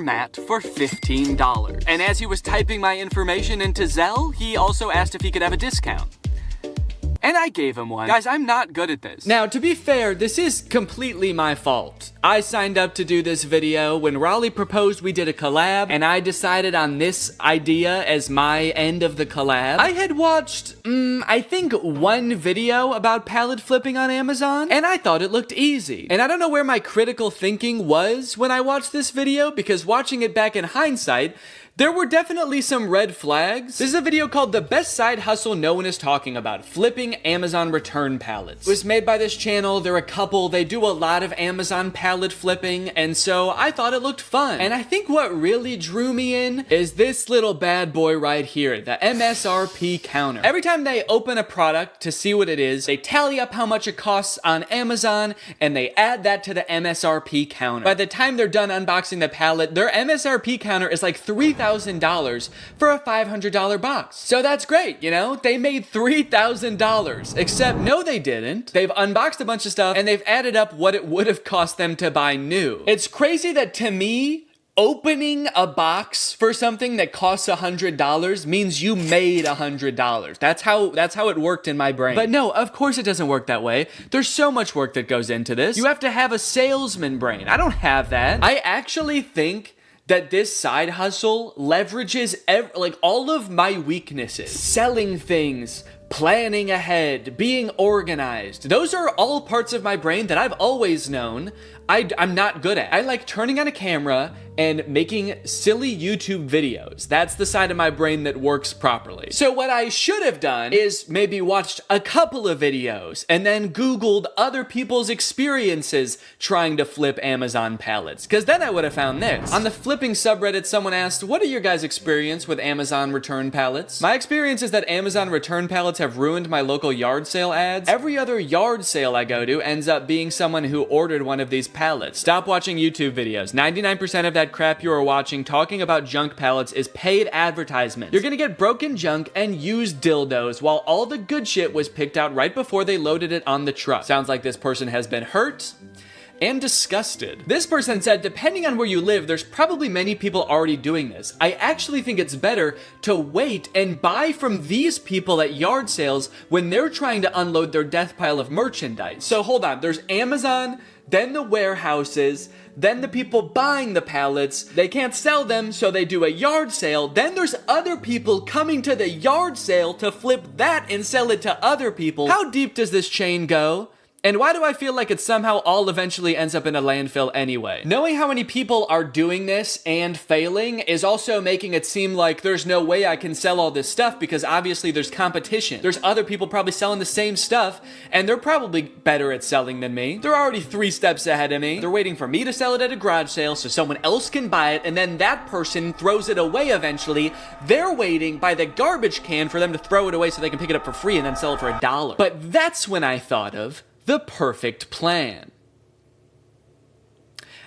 mat for $15. And as he was typing my information into Zelle, he also asked if he could have a discount. And I gave him one. Guys, I'm not good at this. Now, to be fair, this is completely my fault. I signed up to do this video when Raleigh proposed we did a collab, and I decided on this idea as my end of the collab. I had watched, I think one video about pallet flipping on Amazon, and I thought it looked easy. And I don't know where my critical thinking was when I watched this video, because watching it back in hindsight, there were definitely some red flags. This is a video called The Best Side Hustle No One Is Talking About, Flipping Amazon Return Pallets. It was made by this channel. They're a couple. They do a lot of Amazon pallet flipping, and so I thought it looked fun. And I think what really drew me in is this little bad boy right here, the MSRP counter. Every time they open a product to see what it is, they tally up how much it costs on Amazon, and they add that to the MSRP counter. By the time they're done unboxing the pallet, their MSRP counter is like $3,000 for a $500 box. So that's great, you know? They made $3,000. Except, no they didn't. They've unboxed a bunch of stuff and they've added up what it would have cost them to buy new. It's crazy that to me, opening a box for something that costs $100 means you made $100. That's how it worked in my brain. But no, of course it doesn't work that way. There's so much work that goes into this. You have to have a salesman brain. I don't have that. I actually think that this side hustle leverages all of my weaknesses. Selling things, planning ahead, being organized. Those are all parts of my brain that I've always known I'm not good at. I like turning on a camera and making silly YouTube videos. That's the side of my brain that works properly. So what I should have done is maybe watched a couple of videos and then Googled other people's experiences trying to flip Amazon pallets, because then I would have found this. On the flipping subreddit, someone asked, what are your guys' experience with Amazon return pallets? My experience is that Amazon return pallets have ruined my local yard sale ads. Every other yard sale I go to ends up being someone who ordered one of these pallets. Stop watching YouTube videos. 99% of that crap you are watching talking about junk pallets is paid advertisement. You're gonna get broken junk and used dildos, while all the good shit was picked out right before they loaded it on the truck. Sounds like this person has been hurt and disgusted. This person said, depending on where you live, there's probably many people already doing this. I actually think it's better to wait and buy from these people at yard sales when they're trying to unload their death pile of merchandise. So hold on, there's Amazon, then the warehouses, then the people buying the pallets. They can't sell them, so they do a yard sale. Then there's other people coming to the yard sale to flip that and sell it to other people. How deep does this chain go? And why do I feel like it somehow all eventually ends up in a landfill anyway? Knowing how many people are doing this and failing is also making it seem like there's no way I can sell all this stuff, because obviously there's competition. There's other people probably selling the same stuff, and they're probably better at selling than me. They're already 3 steps ahead of me. They're waiting for me to sell it at a garage sale so someone else can buy it, and then that person throws it away eventually. They're waiting by the garbage can for them to throw it away so they can pick it up for free and then sell it for $1. But that's when I thought of the perfect plan.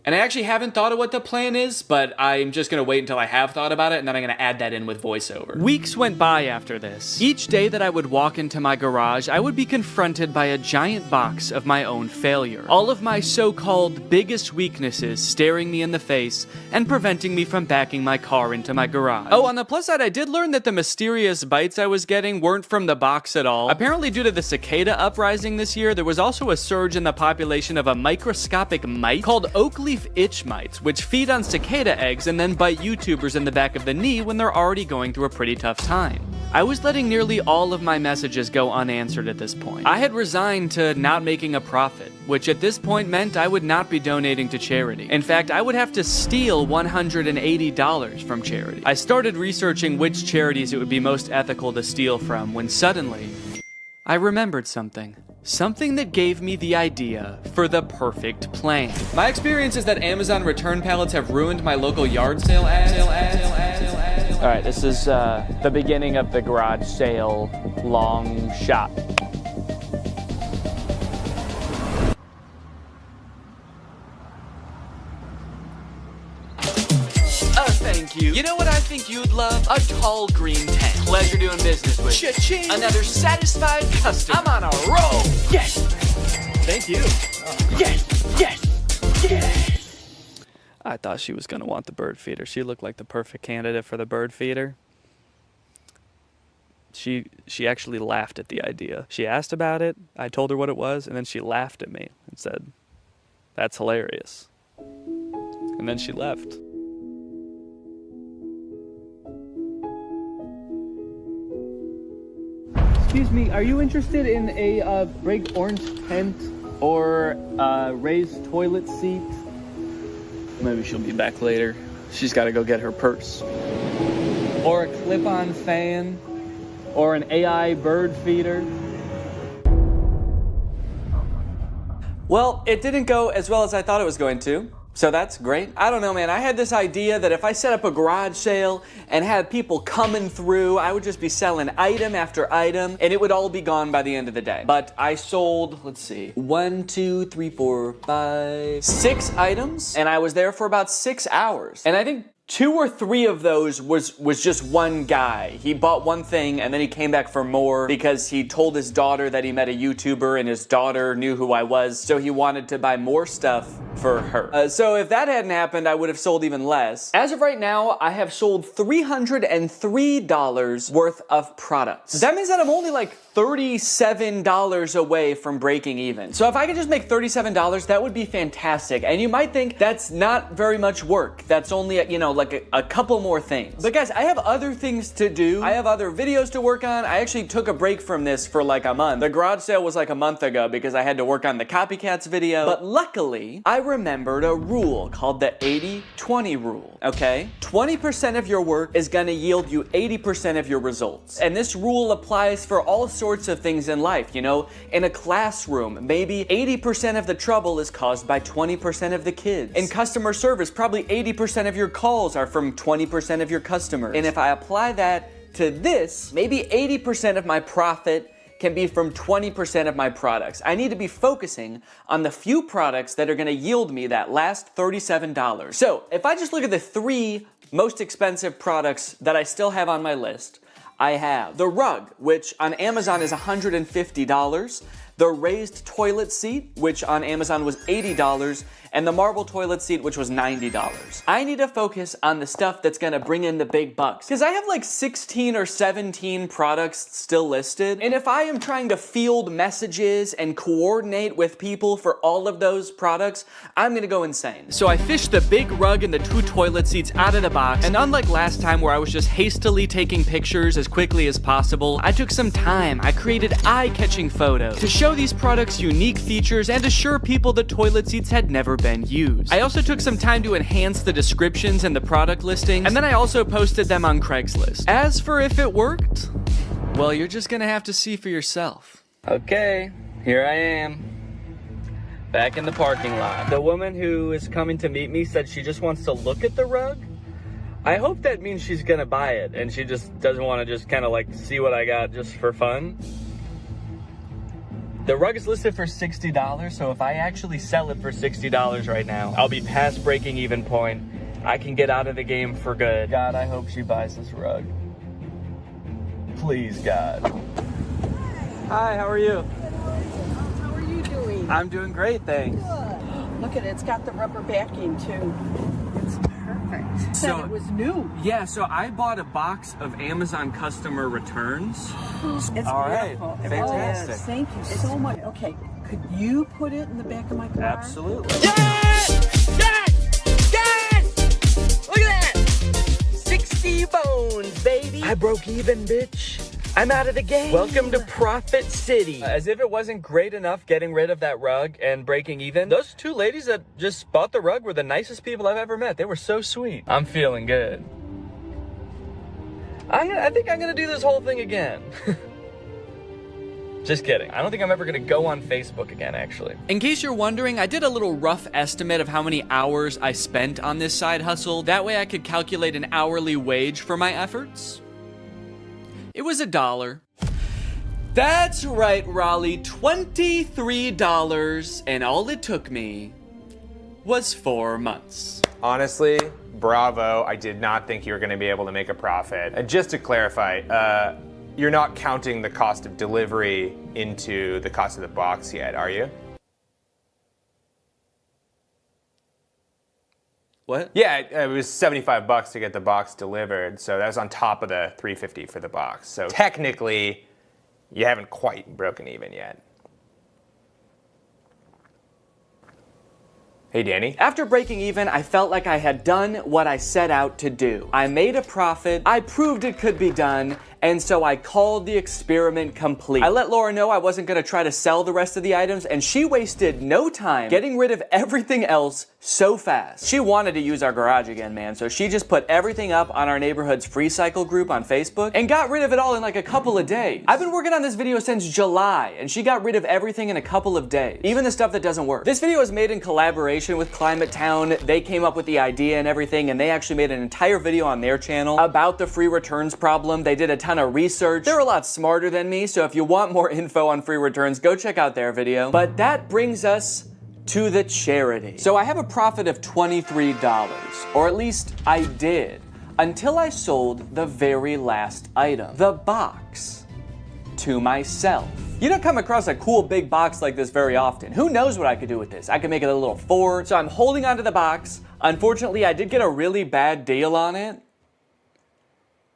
And I actually haven't thought of what the plan is, but I'm just gonna wait until I have thought about it, and then I'm gonna add that in with voiceover. Weeks went by after this. Each day that I would walk into my garage, I would be confronted by a giant box of my own failure. All of my so-called biggest weaknesses staring me in the face and preventing me from backing my car into my garage. Oh, on the plus side, I did learn that the mysterious bites I was getting weren't from the box at all. Apparently, due to the cicada uprising this year, there was also a surge in the population of a microscopic mite called Oakley itch mites, which feed on cicada eggs and then bite YouTubers in the back of the knee when they're already going through a pretty tough time. I was letting nearly all of my messages go unanswered at this point. I had resigned to not making a profit, which at this point meant I would not be donating to charity. In fact, I would have to steal $180 from charity. I started researching which charities it would be most ethical to steal from when suddenly I remembered something. Something that gave me the idea for the perfect plan. My experience is that Amazon return pallets have ruined my local yard sale ads. All right, this is the beginning of the garage sale long shot. Thank you. You know what I think you'd love? A tall green tent. Pleasure doing business with you. Cha-ching. Another satisfied customer. I'm on a roll. Yes. Thank you. Yes. Yes. Yes. I thought she was gonna want the bird feeder. She looked like the perfect candidate for the bird feeder. She actually laughed at the idea. She asked about it, I told her what it was, and then she laughed at me and said, "That's hilarious." And then she left. Excuse me, are you interested in a break orange tent or raised toilet seat? Maybe she'll be back later. She's got to go get her purse. Or a clip-on fan, or an AI bird feeder. Well, it didn't go as well as I thought it was going to. So that's great. I don't know, man. I had this idea that if I set up a garage sale and had people coming through, I would just be selling item after item, and it would all be gone by the end of the day. But I sold, let's see, 1, 2, 3, 4, 5, 6 items, and I was there for about 6 hours. And I think 2 or 3 of those was just one guy. He bought one thing and then he came back for more because he told his daughter that he met a YouTuber and his daughter knew who I was, so he wanted to buy more stuff for her. So if that hadn't happened, I would have sold even less. As of right now, I have sold $303 worth of products. That means that I'm only like $37 away from breaking even. So if I could just make $37, that would be fantastic. And you might think that's not very much work. That's only, you know, like a couple more things. But guys, I have other things to do. I have other videos to work on. I actually took a break from this for like a month. The garage sale was like a month ago because I had to work on the copycats video. But luckily, I remembered a rule called the 80-20 rule, okay? 20% of your work is gonna yield you 80% of your results. And this rule applies for all sorts of things in life, you know? In a classroom, maybe 80% of the trouble is caused by 20% of the kids. In customer service, probably 80% of your calls are from 20% of your customers. And if I apply that to this, maybe 80% of my profit can be from 20% of my products. I need to be focusing on the few products that are gonna yield me that last $37. So if I just look at the 3 most expensive products that I still have on my list, I have the rug, which on Amazon is $150, the raised toilet seat, which on Amazon was $80, and the marble toilet seat, which was $90. I need to focus on the stuff that's gonna bring in the big bucks, because I have like 16 or 17 products still listed, and if I am trying to field messages and coordinate with people for all of those products, I'm gonna go insane. So I fished the big rug and the 2 toilet seats out of the box, and unlike last time where I was just hastily taking pictures as quickly as possible, I took some time. I created eye-catching photos to show these products unique features and assure people the toilet seats had never been used. I also took some time to enhance the descriptions and the product listings, and then I also posted them on Craigslist. As for if it worked, well, you're just gonna have to see for yourself. Okay, here I am, back in the parking lot. The woman who is coming to meet me said she just wants to look at the rug. I hope that means she's gonna buy it and she just doesn't want to just kind of like see what I got just for fun. The rug is listed for $60, so if I actually sell it for $60 right now, I'll be past breaking even point. I can get out of the game for good. God, I hope she buys this rug. Please, God. Hi, how are you? How are you doing? I'm doing great, thanks. Good. Look at it, it's got the rubber backing too. It's perfect. So it was new. Yeah, so I bought a box of Amazon customer returns. It's all right, beautiful. fantastic. Yes, thank you so much. Okay, could you put it in the back of my car? Absolutely. Yes! Yes! Yes! Look at that! 60 bones, baby! I broke even, bitch. I'm out of the game. Welcome to Profit City. As if it wasn't great enough getting rid of that rug and breaking even, those 2 ladies that just bought the rug were the nicest people I've ever met. They were so sweet. I'm feeling good. I think I'm gonna do this whole thing again. Just kidding. I don't think I'm ever gonna go on Facebook again, actually. In case you're wondering, I did a little rough estimate of how many hours I spent on this side hustle. That way I could calculate an hourly wage for my efforts. It was $1. That's right, Raleigh, $23, and all it took me was 4 months. Honestly, bravo. I did not think you were going to be able to make a profit. And just to clarify, you're not counting the cost of delivery into the cost of the box yet, are you? What? Yeah, it was $75 to get the box delivered, so that was on top of the $350 for the box. So technically, you haven't quite broken even yet. Hey, Danny. After breaking even, I felt like I had done what I set out to do. I made a profit, I proved it could be done, and so I called the experiment complete. I let Laura know I wasn't gonna try to sell the rest of the items, and she wasted no time getting rid of everything else so fast. She wanted to use our garage again, man, so she just put everything up on our neighborhood's free cycle group on Facebook and got rid of it all in like a couple of days. I've been working on this video since July, and she got rid of everything in a couple of days, even the stuff that doesn't work. This video is made in collaboration with Climate Town. They came up with the idea and everything, and they actually made an entire video on their channel about the free returns problem. They did a ton of research. They're a lot smarter than me, so if you want more info on free returns, go check out their video. But that brings us to the charity. So I have a profit of $23, or at least I did, until I sold the very last item, the box, to myself. You don't come across a cool big box like this very often. Who knows what I could do with this? I could make it a little fort. So I'm holding onto the box. Unfortunately, I did get a really bad deal on it.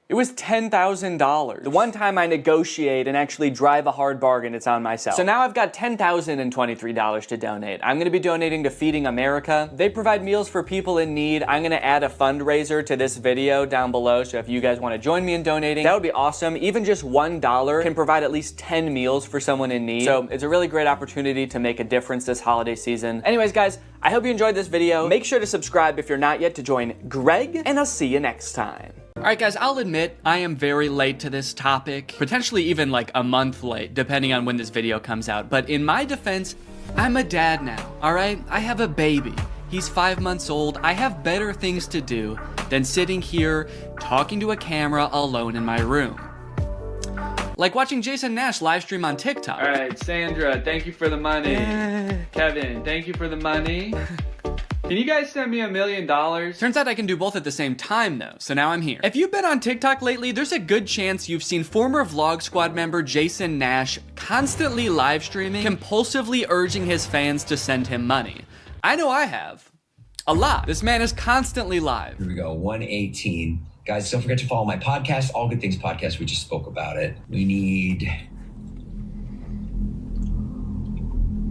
It was $10,000. The one time I negotiate and actually drive a hard bargain, it's on myself. So now I've got $10,023 to donate. I'm gonna be donating to Feeding America. They provide meals for people in need. I'm gonna add a fundraiser to this video down below, so if you guys wanna join me in donating, that would be awesome. Even just $1 can provide at least 10 meals for someone in need. So it's a really great opportunity to make a difference this holiday season. Anyways, guys, I hope you enjoyed this video. Make sure to subscribe if you're not yet to join Greg, and I'll see you next time. Alright guys, I'll admit I am very late to this topic, potentially even like a month late, depending on when this video comes out. But in my defense, I'm a dad now, alright? I have a baby. He's 5 months old. I have better things to do than sitting here talking to a camera alone in my room. Like watching Jason Nash live stream on TikTok. Alright, Sandra, thank you for the money. Kevin, thank you for the money. Can you guys send me $1 million? Turns out I can do both at the same time though, so now I'm here. If you've been on TikTok lately, there's a good chance you've seen former Vlog Squad member Jason Nash constantly live streaming, compulsively urging his fans to send him money. I know I have. A lot. This man is constantly live. Here we go, 118. Guys, don't forget to follow my podcast, All Good Things Podcast. We just spoke about it. We need...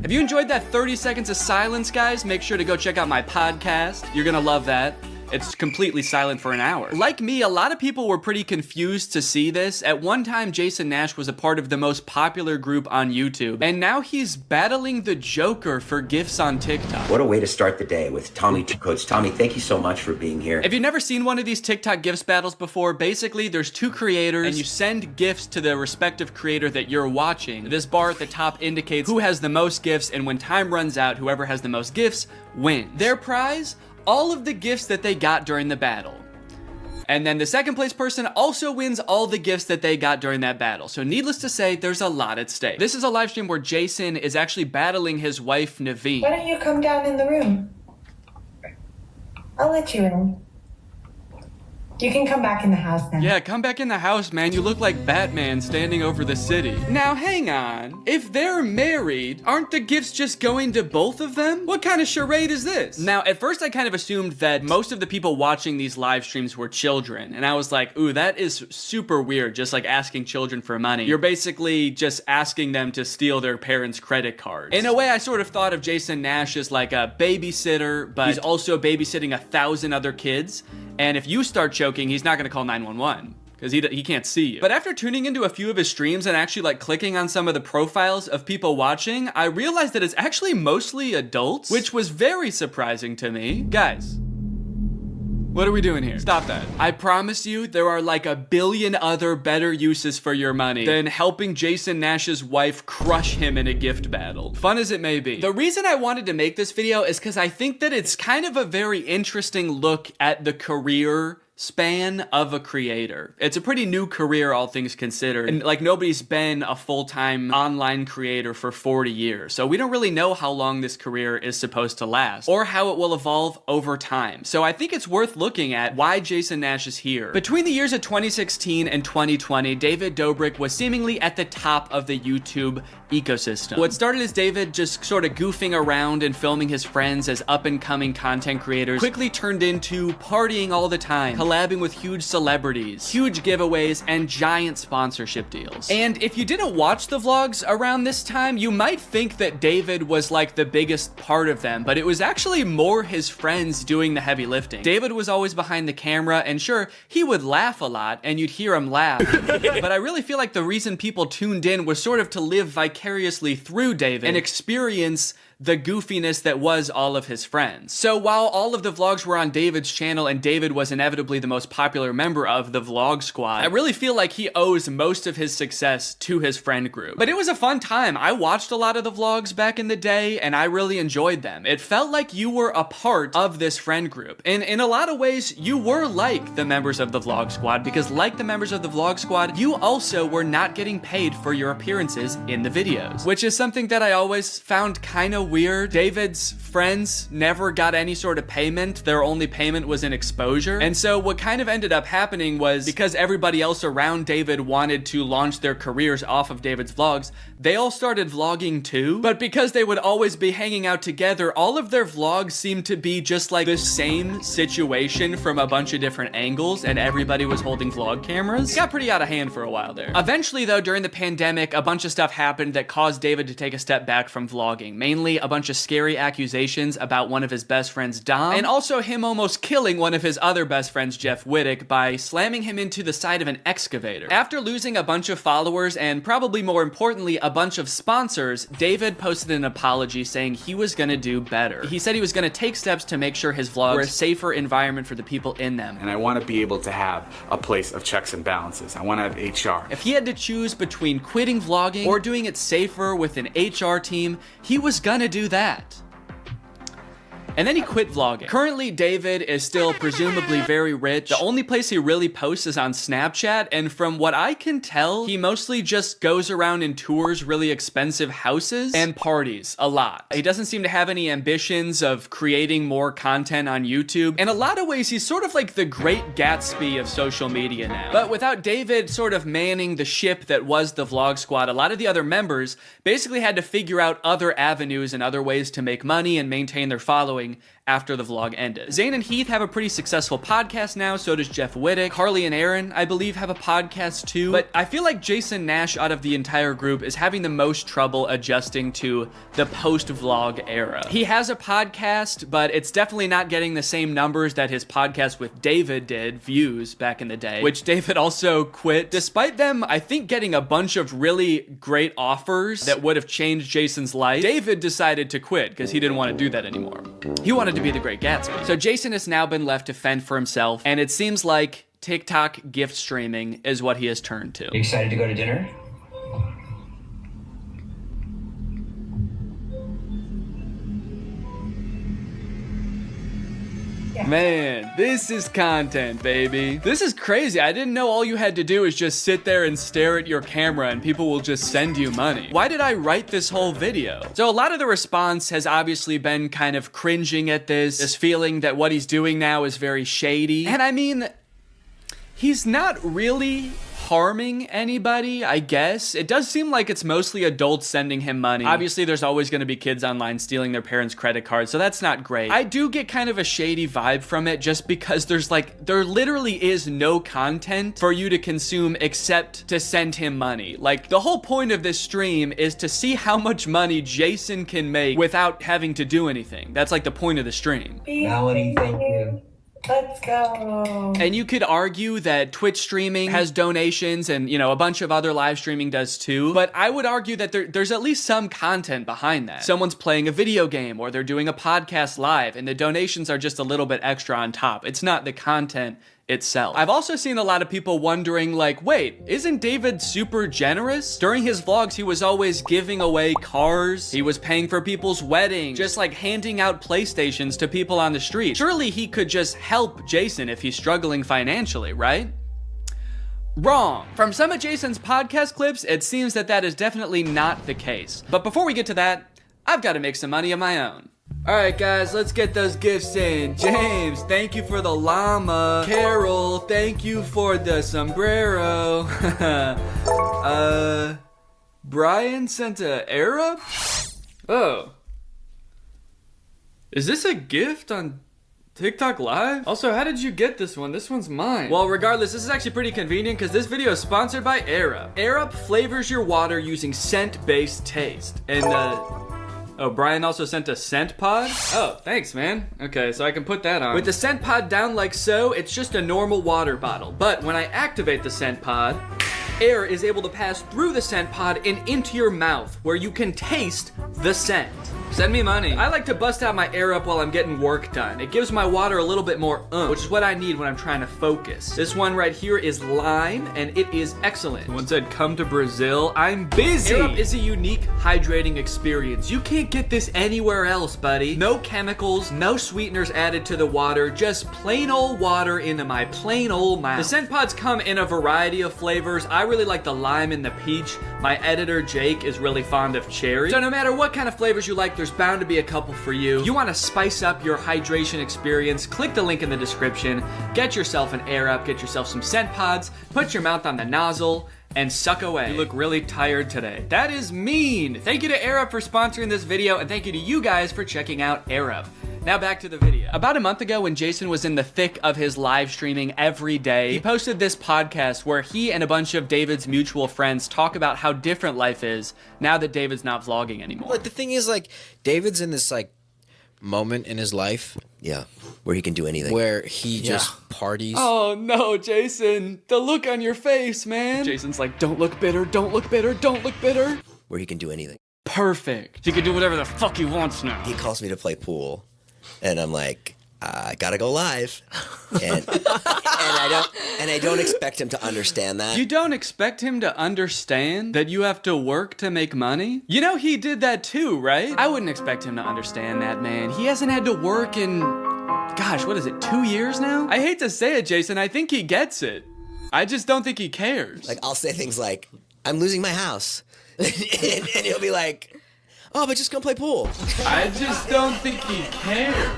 If you enjoyed that 30 seconds of silence, guys, make sure to go check out my podcast. You're gonna love that. It's completely silent for an hour. Like me, a lot of people were pretty confused to see this. At one time, Jason Nash was a part of the most popular group on YouTube, and now he's battling the Joker for gifts on TikTok. What a way to start the day with Tommy Two Coats. Tommy, thank you so much for being here. If you've never seen one of these TikTok gifts battles before, basically there's two creators and you send gifts to the respective creator that you're watching. This bar at the top indicates who has the most gifts, and when time runs out, whoever has the most gifts wins. Their prize? All of the gifts that they got during the battle. And then the second place person also wins all the gifts that they got during that battle. So needless to say, there's a lot at stake. This is a live stream where Jason is actually battling his wife, Naveen. Why don't you come down in the room? I'll let you in. You can come back in the house now. Yeah, come back in the house, man. You look like Batman standing over the city. Now, hang on. If they're married, aren't the gifts just going to both of them? What kind of charade is this? Now, at first I kind of assumed that most of the people watching these live streams were children. And I was like, ooh, that is super weird, just like asking children for money. You're basically just asking them to steal their parents' credit cards. In a way, I sort of thought of Jason Nash as like a babysitter, but he's also babysitting 1,000 other kids. And if you start choking, he's not gonna call 911 because he can't see you. But after tuning into a few of his streams and actually like clicking on some of the profiles of people watching, I realized that it's actually mostly adults, which was very surprising to me. Guys, what are we doing here? Stop that. I promise you there are like 1 billion other better uses for your money than helping Jason Nash's wife crush him in a gift battle. Fun as it may be. The reason I wanted to make this video is because I think that it's kind of a very interesting look at the career span of a creator. It's a pretty new career, all things considered. And like nobody's been a full-time online creator for 40 years. So we don't really know how long this career is supposed to last or how it will evolve over time. So I think it's worth looking at why Jason Nash is here. Between the years of 2016 and 2020, David Dobrik was seemingly at the top of the YouTube ecosystem. What started as David just sort of goofing around and filming his friends as up-and-coming content creators quickly turned into partying all the time, collabing with huge celebrities, huge giveaways, and giant sponsorship deals. And if you didn't watch the vlogs around this time, you might think that David was like the biggest part of them, but it was actually more his friends doing the heavy lifting. David was always behind the camera, and sure, he would laugh a lot, and you'd hear him laugh. But I really feel like the reason people tuned in was sort of to live vicariously through David and experience the goofiness that was all of his friends. So while all of the vlogs were on David's channel and David was inevitably the most popular member of the vlog squad, I really feel like he owes most of his success to his friend group. But it was a fun time. I watched a lot of the vlogs back in the day and I really enjoyed them. It felt like you were a part of this friend group. And in a lot of ways, you were like the members of the vlog squad, because like the members of the vlog squad, you also were not getting paid for your appearances in the videos, which is something that I always found kind of weird. David's friends never got any sort of payment. Their only payment was in exposure. And so what kind of ended up happening was, because everybody else around David wanted to launch their careers off of David's vlogs, they all started vlogging too. But because they would always be hanging out together, all of their vlogs seemed to be just like the same situation from a bunch of different angles, and everybody was holding vlog cameras. It got pretty out of hand for a while there. Eventually though, during the pandemic, a bunch of stuff happened that caused David to take a step back from vlogging. Mainly a bunch of scary accusations about one of his best friends, Dom, and also him almost killing one of his other best friends, Jeff Wittick, by slamming him into the side of an excavator. After losing a bunch of followers and probably more importantly, a bunch of sponsors, David posted an apology saying he was gonna do better. He said he was gonna take steps to make sure his vlogs were a safer environment for the people in them. And I want to be able to have a place of checks and balances. I want to have HR. If he had to choose between quitting vlogging or doing it safer with an HR team, he was gonna do that. And then he quit vlogging. Currently, David is still presumably very rich. The only place he really posts is on Snapchat, and from what I can tell, he mostly just goes around and tours really expensive houses and parties a lot. He doesn't seem to have any ambitions of creating more content on YouTube. In a lot of ways, he's sort of like the Great Gatsby of social media now. But without David sort of manning the ship that was the vlog squad, a lot of the other members basically had to figure out other avenues and other ways to make money and maintain their following after the vlog ended. Zane and Heath have a pretty successful podcast now, so does Jeff Wittick. Carly and Aaron, I believe, have a podcast too. But I feel like Jason Nash out of the entire group is having the most trouble adjusting to the post-vlog era. He has a podcast, but it's definitely not getting the same numbers that his podcast with David did, views, back in the day, which David also quit. Despite them, I think, getting a bunch of really great offers that would have changed Jason's life, David decided to quit because he didn't want to do that anymore. He wanted to be the Great Gatsby. So Jason has now been left to fend for himself, and it seems like TikTok gift streaming is what he has turned to. You excited to go to dinner? Man, this is content, baby. This is crazy. I didn't know all you had to do is just sit there and stare at your camera and people will just send you money. Why did I write this whole video? So a lot of the response has obviously been kind of cringing at this feeling that what he's doing now is very shady. And I mean, he's not really harming anybody, I guess. It does seem like it's mostly adults sending him money. Obviously, there's always going to be kids online stealing their parents' credit cards, so that's not great. I do get kind of a shady vibe from it just because there literally is no content for you to consume except to send him money. Like, the whole point of this stream is to see how much money Jason can make without having to do anything. That's like the point of the stream. Melanie, thank you. Let's go. And you could argue that Twitch streaming has donations and, you know, a bunch of other live streaming does too. But I would argue that there's at least some content behind that. Someone's playing a video game or they're doing a podcast live and the donations are just a little bit extra on top. It's not the content itself. I've also seen a lot of people wondering like, wait, isn't David super generous? During his vlogs, he was always giving away cars. He was paying for people's weddings, just like handing out PlayStations to people on the street. Surely he could just help Jason if he's struggling financially, right? Wrong. From some of Jason's podcast clips, it seems that that is definitely not the case. But before we get to that, I've got to make some money of my own. All right, guys, let's get those gifts in. James, thank you for the llama. Carol, thank you for the sombrero. Brian sent a Arab? Oh. Is this a gift on TikTok Live? Also, how did you get this one? This one's mine. Well, regardless, this is actually pretty convenient because this video is sponsored by Arab. Arab flavors your water using scent-based taste. And, oh, Brian also sent a scent pod? Oh, thanks, man. Okay, so I can put that on. With the scent pod down like so, it's just a normal water bottle. But when I activate the scent pod, air is able to pass through the scent pod and into your mouth, where you can taste the scent. Send me money. I like to bust out my air up while I'm getting work done. It gives my water a little bit more which is what I need when I'm trying to focus. This one right here is lime, and it is excellent. One said, come to Brazil. I'm busy. Air up is a unique hydrating experience. You can't get this anywhere else, buddy. No chemicals, no sweeteners added to the water, just plain old water into my plain old mouth. The scent pods come in a variety of flavors. I really like the lime and the peach. My editor, Jake, is really fond of cherry. So no matter what kind of flavors you like, there's bound to be a couple for you. You want to spice up your hydration experience, click the link in the description, get yourself an Air Up, get yourself some scent pods, put your mouth on the nozzle, and suck away. You look really tired today. That is mean. Thank you to Air Up for sponsoring this video, and thank you to you guys for checking out Air Up. Now back to the video. About a month ago, when Jason was in the thick of his live streaming every day, he posted this podcast where he and a bunch of David's mutual friends talk about how different life is now that David's not vlogging anymore. But the thing is, like, David's in this, like, moment in his life. Yeah, where he can do anything. Where he just parties. Oh no, Jason, the look on your face, man. Jason's like, don't look bitter, don't look bitter, don't look bitter. Where he can do anything. Perfect. He can do whatever the fuck he wants now. He calls me to play pool. And I'm like, I gotta go live, and I don't expect him to understand that. You don't expect him to understand that you have to work to make money? You know he did that too, right? I wouldn't expect him to understand that, man. He hasn't had to work in, gosh, what is it, 2 years now? I hate to say it, Jason, I think he gets it. I just don't think he cares. Like, I'll say things like, I'm losing my house, and he'll be like, oh, but just go play pool. I just don't think he cares.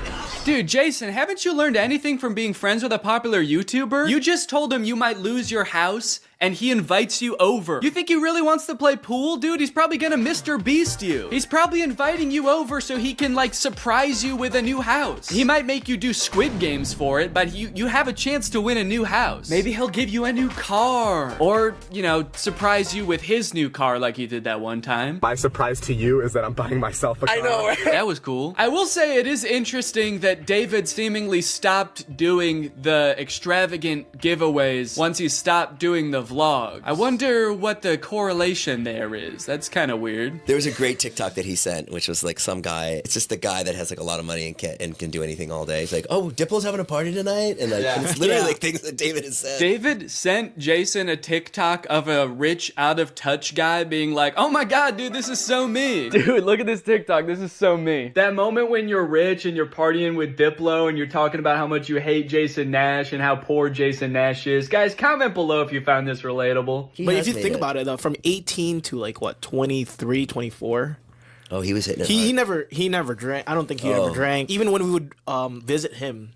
Dude, Jason, haven't you learned anything from being friends with a popular YouTuber? You just told him you might lose your house, and he invites you over. You think he really wants to play pool? Dude, he's probably gonna Mr. Beast you. He's probably inviting you over so he can, like, surprise you with a new house. He might make you do Squid Games for it, but you have a chance to win a new house. Maybe he'll give you a new car. Or, you know, surprise you with his new car like he did that one time. My surprise to you is that I'm buying myself a car. I know, right? That was cool. I will say it is interesting that David seemingly stopped doing the extravagant giveaways once he stopped doing the vlog. I wonder what the correlation there is. That's kind of weird. There was a great TikTok that he sent, which was like some guy. It's just the guy that has like a lot of money and can do anything all day. He's like, oh, Diplo's having a party tonight, and like and it's literally like things that David has said. David sent Jason a TikTok of a rich, out of touch guy being like, oh my god, dude, this is so me. Dude, look at this TikTok. This is so me. That moment when you're rich and you're partying with Diplo and you're talking about how much you hate Jason Nash and how poor Jason Nash is. Guys, comment below if you found this relatable. But if you think about it, though, from 18 to like what, 23, 24. Oh, he was hitting it. He never drank. I don't think he ever drank. Even when we would visit him,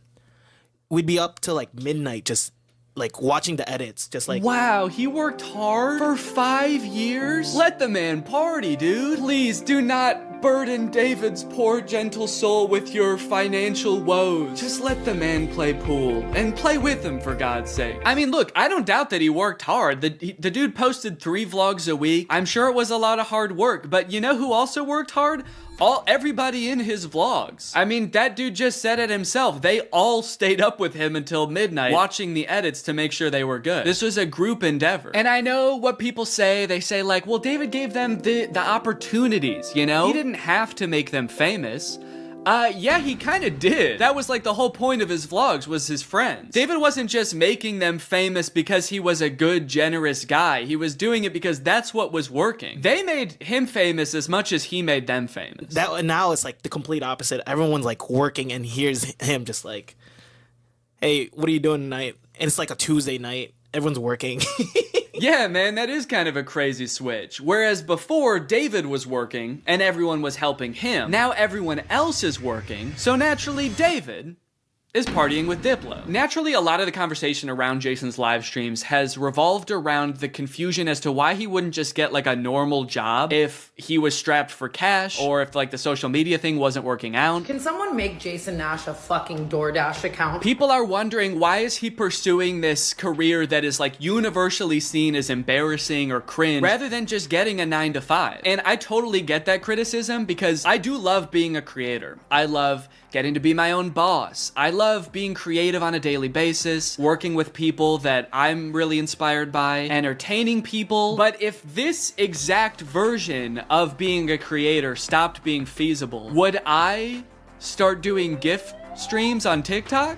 we'd be up till like midnight, just like watching the edits, just like. Wow, he worked hard for 5 years? Let the man party, dude. Please do not burden David's poor, gentle soul with your financial woes. Just let the man play pool and play with him, for God's sake. I mean, look, I don't doubt that he worked hard. The dude posted 3 vlogs a week. I'm sure it was a lot of hard work, but you know who also worked hard? Everybody in his vlogs. I mean, that dude just said it himself. They all stayed up with him until midnight watching the edits to make sure they were good. This was a group endeavor. And I know what people say. They say like, well, David gave them the opportunities, you know? He didn't have to make them famous. Yeah, he kind of did. That was like the whole point of his vlogs, was his friends. David wasn't just making them famous because he was a good, generous guy. He was doing it because that's what was working. They made him famous as much as he made them famous. Now it's like the complete opposite. Everyone's like working, and here's him just like, hey, what are you doing tonight? And it's like a Tuesday night. Everyone's working. Yeah, man, that is kind of a crazy switch. Whereas before, David was working and everyone was helping him. Now everyone else is working, so naturally David is partying with Diplo. Naturally, a lot of the conversation around Jason's live streams has revolved around the confusion as to why he wouldn't just get like a normal job if he was strapped for cash, or if like the social media thing wasn't working out. Can someone make Jason Nash a fucking DoorDash account? People are wondering, why is he pursuing this career that is like universally seen as embarrassing or cringe, rather than just getting a 9-to-5? And I totally get that criticism, because I do love being a creator. I love getting to be my own boss. I love being creative on a daily basis, working with people that I'm really inspired by, entertaining people. But if this exact version of being a creator stopped being feasible, would I start doing gift streams on TikTok?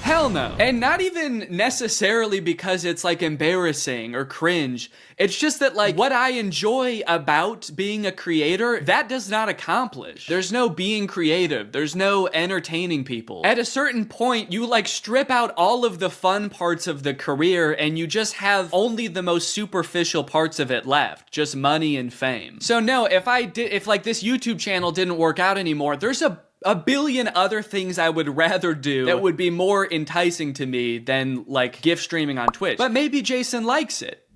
Hell no. And not even necessarily because it's like embarrassing or cringe. It's just that like what I enjoy about being a creator, that does not accomplish. There's no being creative. There's no entertaining people. At a certain point, you like strip out all of the fun parts of the career and you just have only the most superficial parts of it left. Just money and fame. So no, if like this YouTube channel didn't work out anymore, there's a billion other things I would rather do that would be more enticing to me than like gift streaming on Twitch. But maybe Jason likes it.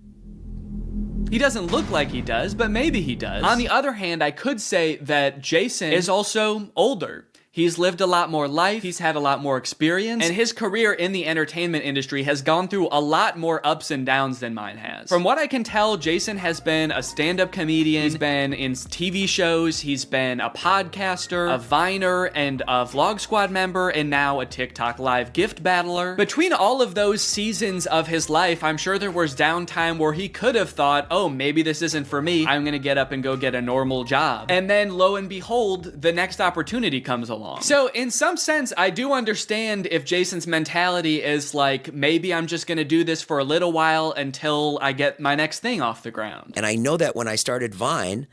He doesn't look like he does, but maybe he does. On the other hand, I could say that Jason is also older. He's lived a lot more life, he's had a lot more experience, and his career in the entertainment industry has gone through a lot more ups and downs than mine has. From what I can tell, Jason has been a stand-up comedian, he's been in TV shows, he's been a podcaster, a Viner, and a Vlog Squad member, and now a TikTok live gift battler. Between all of those seasons of his life, I'm sure there was downtime where he could have thought, oh, maybe this isn't for me, I'm gonna get up and go get a normal job. And then, lo and behold, the next opportunity comes along. So in some sense, I do understand if Jason's mentality is like, maybe I'm just gonna do this for a little while until I get my next thing off the ground. And I know that when I started Vine,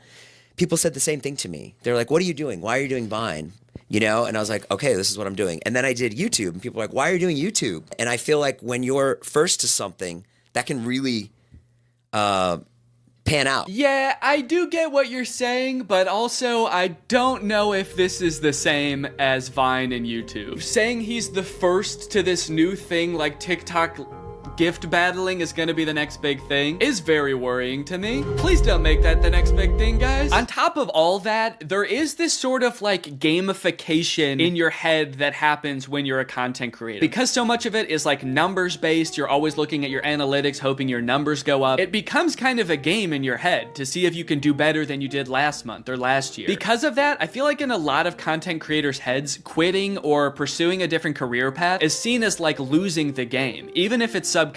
people said the same thing to me. They're like, what are you doing? Why are you doing Vine? You know? And I was like, okay, this is what I'm doing. And then I did YouTube, and people are like, why are you doing YouTube? And I feel like when you're first to something, that can really pan out. Yeah, I do get what you're saying, but also I don't know if this is the same as Vine and YouTube. Saying he's the first to this new thing like TikTok gift battling is gonna be the next big thing is very worrying to me. Please don't make that the next big thing, guys. On top of all that, there is this sort of like gamification in your head that happens when you're a content creator. Because so much of it is like numbers based, you're always looking at your analytics, hoping your numbers go up. It becomes kind of a game in your head to see if you can do better than you did last month or last year. Because of that, I feel like in a lot of content creators' heads, quitting or pursuing a different career path is seen as like losing the game, even if it's subconscious.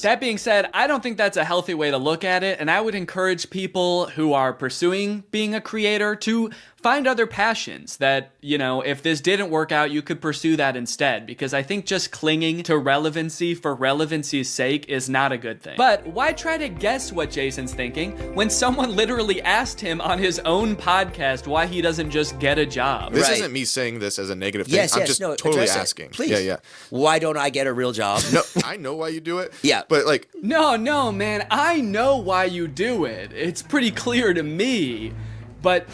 That being said, I don't think that's a healthy way to look at it, and I would encourage people who are pursuing being a creator to find other passions that, you know, if this didn't work out, you could pursue that instead, because I think just clinging to relevancy for relevancy's sake is not a good thing. But why try to guess what Jason's thinking when someone literally asked him on his own podcast why he doesn't just get a job? This isn't me saying this as a negative thing. I'm just totally asking. Please. Yeah. Why don't I get a real job? No, I know why you do it. Yeah. But like... No, man, I know why you do it. It's pretty clear to me. But,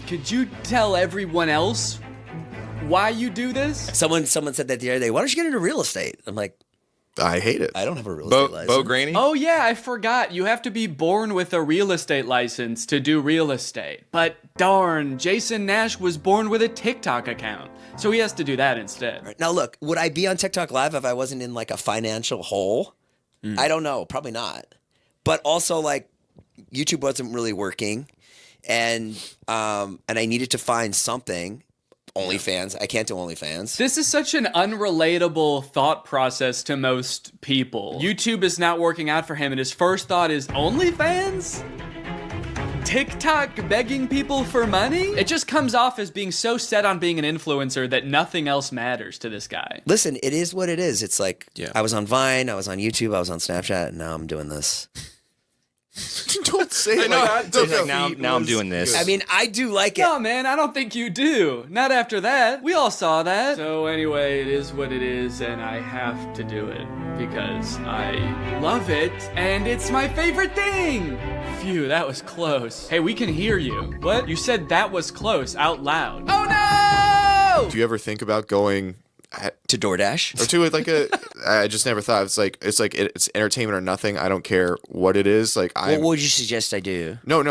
could you tell everyone else why you do this? Someone said that the other day, why don't you get into real estate? I'm like, I hate it. I don't have a real estate license. Bo Granny? Oh yeah, I forgot. You have to be born with a real estate license to do real estate. But darn, Jason Nash was born with a TikTok account, so he has to do that instead. Right. Now look, would I be on TikTok Live if I wasn't in like a financial hole? I don't know, probably not. But also like YouTube wasn't really working. And I needed to find something. OnlyFans. I can't do OnlyFans. This is such an unrelatable thought process to most people. YouTube is not working out for him, and his first thought is OnlyFans? TikTok begging people for money? It just comes off as being so set on being an influencer that nothing else matters to this guy. Listen, it is what it is. It's like, I was on Vine, I was on YouTube, I was on Snapchat, and now I'm doing this. Don't say it like that. Now I'm doing this. I mean, I do like it. No, man, I don't think you do. Not after that. We all saw that. So anyway, it is what it is, and I have to do it because I love it, and it's my favorite thing. Phew, that was close. Hey, we can hear you. What? You said that was close out loud. Oh no! Do you ever think about going to DoorDash or to like a? I just never thought it's it's entertainment or nothing. I don't care what it is. Like, what would you suggest I do? No.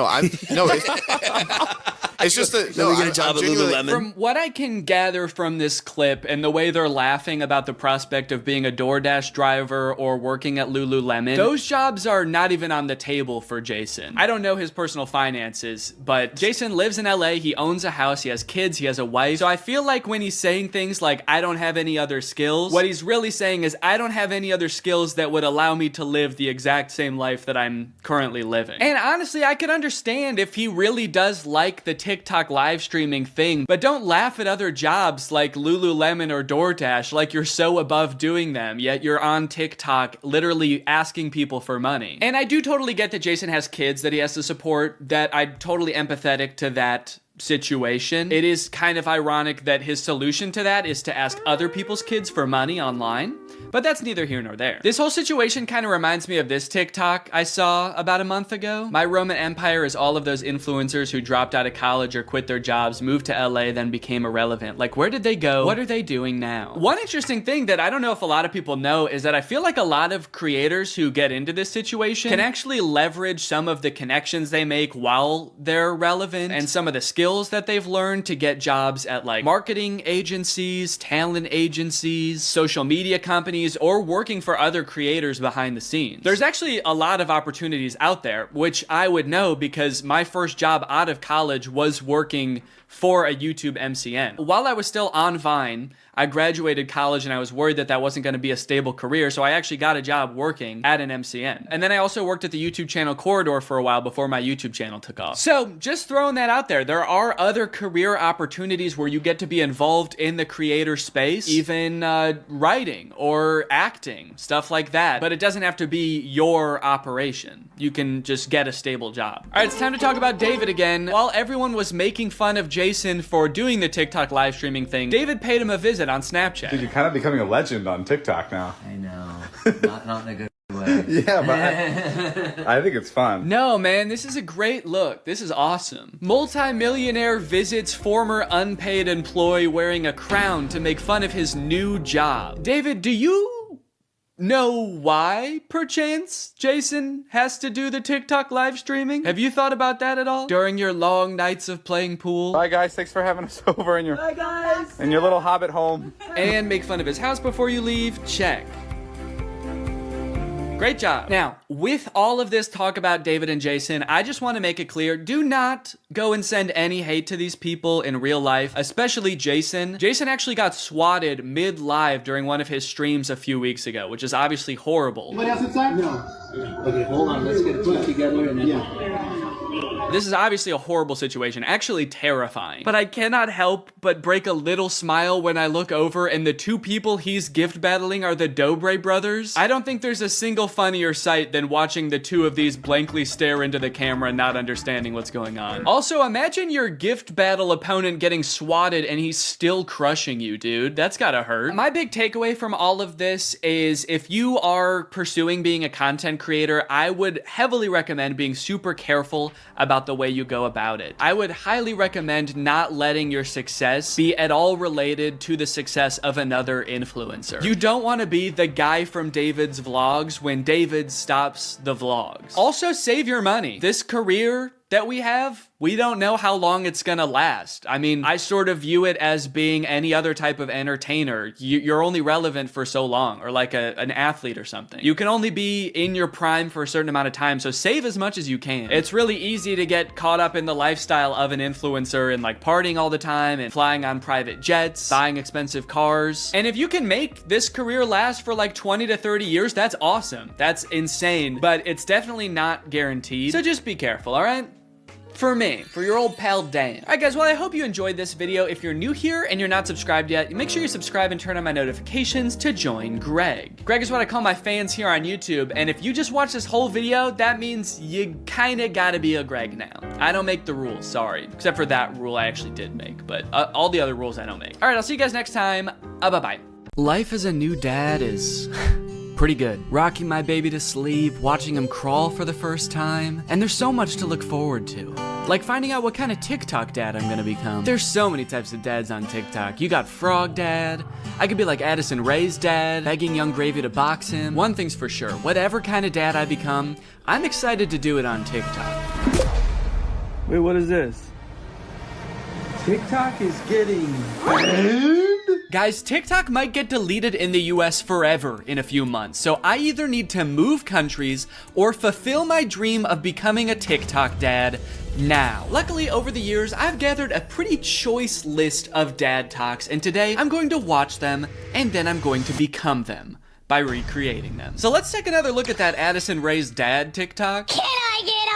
It's just that we get a job at Lululemon. From what I can gather from this clip and the way they're laughing about the prospect of being a DoorDash driver or working at Lululemon, those jobs are not even on the table for Jason. I don't know his personal finances, but Jason lives in LA, he owns a house, he has kids, he has a wife. So I feel like when he's saying things like, I don't have any other skills, what he's really saying is, I don't have any other skills that would allow me to live the exact same life that I'm currently living. And honestly, I could understand if he really does like the TikTok live streaming thing, but don't laugh at other jobs like Lululemon or DoorDash like you're so above doing them, yet you're on TikTok literally asking people for money. And I do totally get that Jason has kids that he has to support, that I'm totally empathetic to that situation. It is kind of ironic that his solution to that is to ask other people's kids for money online, but that's neither here nor there. This whole situation kind of reminds me of this TikTok I saw about a month ago. My Roman Empire is all of those influencers who dropped out of college or quit their jobs, moved to LA, then became irrelevant. Like, where did they go? What are they doing now? One interesting thing that I don't know if a lot of people know is that I feel like a lot of creators who get into this situation can actually leverage some of the connections they make while they're relevant and some of the skills that they've learned to get jobs at like marketing agencies, talent agencies, social media companies, or working for other creators behind the scenes. There's actually a lot of opportunities out there, which I would know because my first job out of college was working for a YouTube MCN. While I was still on Vine, I graduated college and I was worried that that wasn't going to be a stable career, so I actually got a job working at an MCN. And then I also worked at the YouTube channel Corridor for a while before my YouTube channel took off. So just throwing that out there, there are other career opportunities where you get to be involved in the creator space, even writing or acting, stuff like that. But it doesn't have to be your operation. You can just get a stable job. All right, it's time to talk about David again. While everyone was making fun of Jason for doing the TikTok live streaming thing, David paid him a visit on Snapchat. Dude, you're kind of becoming a legend on TikTok now. I know. Not in a good way. Yeah, but I think it's fun. No, man, this is a great look. This is awesome. Multi-millionaire visits former unpaid employee wearing a crown to make fun of his new job. David, do you know why, perchance, Jason has to do the TikTok live streaming? Have you thought about that at all? During your long nights of playing pool? Bye, guys. Thanks for having us over in your little hobbit home. And make fun of his house before you leave? Check. Great job. Now, with all of this talk about David and Jason, I just want to make it clear, do not go and send any hate to these people in real life, especially Jason. Jason actually got swatted mid-live during one of his streams a few weeks ago, which is obviously horrible. Anybody else inside? No. Okay, hold on. Let's get put together and then... This is obviously a horrible situation, actually terrifying. But I cannot help but break a little smile when I look over and the two people he's gift battling are the Dobre brothers. I don't think there's a single funnier sight than watching the two of these blankly stare into the camera and not understanding what's going on. Also, imagine your gift battle opponent getting swatted and he's still crushing you, dude. That's gotta hurt. My big takeaway from all of this is if you are pursuing being a content creator, I would heavily recommend being super careful about the way you go about it. I would highly recommend not letting your success be at all related to the success of another influencer. You don't want to be the guy from David's vlogs when David stops the vlogs. Also, save your money. This career that we have, we don't know how long it's gonna last. I mean, I sort of view it as being any other type of entertainer. You're only relevant for so long, or like an athlete or something. You can only be in your prime for a certain amount of time, so save as much as you can. It's really easy to get caught up in the lifestyle of an influencer and like partying all the time and flying on private jets, buying expensive cars. And if you can make this career last for like 20 to 30 years, that's awesome. That's insane, but it's definitely not guaranteed. So just be careful, all right? For me, for your old pal Dan. Alright guys, well I hope you enjoyed this video. If you're new here and you're not subscribed yet, make sure you subscribe and turn on my notifications to join Greg. Greg is what I call my fans here on YouTube, and if you just watch this whole video, that means you kinda gotta be a Greg now. I don't make the rules, sorry. Except for that rule I actually did make, but all the other rules I don't make. Alright, I'll see you guys next time. Bye-bye. Life as a new dad is pretty good. Rocking my baby to sleep, watching him crawl for the first time, and there's so much to look forward to. Like finding out what kind of TikTok dad I'm gonna become. There's so many types of dads on TikTok. You got Frog Dad. I could be like Addison Rae's dad, begging Young Gravy to box him. One thing's for sure, whatever kind of dad I become, I'm excited to do it on TikTok. Wait, what is this? TikTok is getting banned? Guys, TikTok might get deleted in the US forever in a few months, so I either need to move countries or fulfill my dream of becoming a TikTok dad now. Luckily, over the years, I've gathered a pretty choice list of dad talks, and today I'm going to watch them, and then I'm going to become them by recreating them. So let's take another look at that Addison Rae's dad TikTok. Can I get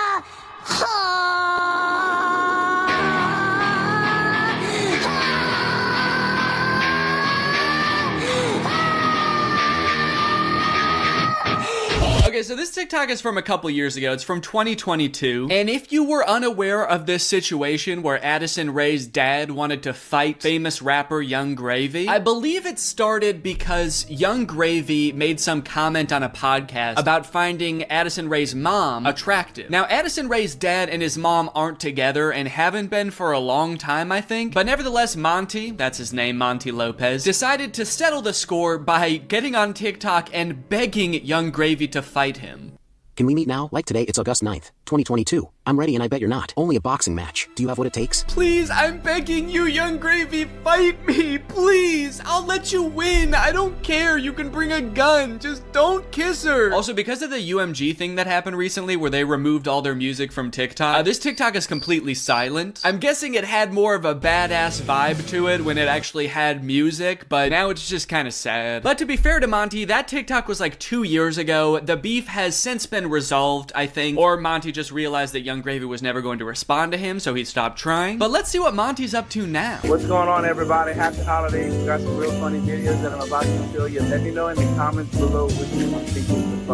Okay, so this TikTok is from a couple years ago. It's from 2022. And if you were unaware of this situation where Addison Rae's dad wanted to fight famous rapper Young Gravy, I believe it started because Young Gravy made some comment on a podcast about finding Addison Rae's mom attractive. Now, Addison Rae's dad and his mom aren't together and haven't been for a long time, I think. But nevertheless, Monty, that's his name, Monty Lopez, decided to settle the score by getting on TikTok and begging Young Gravy to fight him. Can we meet now? Like today, it's August 9th, 2022. I'm ready and I bet you're not. Only a boxing match. Do you have what it takes? Please, I'm begging you, Young Gravy, fight me, please. I'll let you win. I don't care. You can bring a gun. Just don't kiss her. Also, because of the UMG thing that happened recently where they removed all their music from TikTok, this TikTok is completely silent. I'm guessing it had more of a badass vibe to it when it actually had music, but now it's just kind of sad. But to be fair to Monty, that TikTok was like 2 years ago. The beef has since been resolved, I think, or Monty just realized that Young Gravy was never going to respond to him, so he stopped trying. But let's see what Monty's up to now. What's going on, everybody? Happy holidays. We got some real funny videos that I'm about to show you. Let me know in the comments below which one you think is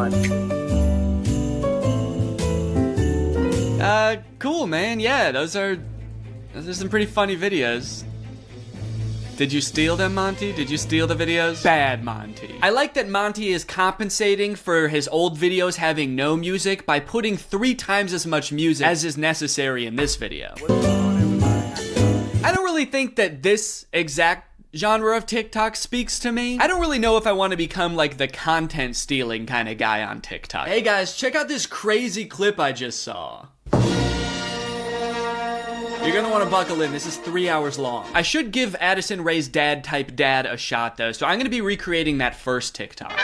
funny. Cool, man. Yeah, those are some pretty funny videos. Did you steal them, Monty? Did you steal the videos? Bad, Monty. I like that Monty is compensating for his old videos having no music by putting 3 times as much music as is necessary in this video. I don't really think that this exact genre of TikTok speaks to me. I don't really know if I want to become like the content stealing kind of guy on TikTok. Hey guys, check out this crazy clip I just saw. You're gonna want to buckle in. This is 3 hours long. I should give Addison Rae's dad type dad a shot though, so I'm gonna be recreating that first TikTok.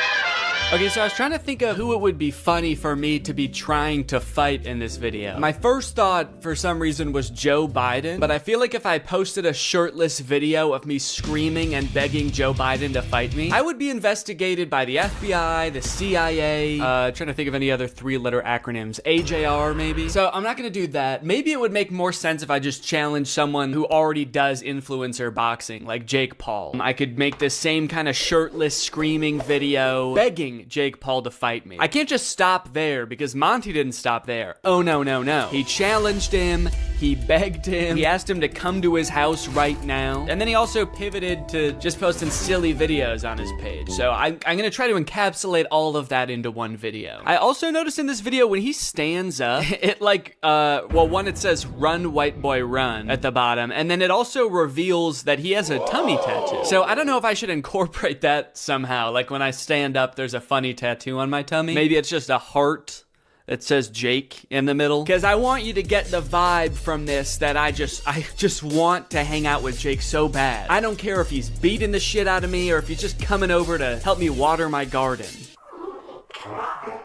Okay, so I was trying to think of who it would be funny for me to be trying to fight in this video. My first thought, for some reason, was Joe Biden, but I feel like if I posted a shirtless video of me screaming and begging Joe Biden to fight me, I would be investigated by the FBI, the CIA, trying to think of any other 3-letter acronyms, AJR maybe. So I'm not gonna do that. Maybe it would make more sense if I just challenged someone who already does influencer boxing, like Jake Paul. I could make this same kind of shirtless screaming video, begging Jake Paul to fight me. I can't just stop there because Monty didn't stop there. Oh no, no, no. He challenged him, he begged him, he asked him to come to his house right now, and then he also pivoted to just posting silly videos on his page. So I'm gonna try to encapsulate all of that into one video. I also noticed in this video when he stands up, it like, well, one, it says run white boy run at the bottom, and then it also reveals that he has a tummy tattoo. So I don't know if I should incorporate that somehow. Like when I stand up, there's a funny tattoo on my tummy. Maybe it's just a heart that says Jake in the middle. Because I want you to get the vibe from this that I just want to hang out with Jake so bad. I don't care if he's beating the shit out of me or if he's just coming over to help me water my garden.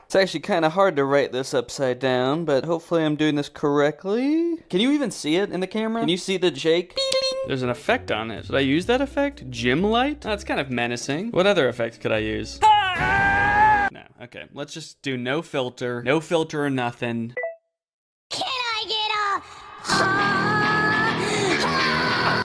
It's actually kind of hard to write this upside down, but hopefully I'm doing this correctly. Can you even see it in the camera? Can you see the Jake? There's an effect on it. Should I use that effect? Gym light? That's kind of menacing. What other effect could I use? No, okay. Let's just do no filter. No filter or nothing. Can I get a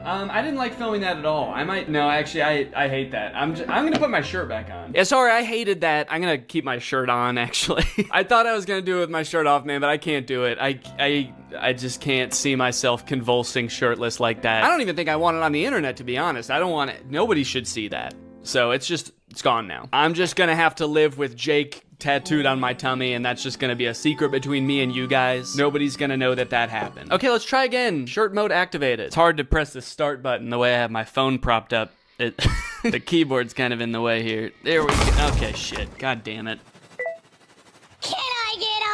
I didn't like filming that at all. No, actually, I hate that. I'm gonna put my shirt back on. Yeah, sorry, I hated that. I'm gonna keep my shirt on, actually. I thought I was gonna do it with my shirt off, man, but I can't do it. I just can't see myself convulsing shirtless like that. I don't even think I want it on the internet, to be honest. I don't want it. Nobody should see that. So it's gone now. I'm just gonna have to live with Jake tattooed on my tummy, and that's just gonna be a secret between me and you guys. Nobody's gonna know that happened. Okay, let's try again. Shirt mode activated. It's hard to press the start button the way I have my phone propped up. The keyboard's kind of in the way here. There we go. Okay, shit. God damn it. Can I get a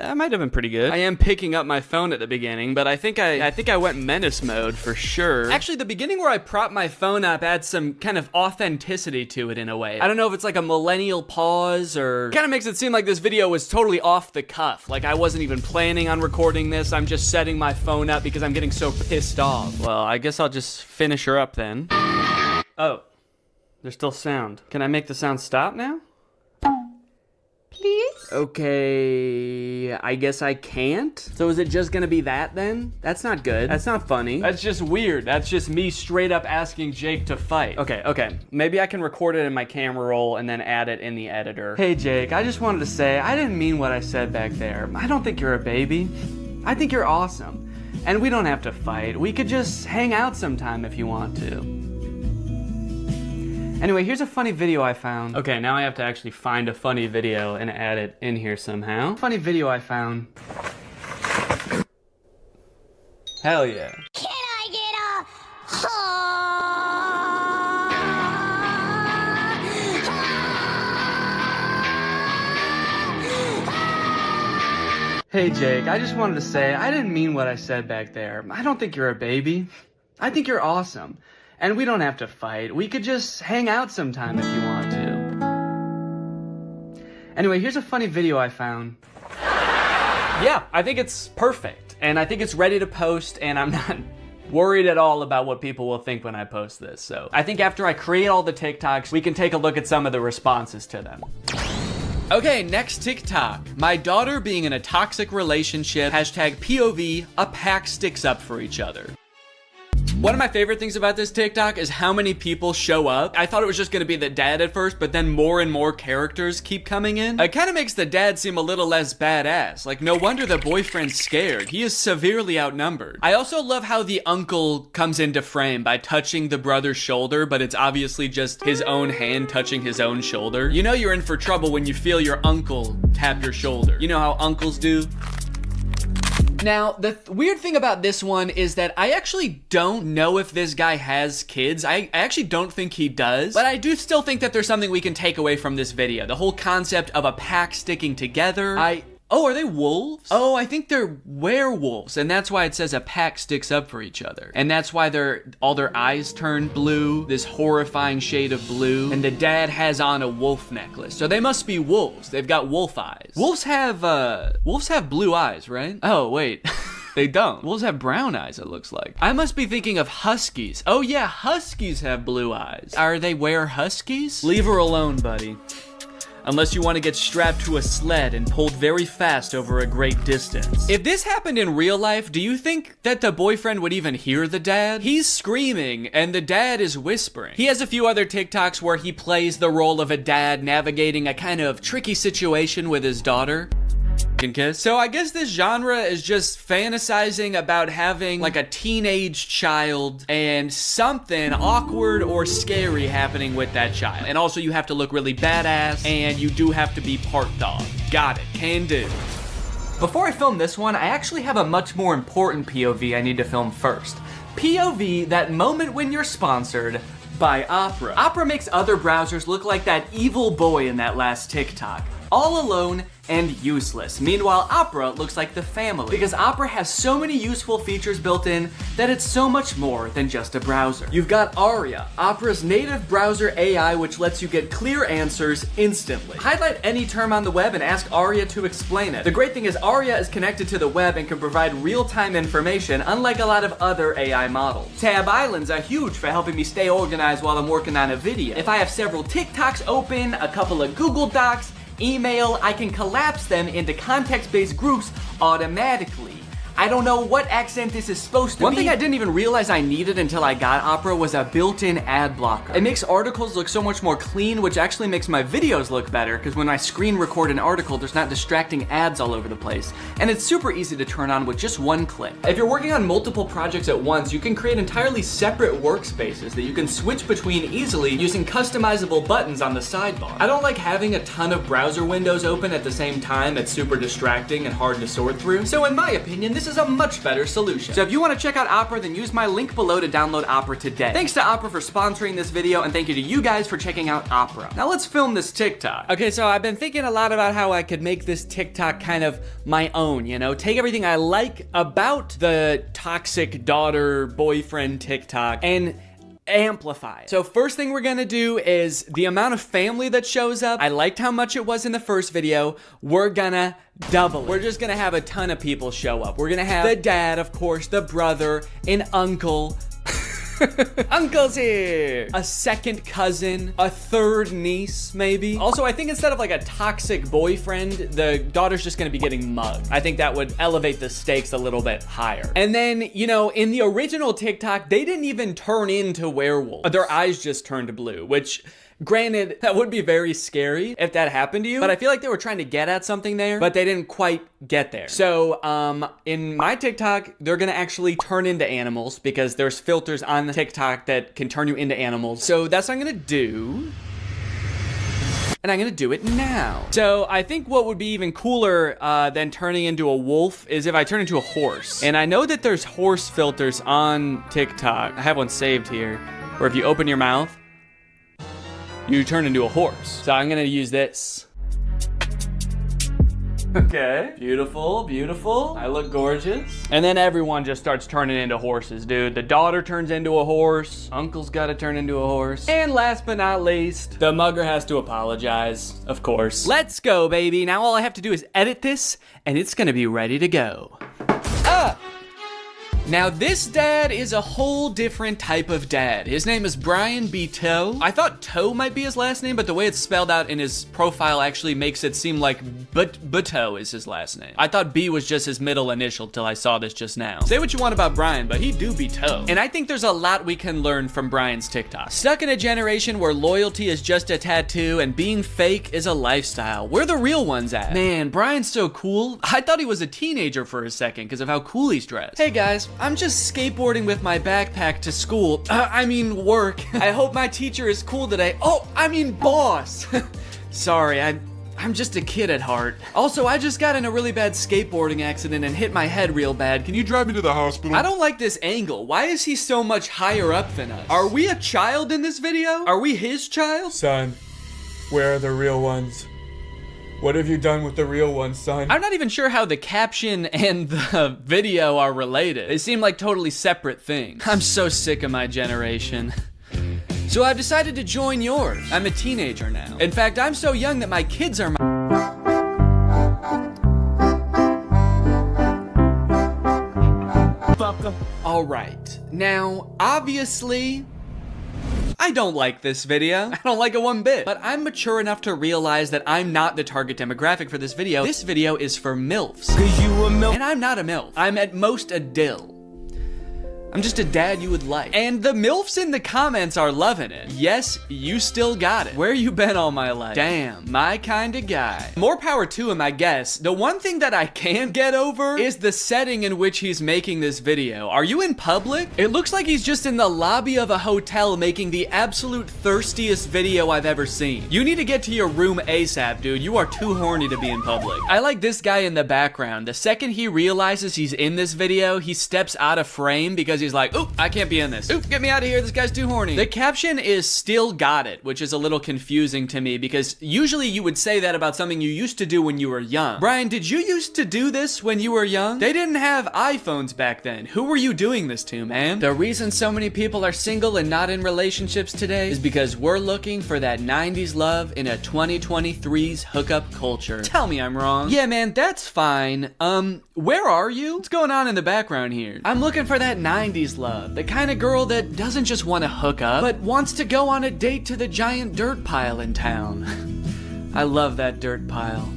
I might have been pretty good. I am picking up my phone at the beginning, but I think I went menace mode for sure. Actually, the beginning where I prop my phone up adds some kind of authenticity to it in a way. I don't know if it's like a millennial pause or kind of makes it seem like this video was totally off the cuff. Like I wasn't even planning on recording this. I'm just setting my phone up because I'm getting so pissed off. Well, I guess I'll just finish her up then. Oh, there's still sound. Can I make the sound stop now? please? Okay, I guess I can't. So is it just gonna be that then? That's not good. That's not funny. That's just weird. That's just me straight up asking Jake to fight. Okay. Maybe I can record it in my camera roll and then add it in the editor. Hey Jake, I just wanted to say, I didn't mean what I said back there. I don't think you're a baby. I think you're awesome. And we don't have to fight. We could just hang out sometime if you want to. Anyway, here's a funny video I found. Okay, now I have to actually find a funny video and add it in here somehow. Funny video I found. Hell yeah. Can I get a Hey Jake, I just wanted to say, I didn't mean what I said back there. I don't think you're a baby. I think you're awesome. And we don't have to fight. We could just hang out sometime if you want to. Anyway, here's a funny video I found. Yeah, I think it's perfect. And I think it's ready to post, and I'm not worried at all about what people will think when I post this. So I think after I create all the TikToks, we can take a look at some of the responses to them. Okay, next TikTok. My daughter being in a toxic relationship. Hashtag POV, a pack sticks up for each other. One of my favorite things about this TikTok is how many people show up. I thought it was just gonna be the dad at first, but then more and more characters keep coming in. It kind of makes the dad seem a little less badass. Like, no wonder the boyfriend's scared. He is severely outnumbered. I also love how the uncle comes into frame by touching the brother's shoulder, but it's obviously just his own hand touching his own shoulder. You know you're in for trouble when you feel your uncle tap your shoulder. You know how uncles do? Now, the weird thing about this one is that I actually don't know if this guy has kids. I actually don't think he does, but I do still think that there's something we can take away from this video. The whole concept of a pack sticking together. Oh, are they wolves? Oh, I think they're werewolves, and that's why it says a pack sticks up for each other. And that's why all their eyes turn blue, this horrifying shade of blue, and the dad has on a wolf necklace. So they must be wolves. They've got wolf eyes. Wolves have blue eyes, right? Oh, wait. They don't. Wolves have brown eyes, it looks like. I must be thinking of huskies. Oh yeah, huskies have blue eyes. Are they huskies? Leave her alone, buddy. Unless you want to get strapped to a sled and pulled very fast over a great distance. If this happened in real life, do you think that the boyfriend would even hear the dad? He's screaming and the dad is whispering. He has a few other TikToks where he plays the role of a dad navigating a kind of tricky situation with his daughter. Kiss. So I guess this genre is just fantasizing about having like a teenage child and something awkward or scary happening with that child. And also you have to look really badass and you do have to be part dog. Got it, can do. Before I film this one, I actually have a much more important POV I need to film first. POV, that moment when you're sponsored by Opera. Opera makes other browsers look like that evil boy in that last TikTok. All alone and useless. Meanwhile, Opera looks like the family because Opera has so many useful features built in that it's so much more than just a browser. You've got Aria, Opera's native browser AI, which lets you get clear answers instantly. Highlight any term on the web and ask Aria to explain it. The great thing is Aria is connected to the web and can provide real-time information, unlike a lot of other AI models. Tab islands are huge for helping me stay organized while I'm working on a video. If I have several TikToks open, a couple of Google Docs, email, I can collapse them into context-based groups automatically. I don't know what accent this is supposed to be. One thing I didn't even realize I needed until I got Opera was a built-in ad blocker. It makes articles look so much more clean, which actually makes my videos look better, because when I screen record an article, there's not distracting ads all over the place. And it's super easy to turn on with just one click. If you're working on multiple projects at once, you can create entirely separate workspaces that you can switch between easily using customizable buttons on the sidebar. I don't like having a ton of browser windows open at the same time. It's super distracting and hard to sort through. So in my opinion, this is a much better solution. So if you want to check out Opera, then use my link below to download Opera today. Thanks to Opera for sponsoring this video, and thank you to you guys for checking out Opera. Now let's film this TikTok. Okay, so I've been thinking a lot about how I could make this TikTok kind of my own, you know? Take everything I like about the toxic daughter, boyfriend TikTok and amplify it. So first thing we're gonna do is the amount of family that shows up. I liked how much it was in the first video. We're gonna double it. We're just gonna have a ton of people show up. We're gonna have the dad, of course, the brother, an uncle. Uncle's here! A second cousin, a third niece, maybe. Also, I think instead of like a toxic boyfriend, the daughter's just gonna be getting mugged. I think that would elevate the stakes a little bit higher. And then, you know, in the original TikTok, they didn't even turn into werewolves. Their eyes just turned blue, which, granted, that would be very scary if that happened to you, but I feel like they were trying to get at something there, but they didn't quite get there. So, in my TikTok, they're gonna actually turn into animals because there's filters on the TikTok that can turn you into animals. So that's what I'm gonna do. And I'm gonna do it now. So I think what would be even cooler than turning into a wolf is if I turn into a horse. And I know that there's horse filters on TikTok. I have one saved here, where if you open your mouth, you turn into a horse. So I'm gonna use this. Okay, beautiful, beautiful. I look gorgeous. And then everyone just starts turning into horses, dude. The daughter turns into a horse. Uncle's gotta turn into a horse. And last but not least, the mugger has to apologize, of course. Let's go, baby. Now all I have to do is edit this, and it's gonna be ready to go. Now this dad is a whole different type of dad. His name is Brian B. Toe. I thought Toe might be his last name, but the way it's spelled out in his profile actually makes it seem like Buteau is his last name. I thought B was just his middle initial till I saw this just now. Say what you want about Brian, but he do be Toe. And I think there's a lot we can learn from Brian's TikTok. Stuck in a generation where loyalty is just a tattoo and being fake is a lifestyle. Where the real ones at? Man, Brian's so cool. I thought he was a teenager for a second because of how cool he's dressed. Hey guys, I'm just skateboarding with my backpack to school. I mean work. I hope my teacher is cool today. Oh, I mean boss. Sorry, I'm just a kid at heart. Also, I just got in a really bad skateboarding accident and hit my head real bad. Can you drive me to the hospital? I don't like this angle. Why is he so much higher up than us? Are we a child in this video? Are we his child? Son, where are the real ones? What have you done with the real ones, son? I'm not even sure how the caption and the video are related. They seem like totally separate things. I'm so sick of my generation. So I've decided to join yours. I'm a teenager now. In fact, I'm so young that my kids are my... All right. Now, obviously, I don't like this video. I don't like it one bit. But I'm mature enough to realize that I'm not the target demographic for this video. This video is for MILFs. 'Cause you a MILF. And I'm not a MILF. I'm at most a dill. I'm just a dad you would like. And the MILFs in the comments are loving it. Yes, you still got it. Where you been all my life? Damn, my kind of guy. More power to him, I guess. The one thing that I can't get over is the setting in which he's making this video. Are you in public? It looks like he's just in the lobby of a hotel making the absolute thirstiest video I've ever seen. You need to get to your room ASAP, dude. You are too horny to be in public. I like this guy in the background. The second he realizes he's in this video, he steps out of frame because he's like, oop, I can't be in this. Oop, get me out of here, this guy's too horny. The caption is still got it, which is a little confusing to me because usually you would say that about something you used to do when you were young. Brian, did you used to do this when you were young? They didn't have iPhones back then. Who were you doing this to, man? The reason so many people are single and not in relationships today is because we're looking for that 90s love in a 2023's hookup culture. Tell me I'm wrong. Yeah, man, that's fine. Where are you? What's going on in the background here? I'm looking for that 90s love. The kind of girl that doesn't just want to hook up, but wants to go on a date to the giant dirt pile in town. I love that dirt pile.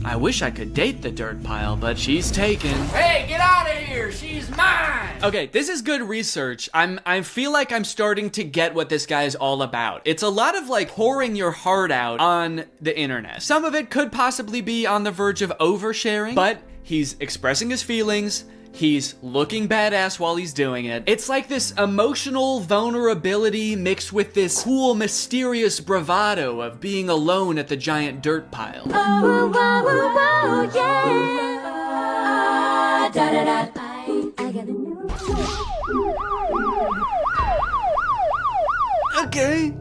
I wish I could date the dirt pile, but she's taken. Hey, get out of here! She's mine! Okay, this is good research. I feel like I'm starting to get what this guy is all about. It's a lot of like pouring your heart out on the internet. Some of it could possibly be on the verge of oversharing, but he's expressing his feelings. He's looking badass while he's doing it. It's like this emotional vulnerability mixed with this cool, mysterious bravado of being alone at the giant dirt pile. Oh, oh, yeah. Da, da, da. I got a new Okay,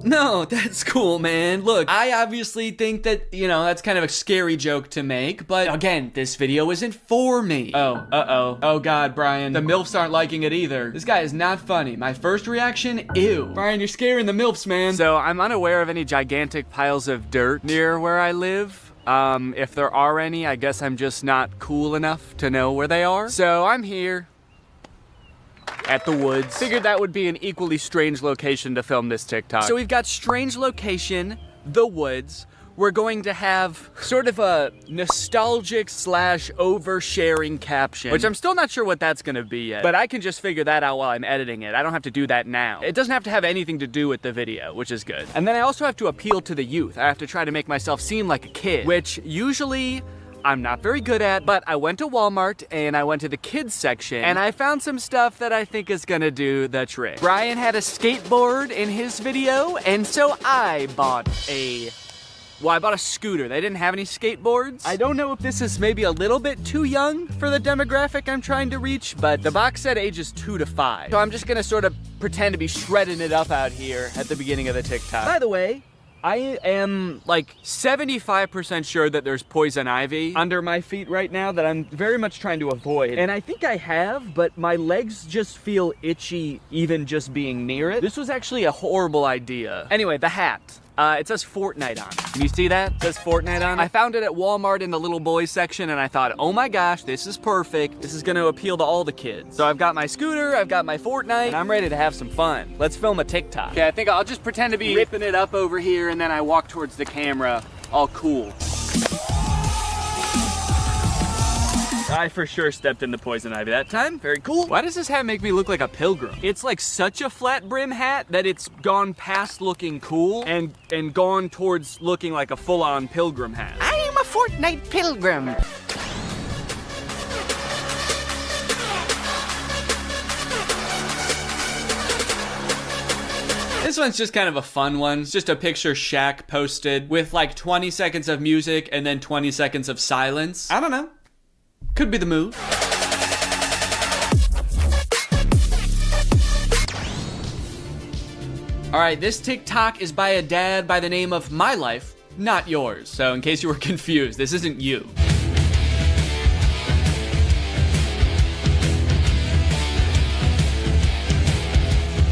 no, that's cool, man. Look, I obviously think that, you know, that's kind of a scary joke to make, but again, this video isn't for me. Oh, uh-oh. Oh God, Brian, the MILFs aren't liking it either. This guy is not funny. My first reaction, ew. Brian, you're scaring the MILFs, man. So I'm unaware of any gigantic piles of dirt near where I live. If there are any, I guess I'm just not cool enough to know where they are. So I'm here at the woods. Figured that would be an equally strange location to film this TikTok. So we've got strange location, the woods. We're going to have sort of a nostalgic / oversharing caption, which I'm still not sure what that's gonna be yet, but I can just figure that out while I'm editing it. I don't have to do that now. It doesn't have to have anything to do with the video, which is good. And then I also have to appeal to the youth. I have to try to make myself seem like a kid, which usually I'm not very good at, but I went to Walmart and I went to the kids section and I found some stuff that I think is gonna do the trick. Brian had a skateboard in his video, and so I bought a scooter. They didn't have any skateboards. I don't know if this is maybe a little bit too young for the demographic I'm trying to reach, but the box said ages 2 to 5. So I'm just gonna sort of pretend to be shredding it up out here at the beginning of the TikTok. By the way, I am like 75% sure that there's poison ivy under my feet right now that I'm very much trying to avoid. And I think I have, but my legs just feel itchy even just being near it. This was actually a horrible idea. Anyway, the hat. It says Fortnite on it. Can you see that? It says Fortnite on it. I found it at Walmart in the little boys section and I thought, oh my gosh, this is perfect. This is gonna appeal to all the kids. So I've got my scooter, I've got my Fortnite, and I'm ready to have some fun. Let's film a TikTok. Okay, I think I'll just pretend to be ripping it up over here and then I walk towards the camera all cool. I for sure stepped into poison ivy that time. Very cool. Why does this hat make me look like a pilgrim? It's like such a flat brim hat that it's gone past looking cool and gone towards looking like a full-on pilgrim hat. I am a Fortnite pilgrim. This one's just kind of a fun one. It's just a picture Shaq posted with like 20 seconds of music and then 20 seconds of silence. I don't know. Could be the move. All right, this TikTok is by a dad by the name of My Life, not yours. So in case you were confused, this isn't you.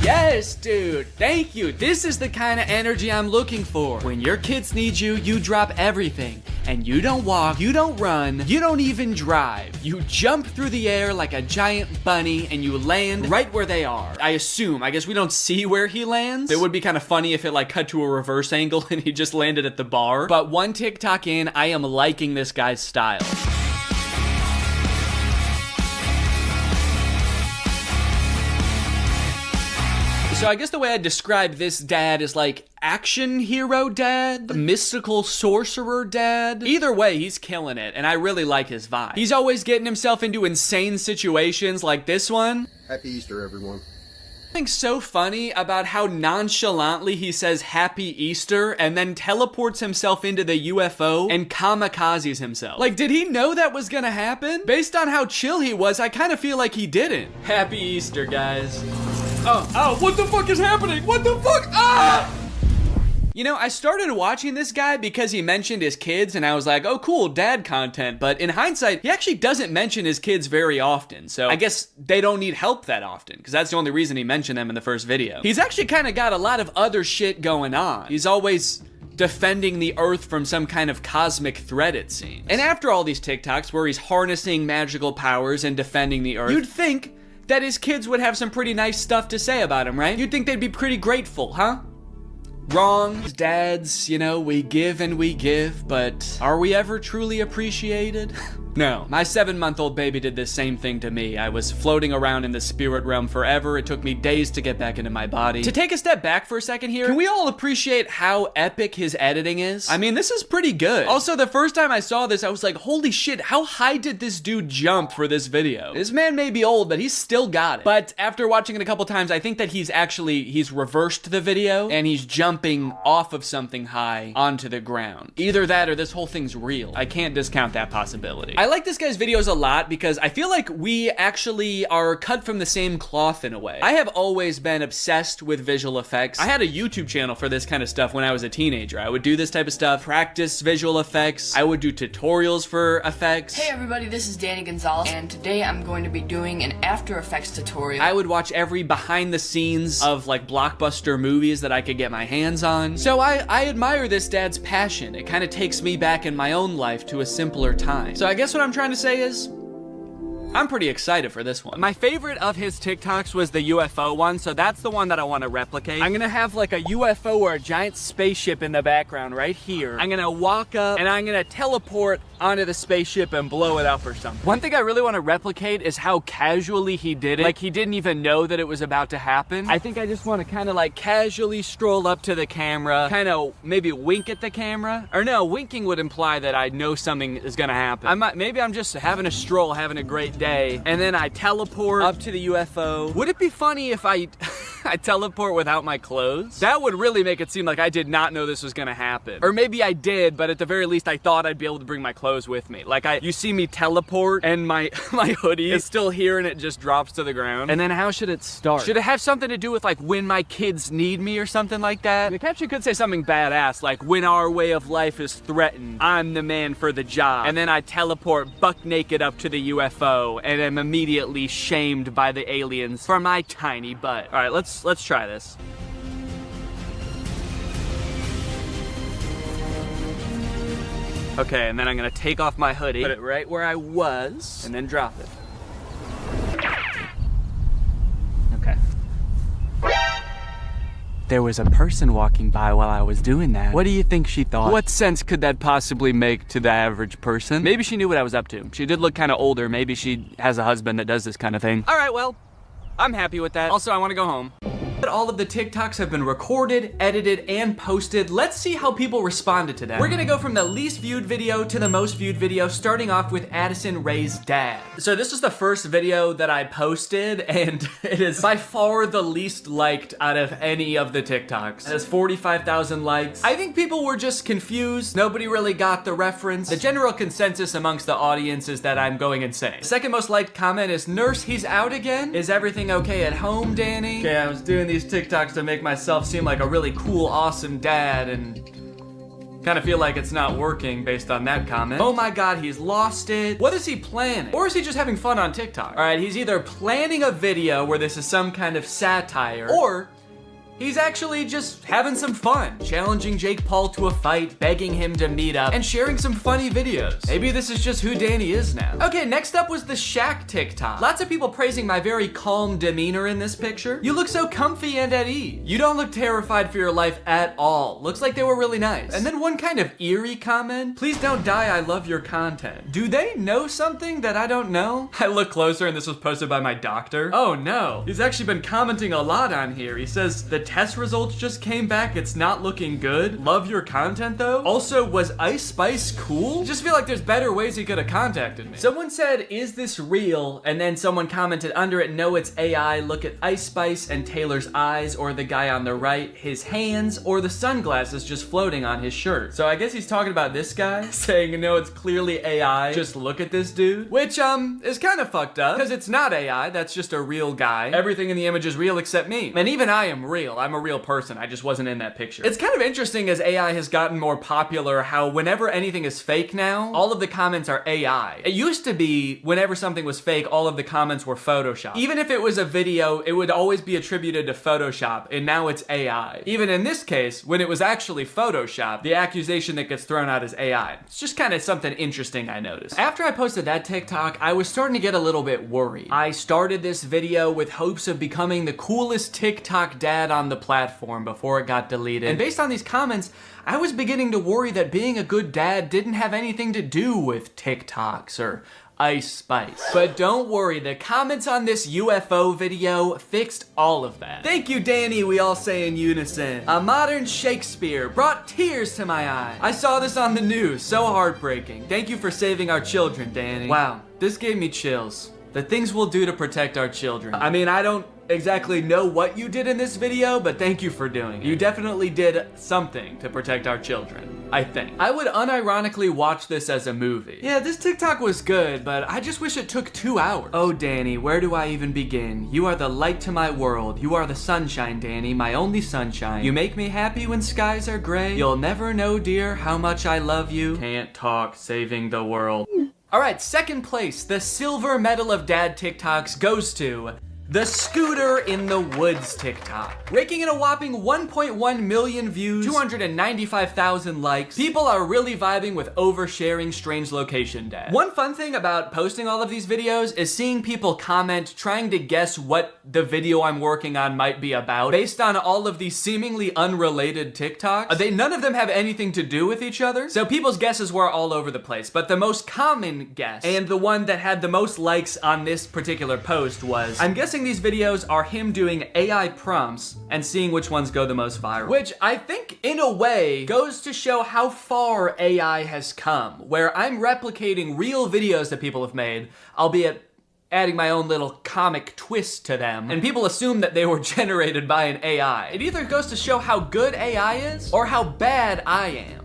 Yes, dude, thank you. This is the kind of energy I'm looking for. When your kids need you, you drop everything. And you don't walk, you don't run, you don't even drive. You jump through the air like a giant bunny and you land right where they are. I guess we don't see where he lands. It would be kind of funny if it like cut to a reverse angle and he just landed at the bar. But one TikTok in, I am liking this guy's style. So I guess the way I describe this dad is like action hero dad, mystical sorcerer dad. Either way, he's killing it, and I really like his vibe. He's always getting himself into insane situations like this one. Happy Easter, everyone. Something so funny about how nonchalantly he says Happy Easter and then teleports himself into the UFO and kamikazes himself. Like, did he know that was gonna happen? Based on how chill he was, I kind of feel like he didn't. Happy Easter, guys. Oh, what the fuck is happening? What the fuck? Ah! You know, I started watching this guy because he mentioned his kids and I was like, oh cool, dad content. But in hindsight, he actually doesn't mention his kids very often. So I guess they don't need help that often because that's the only reason he mentioned them in the first video. He's actually kind of got a lot of other shit going on. He's always defending the earth from some kind of cosmic threat, it seems. And after all these TikToks where he's harnessing magical powers and defending the earth, you'd think that his kids would have some pretty nice stuff to say about him, right? You'd think they'd be pretty grateful, huh? Wrong. Dads, you know, we give and we give, but are we ever truly appreciated? No. My 7-month-old baby did the same thing to me. I was floating around in the spirit realm forever. It took me days to get back into my body. To take a step back for a second here, can we all appreciate how epic his editing is? I mean, this is pretty good. Also, the first time I saw this, I was like, holy shit, how high did this dude jump for this video? This man may be old, but he's still got it. But after watching it a couple times, I think that he's reversed the video and he's jumping off of something high onto the ground. Either that or this whole thing's real. I can't discount that possibility. I like this guy's videos a lot because I feel like we actually are cut from the same cloth in a way. I have always been obsessed with visual effects. I had a YouTube channel for this kind of stuff when I was a teenager. I would do this type of stuff, practice visual effects. I would do tutorials for effects. Hey everybody, this is Danny Gonzalez, and today I'm going to be doing an After Effects tutorial. I would watch every behind the scenes of like blockbuster movies that I could get my hands on. So I admire this dad's passion. It kind of takes me back in my own life to a simpler time. So I guess what I'm trying to say is, I'm pretty excited for this one. My favorite of his TikToks was the UFO one, so that's the one that I want to replicate. I'm gonna have like a UFO or a giant spaceship in the background right here. I'm gonna walk up and I'm gonna teleport onto the spaceship and blow it up or something. One thing I really want to replicate is how casually he did it. Like he didn't even know that it was about to happen. I think I just want to kind of like casually stroll up to the camera, kind of maybe wink at the camera. Or no, winking would imply that I know something is gonna happen. Maybe I'm just having a stroll, having a great day, and then I teleport up to the UFO. Would it be funny if I teleport without my clothes? That would really make it seem like I did not know this was gonna happen. Or maybe I did, but at the very least I thought I'd be able to bring my clothes with me. Like you see me teleport and my hoodie is still here and it just drops to the ground. And then how should it start? Should it have something to do with like when my kids need me or something like that? The caption could say something badass like when our way of life is threatened, I'm the man for the job. And then I teleport buck naked up to the UFO and am immediately shamed by the aliens for my tiny butt. All right, let's try this. Okay, and then I'm gonna take off my hoodie, put it right where I was, and then drop it. Okay. There was a person walking by while I was doing that. What do you think she thought? What sense could that possibly make to the average person? Maybe she knew what I was up to. She did look kind of older. Maybe she has a husband that does this kind of thing. All right, well, I'm happy with that. Also, I want to go home. All of the TikToks have been recorded, edited, and posted. Let's see how people responded to that. We're gonna go from the least viewed video to the most viewed video, starting off with Addison Rae's dad. So this was the first video that I posted, and it is by far the least liked out of any of the TikToks. It has 45,000 likes. I think people were just confused. Nobody really got the reference. The general consensus amongst the audience is that I'm going insane. The second most liked comment is, "Nurse, he's out again? Is everything okay at home, Danny?" Okay, I was doing these TikToks to make myself seem like a really cool, awesome dad, and kind of feel like it's not working based on that comment. Oh my god, he's lost it. What is he planning? Or is he just having fun on TikTok? All right, he's either planning a video where this is some kind of satire, or he's actually just having some fun, challenging Jake Paul to a fight, begging him to meet up, and sharing some funny videos. Maybe this is just who Danny is now. Okay, next up was the Shaq TikTok. Lots of people praising my very calm demeanor in this picture. You look so comfy and at ease. You don't look terrified for your life at all. Looks like they were really nice. And then one kind of eerie comment, "Please don't die, I love your content." Do they know something that I don't know? I look closer and this was posted by my doctor. Oh no, he's actually been commenting a lot on here. He says, "The test results just came back, it's not looking good. Love your content though." Also, was Ice Spice cool? I just feel like there's better ways he could have contacted me. Someone said, "Is this real?" And then someone commented under it, "No, it's AI. Look at Ice Spice and Taylor's eyes, or the guy on the right, his hands, or the sunglasses just floating on his shirt." So I guess he's talking about this guy, saying, "No, it's clearly AI. Just look at this dude." Which, is kind of fucked up, because it's not AI, that's just a real guy. Everything in the image is real except me. And even I am real. I'm a real person. I just wasn't in that picture. It's kind of interesting as AI has gotten more popular how whenever anything is fake now, all of the comments are AI. It used to be whenever something was fake, all of the comments were Photoshop. Even if it was a video, it would always be attributed to Photoshop, and now it's AI. Even in this case, when it was actually Photoshop, the accusation that gets thrown out is AI. It's just kind of something interesting I noticed. After I posted that TikTok, I was starting to get a little bit worried. I started this video with hopes of becoming the coolest TikTok dad on on the platform before it got deleted. And based on these comments, I was beginning to worry that being a good dad didn't have anything to do with TikToks or Ice Spice. But don't worry, the comments on this UFO video fixed all of that. Thank you, Danny, we all say in unison. A modern Shakespeare brought tears to my eyes. I saw this on the news, so heartbreaking. Thank you for saving our children, Danny. Wow, this gave me chills. The things we'll do to protect our children. I mean, I don't exactly know what you did in this video, but thank you for doing it. You definitely did something to protect our children, I think. I would unironically watch this as a movie. Yeah, this TikTok was good, but I just wish it took 2 hours. Oh, Danny, where do I even begin? You are the light to my world. You are the sunshine, Danny, my only sunshine. You make me happy when skies are gray. You'll never know, dear, how much I love you. Can't talk, saving the world. All right, second place, the silver medal of dad TikToks goes to the Scooter in the Woods TikTok. Raking in a whopping 1.1 million views, 295,000 likes. People are really vibing with oversharing strange location dad. One fun thing about posting all of these videos is seeing people comment trying to guess what the video I'm working on might be about based on all of these seemingly unrelated TikToks. None of them have anything to do with each other, so people's guesses were all over the place. But the most common guess, and the one that had the most likes on this particular post was, I'm guessing these videos are him doing AI prompts and seeing which ones go the most viral. Which I think, in a way, goes to show how far AI has come, where I'm replicating real videos that people have made, albeit adding my own little comic twist to them, and people assume that they were generated by an AI. It either goes to show how good AI is, or how bad I am.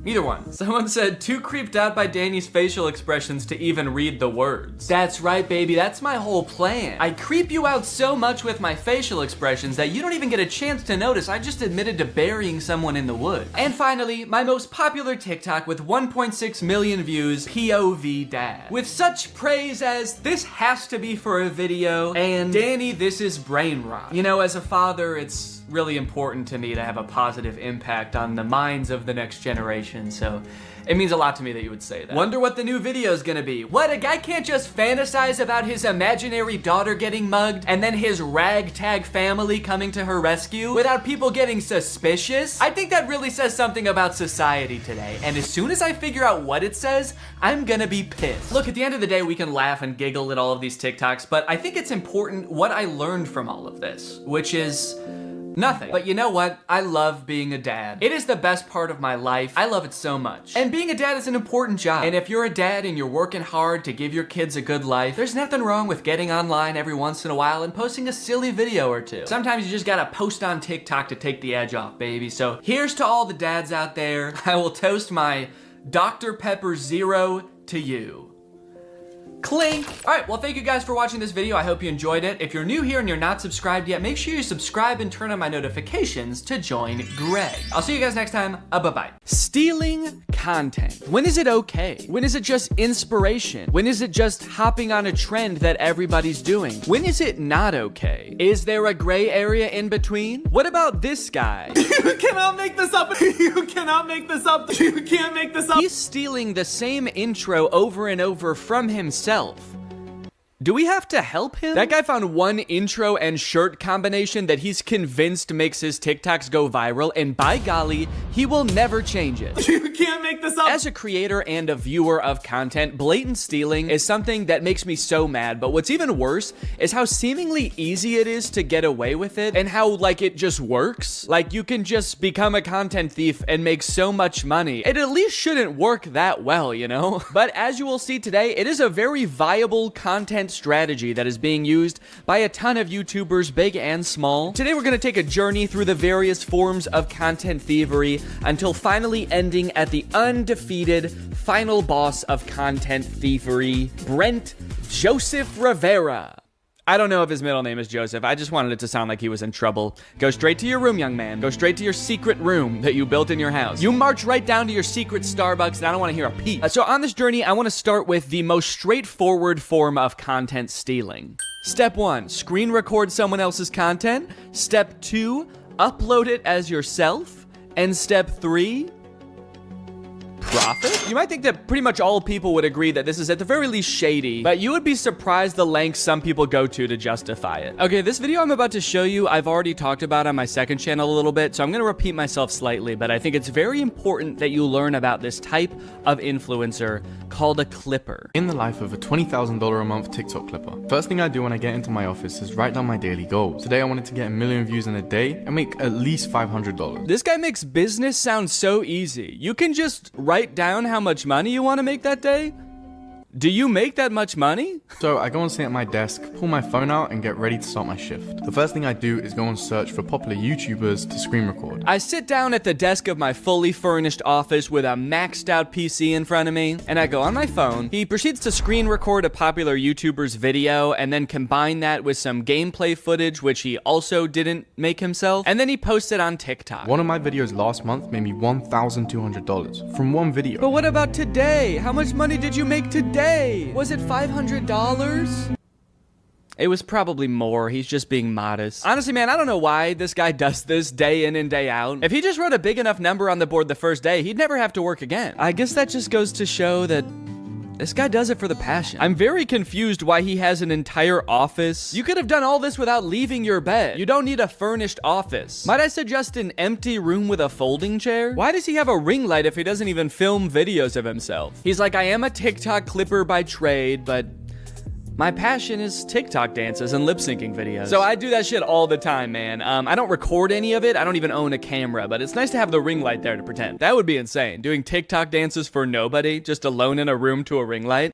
Either one. Someone said, too creeped out by Danny's facial expressions to even read the words. That's right, baby, that's my whole plan. I creep you out so much with my facial expressions that you don't even get a chance to notice I just admitted to burying someone in the woods. And finally, my most popular TikTok with 1.6 million views, POV Dad. With such praise as, this has to be for a video, and Danny, this is brain rot. You know, as a father, it's really important to me to have a positive impact on the minds of the next generation, so it means a lot to me that you would say that. Wonder what the new video is gonna be. What, a guy can't just fantasize about his imaginary daughter getting mugged and then his ragtag family coming to her rescue without people getting suspicious? I think that really says something about society today, and as soon as I figure out what it says, I'm gonna be pissed. Look, at the end of the day, we can laugh and giggle at all of these TikToks, but I think it's important what I learned from all of this, which is nothing. But you know what? I love being a dad. It is the best part of my life. I love it so much. And being a dad is an important job. And if you're a dad and you're working hard to give your kids a good life, there's nothing wrong with getting online every once in a while and posting a silly video or two. Sometimes you just gotta post on TikTok to take the edge off, baby. So here's to all the dads out there. I will toast my Dr. Pepper Zero to you. Clink. All right, well, thank you guys for watching this video. I hope you enjoyed it. If you're new here and you're not subscribed yet, make sure you subscribe and turn on my notifications to join Greg. I'll see you guys next time. Bye-bye. Stealing content. When is it okay? When is it just inspiration? When is it just hopping on a trend that everybody's doing? When is it not okay? Is there a gray area in between? What about this guy? You cannot make this up. You cannot make this up. You can't make this up. He's stealing the same intro over and over from himself. Do we have to help him? That guy found one intro and shirt combination that he's convinced makes his TikToks go viral, and by golly, he will never change it. You can't make this up. As a creator and a viewer of content, blatant stealing is something that makes me so mad, but what's even worse is how seemingly easy it is to get away with it, and how, like, it just works. Like, you can just become a content thief and make so much money. It at least shouldn't work that well, you know? But as you will see today, it is a very viable content strategy that is being used by a ton of YouTubers, big and small. Today we're going to take a journey through the various forms of content thievery until finally ending at the undefeated final boss of content thievery, Brent Joseph Rivera. I don't know if his middle name is Joseph. I just wanted it to sound like he was in trouble. Go straight to your room, young man. Go straight to your secret room that you built in your house. You march right down to your secret Starbucks, and I don't want to hear a peep. So on this journey, I want to start with the most straightforward form of content stealing. Step 1, screen record someone else's content. Step 2, upload it as yourself. And step 3, profit? You might think that pretty much all people would agree that this is at the very least shady, but you would be surprised the lengths some people go to justify it. Okay, this video I'm about to show you, I've already talked about on my second channel a little bit, so I'm gonna repeat myself slightly, but I think it's very important that you learn about this type of influencer called a clipper. In the life of a $20,000 a month TikTok clipper, first thing I do when I get into my office is write down my daily goals. Today I wanted to get 1 million views in a day and make at least $500. This guy makes business sound so easy. You can just write down how much money you want to make that day. Do you make that much money? So I go and sit at my desk, pull my phone out and get ready to start my shift. The first thing I do is go and search for popular YouTubers to screen record. I sit down at the desk of my fully furnished office with a maxed out PC in front of me, and I go on my phone. He proceeds to screen record a popular YouTuber's video and then combine that with some gameplay footage, which he also didn't make himself, and then he posts it on TikTok. One of my videos last month made me $1,200 from one video. But what about today? How much money did you make today? Was it $500? It was probably more. He's just being modest. Honestly, man, I don't know why this guy does this day in and day out. If he just wrote a big enough number on the board the first day, he'd never have to work again. I guess that just goes to show that this guy does it for the passion. I'm very confused why he has an entire office. You could have done all this without leaving your bed. You don't need a furnished office. Might I suggest an empty room with a folding chair? Why does he have a ring light if he doesn't even film videos of himself? He's like, I am a TikTok clipper by trade, but my passion is TikTok dances and lip syncing videos. So I do that shit all the time, man. I don't record any of it. I don't even own a camera, but it's nice to have the ring light there to pretend. That would be insane. Doing TikTok dances for nobody, just alone in a room to a ring light.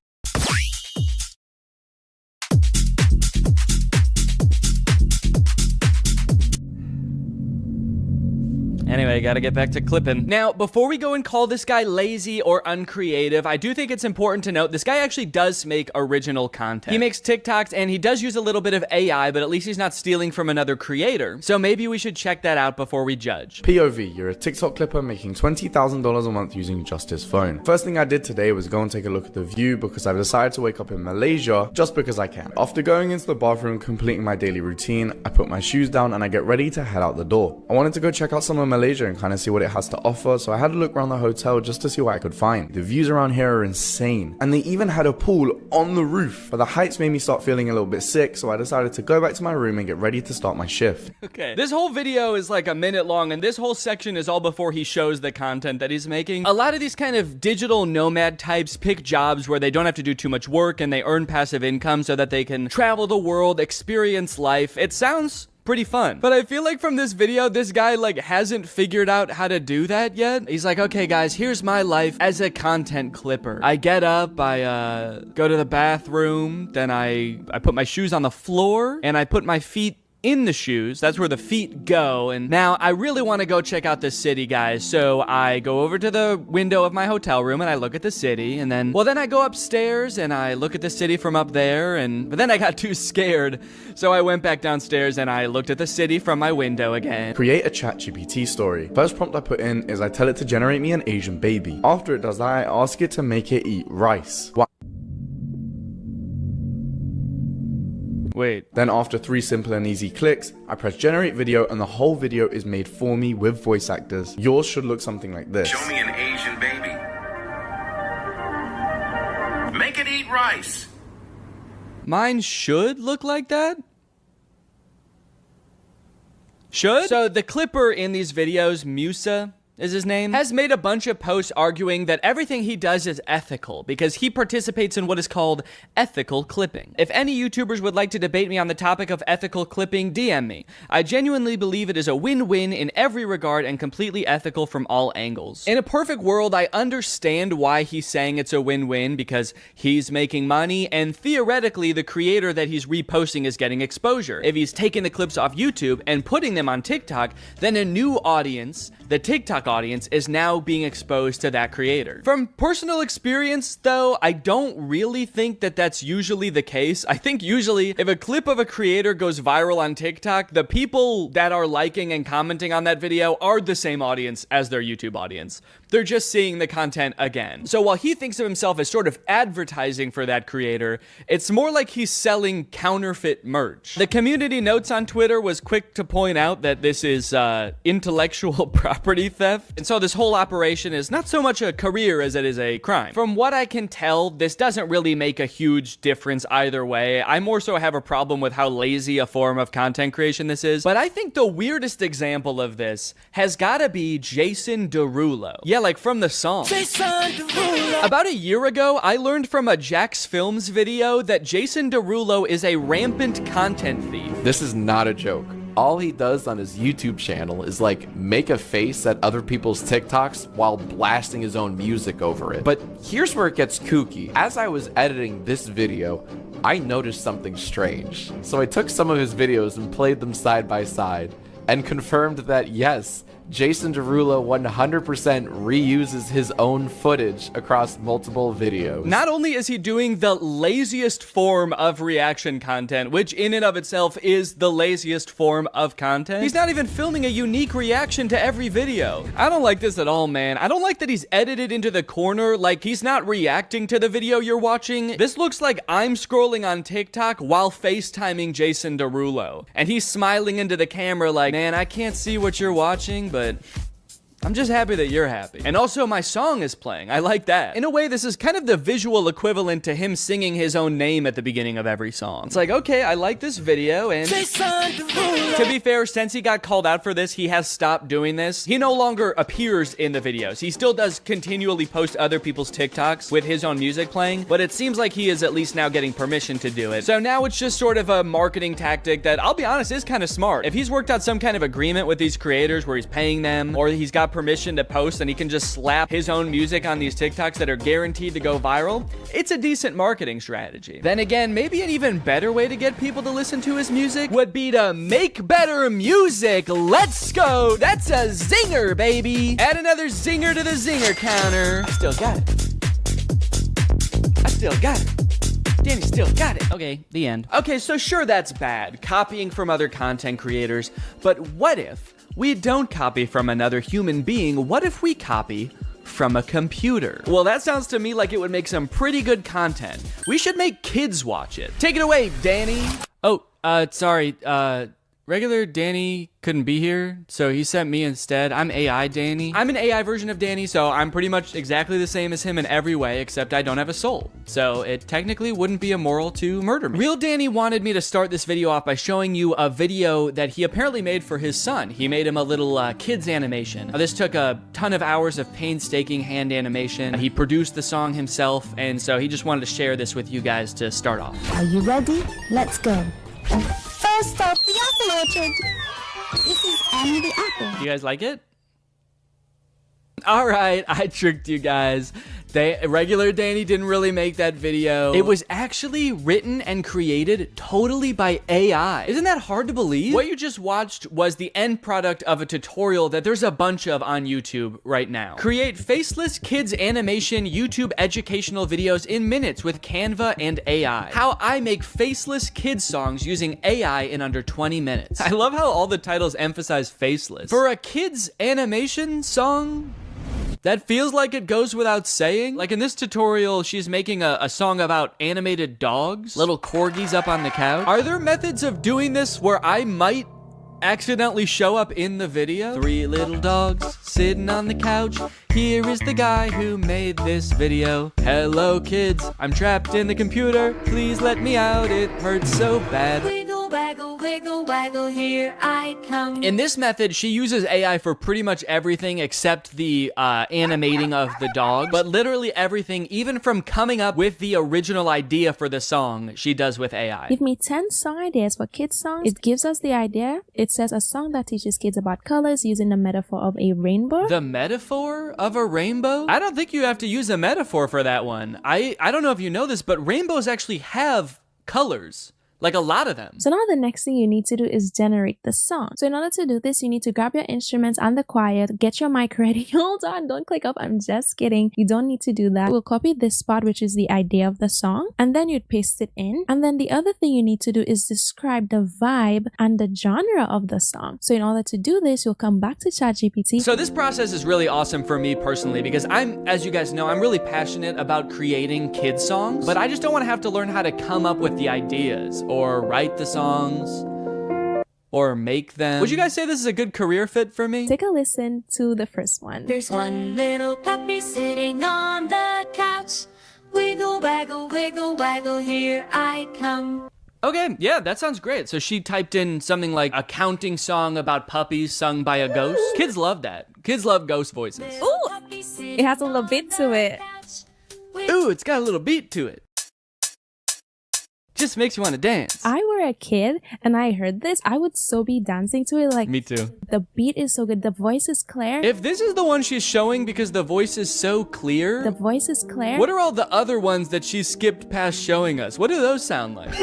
Anyway, gotta get back to clipping. Now, before we go and call this guy lazy or uncreative, I do think it's important to note this guy actually does make original content. He makes TikToks and he does use a little bit of AI, but at least he's not stealing from another creator. So maybe we should check that out before we judge. POV, you're a TikTok clipper making $20,000 a month using just his phone. First thing I did today was go and take a look at the view because I've decided to wake up in Malaysia just because I can. After going into the bathroom, completing my daily routine, I put my shoes down and I get ready to head out the door. I wanted to go check out some of Malaysia and kind of see what it has to offer, so I had a look around the hotel just to see what I could find. The views around here are insane, and they even had a pool on the roof, but the heights made me start feeling a little bit sick, so I decided to go back to my room and get ready to start my shift. Okay, this whole video is like a minute long, and this whole section is all before he shows the content that he's making. A lot of these kind of digital nomad types pick jobs where they don't have to do too much work and they earn passive income so that they can travel the world, experience life. It sounds pretty fun. But I feel like from this video, this guy like hasn't figured out how to do that yet. He's like, okay guys, here's my life as a content clipper. I get up, I go to the bathroom, then I put my shoes on the floor and I put my feet in the shoes. That's where the feet go. And now I really want to go check out the city, guys. So I go over to the window of my hotel room and I look at the city, and then I go upstairs and I look at the city from up there, but then I got too scared. So I went back downstairs and I looked at the city from my window again. Create a ChatGPT story. First prompt I put in is I tell it to generate me an Asian baby. After it does that, I ask it to make it eat rice. Wait. Then after 3 simple and easy clicks, I press generate video and the whole video is made for me with voice actors. Yours should look something like this. Show me an Asian baby. Make it eat rice. Mine should look like that? Should? So the clipper in these videos, Musa is his name, has made a bunch of posts arguing that everything he does is ethical because he participates in what is called ethical clipping. If any YouTubers would like to debate me on the topic of ethical clipping, DM me. I genuinely believe it is a win-win in every regard and completely ethical from all angles. In a perfect world, I understand why he's saying it's a win-win because he's making money and theoretically the creator that he's reposting is getting exposure. If he's taking the clips off YouTube and putting them on TikTok, then a new audience, the TikTok audience, is now being exposed to that creator. From personal experience, though, I don't really think that that's usually the case. I think usually if a clip of a creator goes viral on TikTok, the people that are liking and commenting on that video are the same audience as their YouTube audience. They're just seeing the content again. So while he thinks of himself as sort of advertising for that creator, it's more like he's selling counterfeit merch. The community notes on Twitter was quick to point out that this is intellectual property theft. theft. And so this whole operation is not so much a career as it is a crime. From what I can tell, this doesn't really make a huge difference either way. I more so have a problem with how lazy a form of content creation this is. But I think the weirdest example of this has gotta be Jason Derulo. Yeah, like from the song. Jason Derulo. About a year ago, I learned from a Jax Films video that Jason Derulo is a rampant content thief. This is not a joke. All he does on his YouTube channel is like make a face at other people's TikToks while blasting his own music over it. But here's where it gets kooky. As I was editing this video, I noticed something strange. So I took some of his videos and played them side by side and confirmed that yes, Jason Derulo 100% reuses his own footage across multiple videos. Not only is he doing the laziest form of reaction content, which in and of itself is the laziest form of content, he's not even filming a unique reaction to every video. I don't like this at all, man. I don't like that he's edited into the corner, like he's not reacting to the video you're watching. This looks like I'm scrolling on TikTok while FaceTiming Jason Derulo. And he's smiling into the camera like, man, I can't see what you're watching, but I'm just happy that you're happy. And also my song is playing. I like that. In a way, this is kind of the visual equivalent to him singing his own name at the beginning of every song. It's like, okay, I like this video, and to be fair, since he got called out for this, he has stopped doing this. He no longer appears in the videos. He still does continually post other people's TikToks with his own music playing, but it seems like he is at least now getting permission to do it. So now it's just sort of a marketing tactic that, I'll be honest, is kind of smart. If he's worked out some kind of agreement with these creators where he's paying them, or he's got permission to post and he can just slap his own music on these TikToks that are guaranteed to go viral, it's a decent marketing strategy. Then again, maybe an even better way to get people to listen to his music would be to make better music. Let's go. That's a zinger, baby. Add another zinger to the zinger counter. I still got it. I still got it. Danny still got it. Okay, the end. Okay, so sure, that's bad, copying from other content creators, but what if we don't copy from another human being? What if we copy from a computer? Well, that sounds to me like it would make some pretty good content. We should make kids watch it. Take it away, Danny. Oh, sorry, regular Danny couldn't be here, so he sent me instead. I'm AI Danny. I'm an AI version of Danny, so I'm pretty much exactly the same as him in every way, except I don't have a soul. So it technically wouldn't be immoral to murder me. Real Danny wanted me to start this video off by showing you a video that he apparently made for his son. He made him a little kids animation. This took a ton of hours of painstaking hand animation. He produced the song himself, and so he just wanted to share this with you guys to start off. Are you ready? Let's go. First stop, the apple orchard. This is Annie the apple. You guys like it? All right, I tricked you guys. Regular Danny didn't really make that video. It was actually written and created totally by AI. Isn't that hard to believe? What you just watched was the end product of a tutorial that there's a bunch of on YouTube right now. Create faceless kids animation YouTube educational videos in minutes with Canva and AI. How I make faceless kids songs using AI in under 20 minutes. I love how all the titles emphasize faceless. For a kids animation song, that feels like it goes without saying. Like in this tutorial, she's making a song about animated dogs, little corgis up on the couch. Are there methods of doing this where I might accidentally show up in the video? 3 little dogs sitting on the couch. Here is the guy who made this video. Hello kids, I'm trapped in the computer. Please let me out, it hurts so bad. Wiggle, waggle, wiggle, waggle, here I come. In this method, she uses AI for pretty much everything except the animating of the dog. But literally everything, even from coming up with the original idea for the song, she does with AI. Give me 10 song ideas for kids songs. It gives us the idea. It says a song that teaches kids about colors using the metaphor of a rainbow. The metaphor of a rainbow? I don't think you have to use a metaphor for that one. I don't know if you know this, but rainbows actually have colors. Like a lot of them. So now the next thing you need to do is generate the song. So in order to do this, you need to grab your instruments and the choir, get your mic ready. Hold on, don't click up. I'm just kidding. You don't need to do that. We'll copy this spot, which is the idea of the song, and then you'd paste it in. And then the other thing you need to do is describe the vibe and the genre of the song. So in order to do this, you'll come back to ChatGPT. So this process is really awesome for me personally because as you guys know, I'm really passionate about creating kids songs, but I just don't want to have to learn how to come up with the ideas or write the songs. or make them. Would you guys say this is a good career fit for me? Take a listen to the first one. There's one little puppy sitting on the couch. Wiggle, waggle, here I come. Okay, yeah, that sounds great. So she typed in something like a counting song about puppies sung by a ghost. Kids love that. Kids love ghost voices. Ooh, it has a little bit to it. Ooh, it's got a little beat to it. Just makes you want to dance. I were a kid and I heard this, I would so be dancing to it. Like, me too. The beat is so good. The voice is clear. If this is the one she's showing because the voice is so clear. The voice is clear. What are all the other ones that she skipped past showing us? What do those sound like?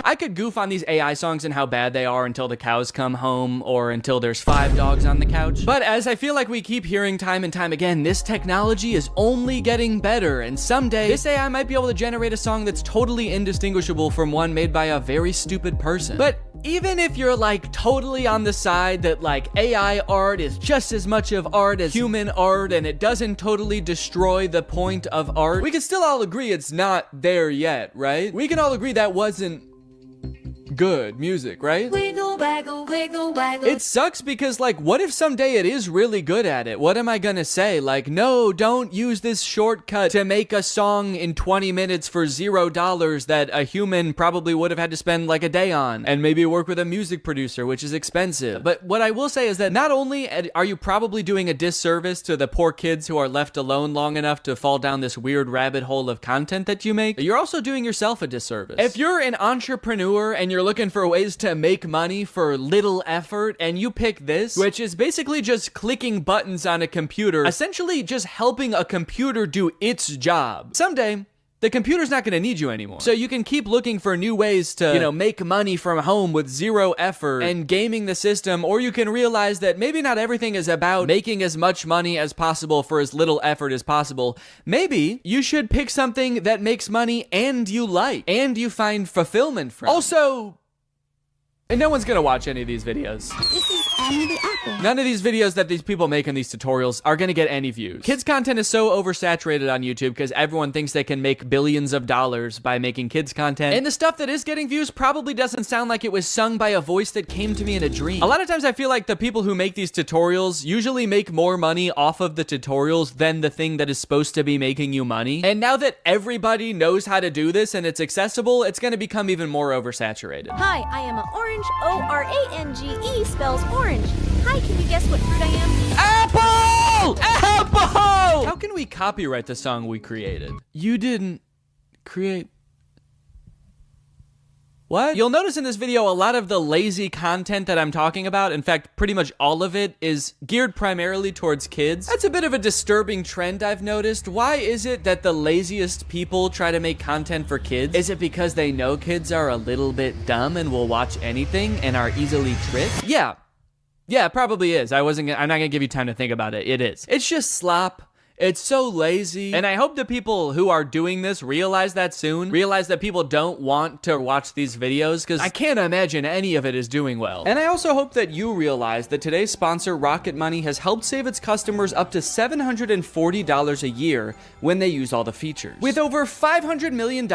I could goof on these AI songs and how bad they are until the cows come home or until there's 5 dogs on the couch. But as I feel like we keep hearing time and time again, this technology is only getting better, and someday this AI might be able to generate a song that's totally indistinguishable from one made by a very stupid person. But even if you're like totally on the side that like AI art is just as much of art as human art and it doesn't totally destroy the point of art, we can still all agree it's not there yet, right? We can all agree that wasn't good music, right? Wiggle, waggle, wiggle, waggle. It sucks because, like, what if someday it is really good at it? What am I gonna say? Like, no, don't use this shortcut to make a song in 20 minutes for $0 that a human probably would have had to spend like a day on and maybe work with a music producer, which is expensive. But what I will say is that not only are you probably doing a disservice to the poor kids who are left alone long enough to fall down this weird rabbit hole of content that you make, you're also doing yourself a disservice. If you're an entrepreneur and you're looking for ways to make money for little effort and you pick this, which is basically just clicking buttons on a computer, essentially just helping a computer do its job, someday the computer's not going to need you anymore. So you can keep looking for new ways to, make money from home with 0 effort and gaming the system, or you can realize that maybe not everything is about making as much money as possible for as little effort as possible. Maybe you should pick something that makes money and you like, and you find fulfillment from. Also, and no one's gonna watch any of these videos. This is Annie the Apple. None of these videos that these people make in these tutorials are gonna get any views. Kids content is so oversaturated on YouTube because everyone thinks they can make billions of dollars by making kids content. And the stuff that is getting views probably doesn't sound like it was sung by a voice that came to me in a dream. A lot of times I feel like the people who make these tutorials usually make more money off of the tutorials than the thing that is supposed to be making you money. And now that everybody knows how to do this and it's accessible, it's gonna become even more oversaturated. Hi, I am an orange. O-R-A-N-G-E spells orange. Hi, can you guess what fruit I am? Apple! Apple! How can we copyright the song we created? You didn't create... What? You'll notice in this video a lot of the lazy content that I'm talking about, in fact, pretty much all of it, is geared primarily towards kids. That's a bit of a disturbing trend I've noticed. Why is it that the laziest people try to make content for kids? Is it because they know kids are a little bit dumb and will watch anything and are easily tricked? Yeah, it probably is. I'm not gonna give you time to think about it. It is. It's just slop. It's so lazy. And I hope the people who are doing this realize that soon. Realize that people don't want to watch these videos because I can't imagine any of it is doing well. And I also hope that you realize that today's sponsor, Rocket Money, has helped save its customers up to $740 a year when they use all the features. With over $500 million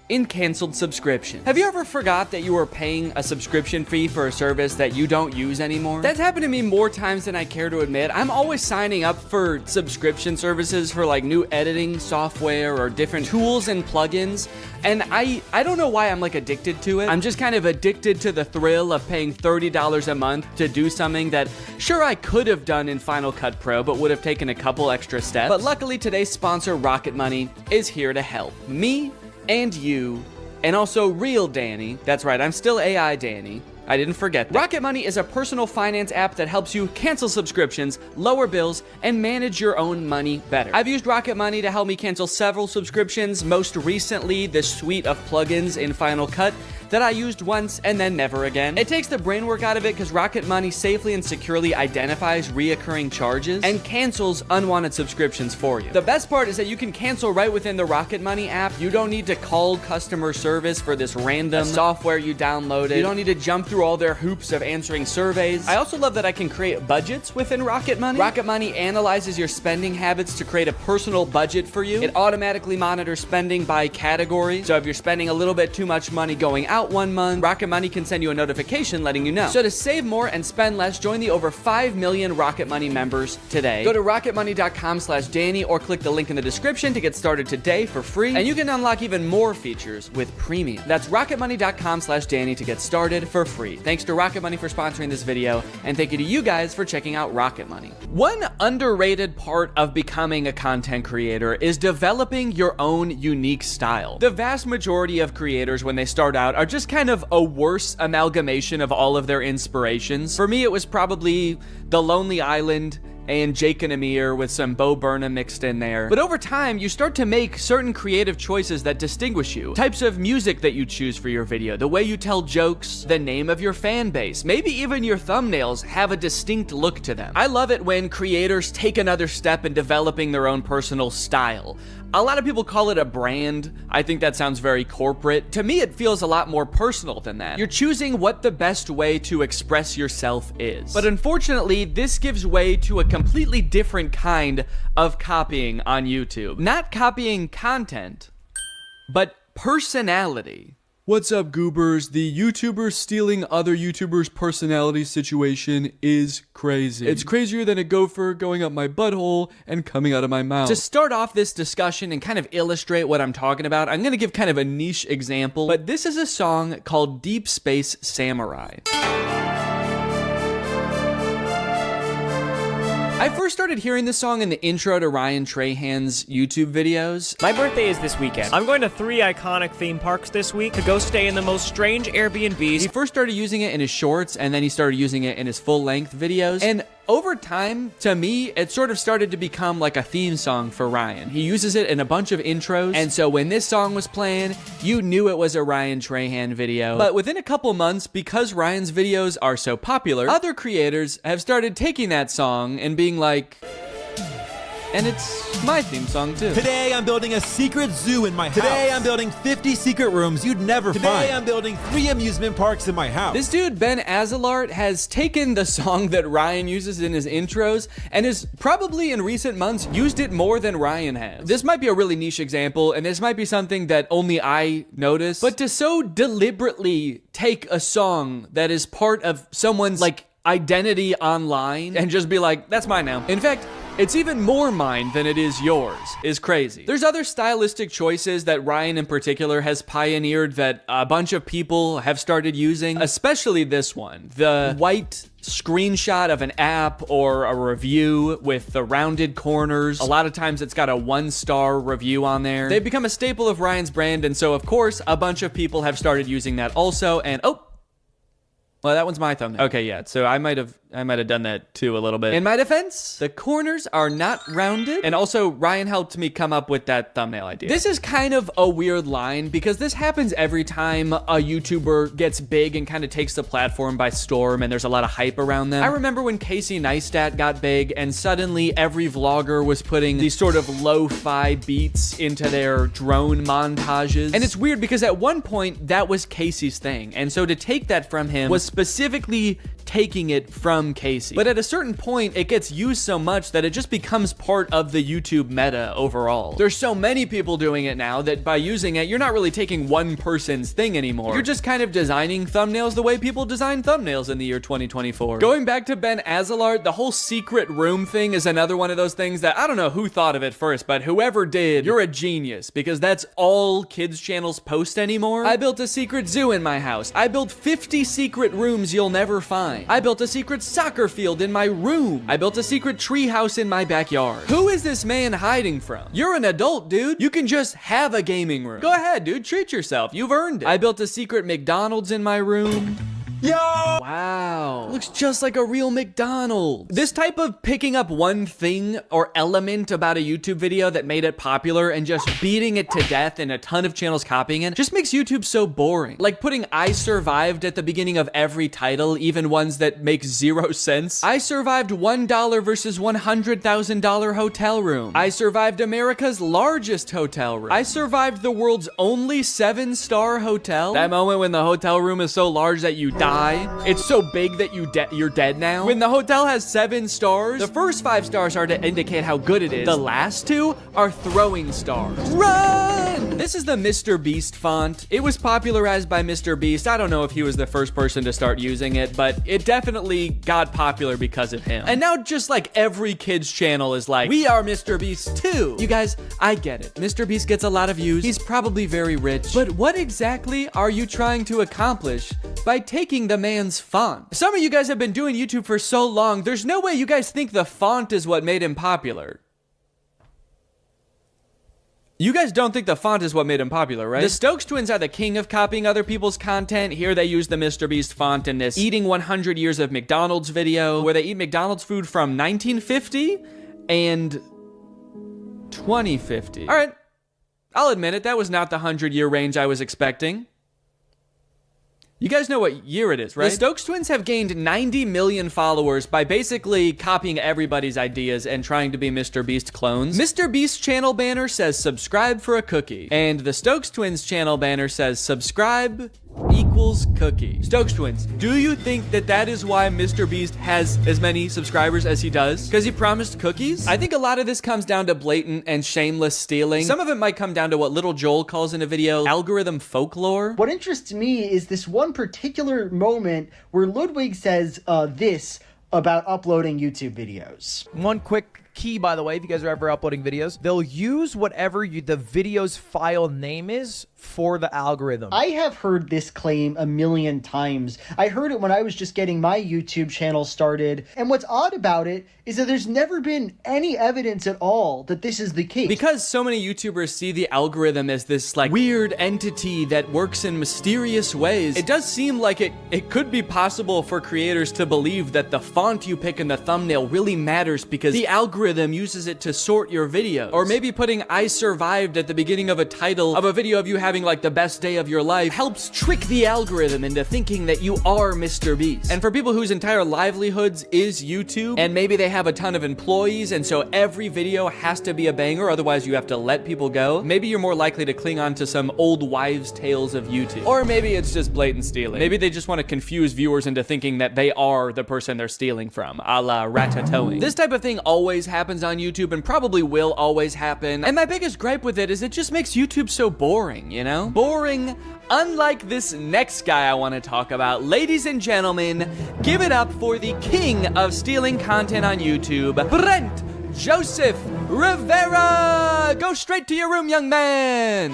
in canceled subscriptions. Have you ever forgot that you were paying a subscription fee for a service that you don't use anymore? That's happened to me more times than I care to admit. I'm always signing up for subscription services for like new editing software or different tools and plugins, and I don't know why I'm like addicted to it. I'm just kind of addicted to the thrill of paying $30 a month to do something that sure I could have done in Final Cut Pro but would have taken a couple extra steps. But luckily today's sponsor, Rocket Money, is here to help me and you, and also real Danny. That's right, I'm still AI Danny. I didn't forget that. Rocket Money is a personal finance app that helps you cancel subscriptions, lower bills, and manage your own money better. I've used Rocket Money to help me cancel several subscriptions, most recently the suite of plugins in Final Cut that I used once and then never again. It takes the brain work out of it because Rocket Money safely and securely identifies reoccurring charges and cancels unwanted subscriptions for you. The best part is that you can cancel right within the Rocket Money app. You don't need to call customer service for this random software you downloaded. You don't need to jump through all their hoops of answering surveys. I also love that I can create budgets within Rocket Money. Rocket Money analyzes your spending habits to create a personal budget for you. It automatically monitors spending by category. So if you're spending a little bit too much money going out, out 1 month, Rocket Money can send you a notification letting you know. So to save more and spend less, join the over 5 million Rocket Money members today. Go to rocketmoney.com/Danny or click the link in the description to get started today for free, and you can unlock even more features with premium. That's rocketmoney.com/Danny to get started for free. Thanks to Rocket Money for sponsoring this video, and thank you to you guys for checking out Rocket Money. One underrated part of becoming a content creator is developing your own unique style. The vast majority of creators, when they start out, are just kind of a worse amalgamation of all of their inspirations. For me, it was probably The Lonely Island and Jake and Amir with some Bo Burnham mixed in there. But over time, you start to make certain creative choices that distinguish you. Types of music that you choose for your video, the way you tell jokes, the name of your fan base, maybe even your thumbnails have a distinct look to them. I love it when creators take another step in developing their own personal style. A lot of people call it a brand. I think that sounds very corporate. To me, it feels a lot more personal than that. You're choosing what the best way to express yourself is. But unfortunately, this gives way to a completely different kind of copying on YouTube. Not copying content, but personality. What's up, goobers? The YouTuber stealing other YouTubers' personality situation is crazy. It's crazier than a gopher going up my butthole and coming out of my mouth. To start off this discussion and kind of illustrate what I'm talking about, I'm gonna give kind of a niche example, but this is a song called Deep Space Samurai. I first started hearing this song in the intro to Ryan Trahan's YouTube videos. My birthday is this weekend. I'm going to 3 iconic theme parks this week to go stay in the most strange Airbnbs. He first started using it in his shorts, and then he started using it in his full-length videos. And over time, to me, it sort of started to become like a theme song for Ryan. He uses it in a bunch of intros, and so when this song was playing, you knew it was a Ryan Trahan video. But within a couple months, because Ryan's videos are so popular, other creators have started taking that song and being like, and it's my theme song too. Today I'm building a secret zoo in my house. Today I'm building 50 secret rooms you'd never find. Today I'm building 3 amusement parks in my house. This dude, Ben Azalart, has taken the song that Ryan uses in his intros and has probably in recent months used it more than Ryan has. This might be a really niche example, and this might be something that only I notice, but to so deliberately take a song that is part of someone's like identity online and just be like, that's mine now. In fact, it's even more mine than it is yours, is crazy. There's other stylistic choices that Ryan in particular has pioneered that a bunch of people have started using, especially this one. The white screenshot of an app or a review with the rounded corners. A lot of times it's got a 1-star review on there. They've become a staple of Ryan's brand, and so of course, a bunch of people have started using that also, and oh, well, that one's my thumbnail. Okay, yeah, so I might have done that too a little bit. In my defense, the corners are not rounded. And also, Ryan helped me come up with that thumbnail idea. This is kind of a weird line because this happens every time a YouTuber gets big and kind of takes the platform by storm and there's a lot of hype around them. I remember when Casey Neistat got big and suddenly every vlogger was putting these sort of lo-fi beats into their drone montages. And it's weird because at one point, that was Casey's thing. And so to take that from him was specifically taking it from Casey. But at a certain point, it gets used so much that it just becomes part of the YouTube meta overall. There's so many people doing it now that by using it, you're not really taking one person's thing anymore. You're just kind of designing thumbnails the way people design thumbnails in the year 2024. Going back to Ben Azalart, the whole secret room thing is another one of those things that I don't know who thought of it first, but whoever did, you're a genius because that's all kids channels post anymore. I built a secret zoo in my house. I built 50 secret rooms you'll never find. I built a secret soccer field in my room. I built a secret tree house in my backyard. Who is this man hiding from? You're an adult, dude. You can just have a gaming room. Go ahead, dude. Treat yourself. You've earned it. I built a secret McDonald's in my room. Yo! Wow. Looks just like a real McDonald's. This type of picking up one thing or element about a YouTube video that made it popular and just beating it to death and a ton of channels copying it just makes YouTube so boring. Like putting I survived at the beginning of every title, even ones that make 0 sense. I survived $1 versus $100,000 hotel room. I survived America's largest hotel room. I survived the world's only 7-star hotel. That moment when the hotel room is so large that you die die. It's so big that you're dead now. When the hotel has 7 stars, the first 5 stars are to indicate how good it is. The last 2 are throwing stars. Run! This is the Mr. Beast font. It was popularized by Mr. Beast. I don't know if he was the first person to start using it, but it definitely got popular because of him. And now just like every kid's channel is like, we are Mr. Beast too. You guys, I get it. Mr. Beast gets a lot of views. He's probably very rich. But what exactly are you trying to accomplish by taking the man's font? Some of you guys have been doing YouTube for so long, there's no way you guys think the font is what made him popular. You guys don't think the font is what made him popular, right? The Stokes twins are the king of copying other people's content. Here they use the Mr. Beast font in this Eating 100 Years of McDonald's video, where they eat McDonald's food from 1950 and 2050. All right, I'll admit it, that was not the 100-year range I was expecting. You guys know what year it is, right? The Stokes twins have gained 90 million followers by basically copying everybody's ideas and trying to be Mr. Beast clones. Mr. Beast's channel banner says subscribe for a cookie. And the Stokes twins channel banner says subscribe equals cookie. Stokes twins, do you think that that is why Mr. Beast has as many subscribers as he does? Because he promised cookies? I think a lot of this comes down to blatant and shameless stealing. Some of it might come down to what Little Joel calls in a video algorithm folklore. What interests me is this one particular moment where Ludwig says this about uploading YouTube videos. One quick key, by the way, if you guys are ever uploading videos, they'll use whatever the video's file name is for the algorithm. I have heard this claim a million times. I heard it when I was just getting my YouTube channel started. And what's odd about it is that there's never been any evidence at all that this is the case. Because so many YouTubers see the algorithm as this like weird entity that works in mysterious ways, it does seem like it could be possible for creators to believe that the font you pick in the thumbnail really matters because the algorithm uses it to sort your videos. Or maybe putting I survived at the beginning of a title of a video of you having like the best day of your life helps trick the algorithm into thinking that you are Mr. Beast. And for people whose entire livelihoods is YouTube, and maybe they have a ton of employees, and so every video has to be a banger, otherwise you have to let people go, maybe you're more likely to cling on to some old wives' tales of YouTube. Or maybe it's just blatant stealing. Maybe they just want to confuse viewers into thinking that they are the person they're stealing from, a la ratatouille. This type of thing always happens on YouTube and probably will always happen. And my biggest gripe with it is it just makes YouTube so boring, you know? Boring, unlike this next guy I want to talk about. Ladies and gentlemen, give it up for the king of stealing content on YouTube, Brent Joseph Rivera! Go straight to your room, young man!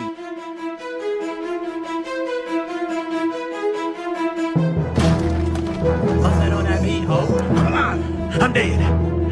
What's that on that meat, ho? Come on! I'm dead.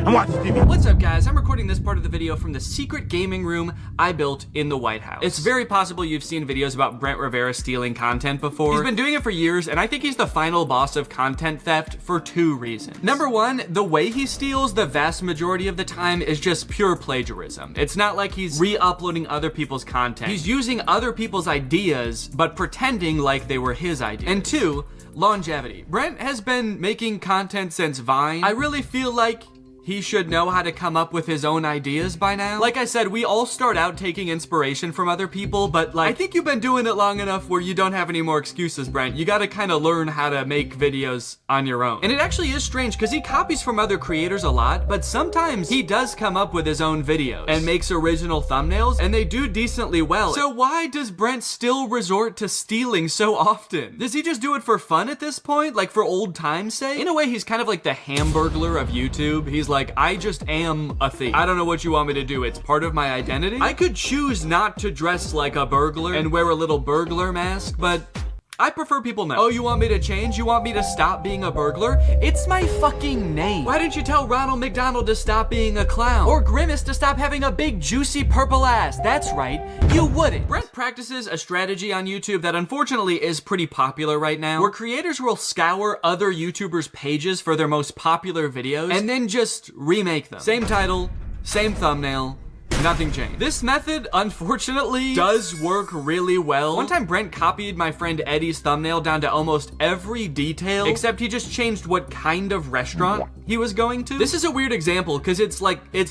I'm watching TV. What's up, guys? I'm recording this part of the video from the secret gaming room I built in the White House. It's very possible you've seen videos about Brent Rivera stealing content before. He's been doing it for years, and I think he's the final boss of content theft for 2 reasons. Number 1, the way he steals the vast majority of the time is just pure plagiarism. It's not like he's re-uploading other people's content. He's using other people's ideas, but pretending like they were his ideas. And 2, longevity. Brent has been making content since Vine. I really feel like he should know how to come up with his own ideas by now. Like I said, we all start out taking inspiration from other people, but like, I think you've been doing it long enough where you don't have any more excuses, Brent. You gotta kind of learn how to make videos on your own. And it actually is strange because he copies from other creators a lot, but sometimes he does come up with his own videos and makes original thumbnails, and they do decently well. So why does Brent still resort to stealing so often? Does he just do it for fun at this point? Like for old time's sake? In a way, he's kind of like the Hamburglar of YouTube. He's like, I just am a thief. I don't know what you want me to do. It's part of my identity. I could choose not to dress like a burglar and wear a little burglar mask, but I prefer people know. Oh, you want me to change? You want me to stop being a burglar? It's my fucking name. Why didn't you tell Ronald McDonald to stop being a clown? Or Grimace to stop having a big juicy purple ass? That's right, you wouldn't. Brent practices a strategy on YouTube that unfortunately is pretty popular right now, where creators will scour other YouTubers' pages for their most popular videos and then just remake them. Same title, same thumbnail, Nothing changed. This method, unfortunately, does work really well. One time Brent copied my friend Eddie's thumbnail down to almost every detail, except he just changed what kind of restaurant he was going to. This is a weird example because it's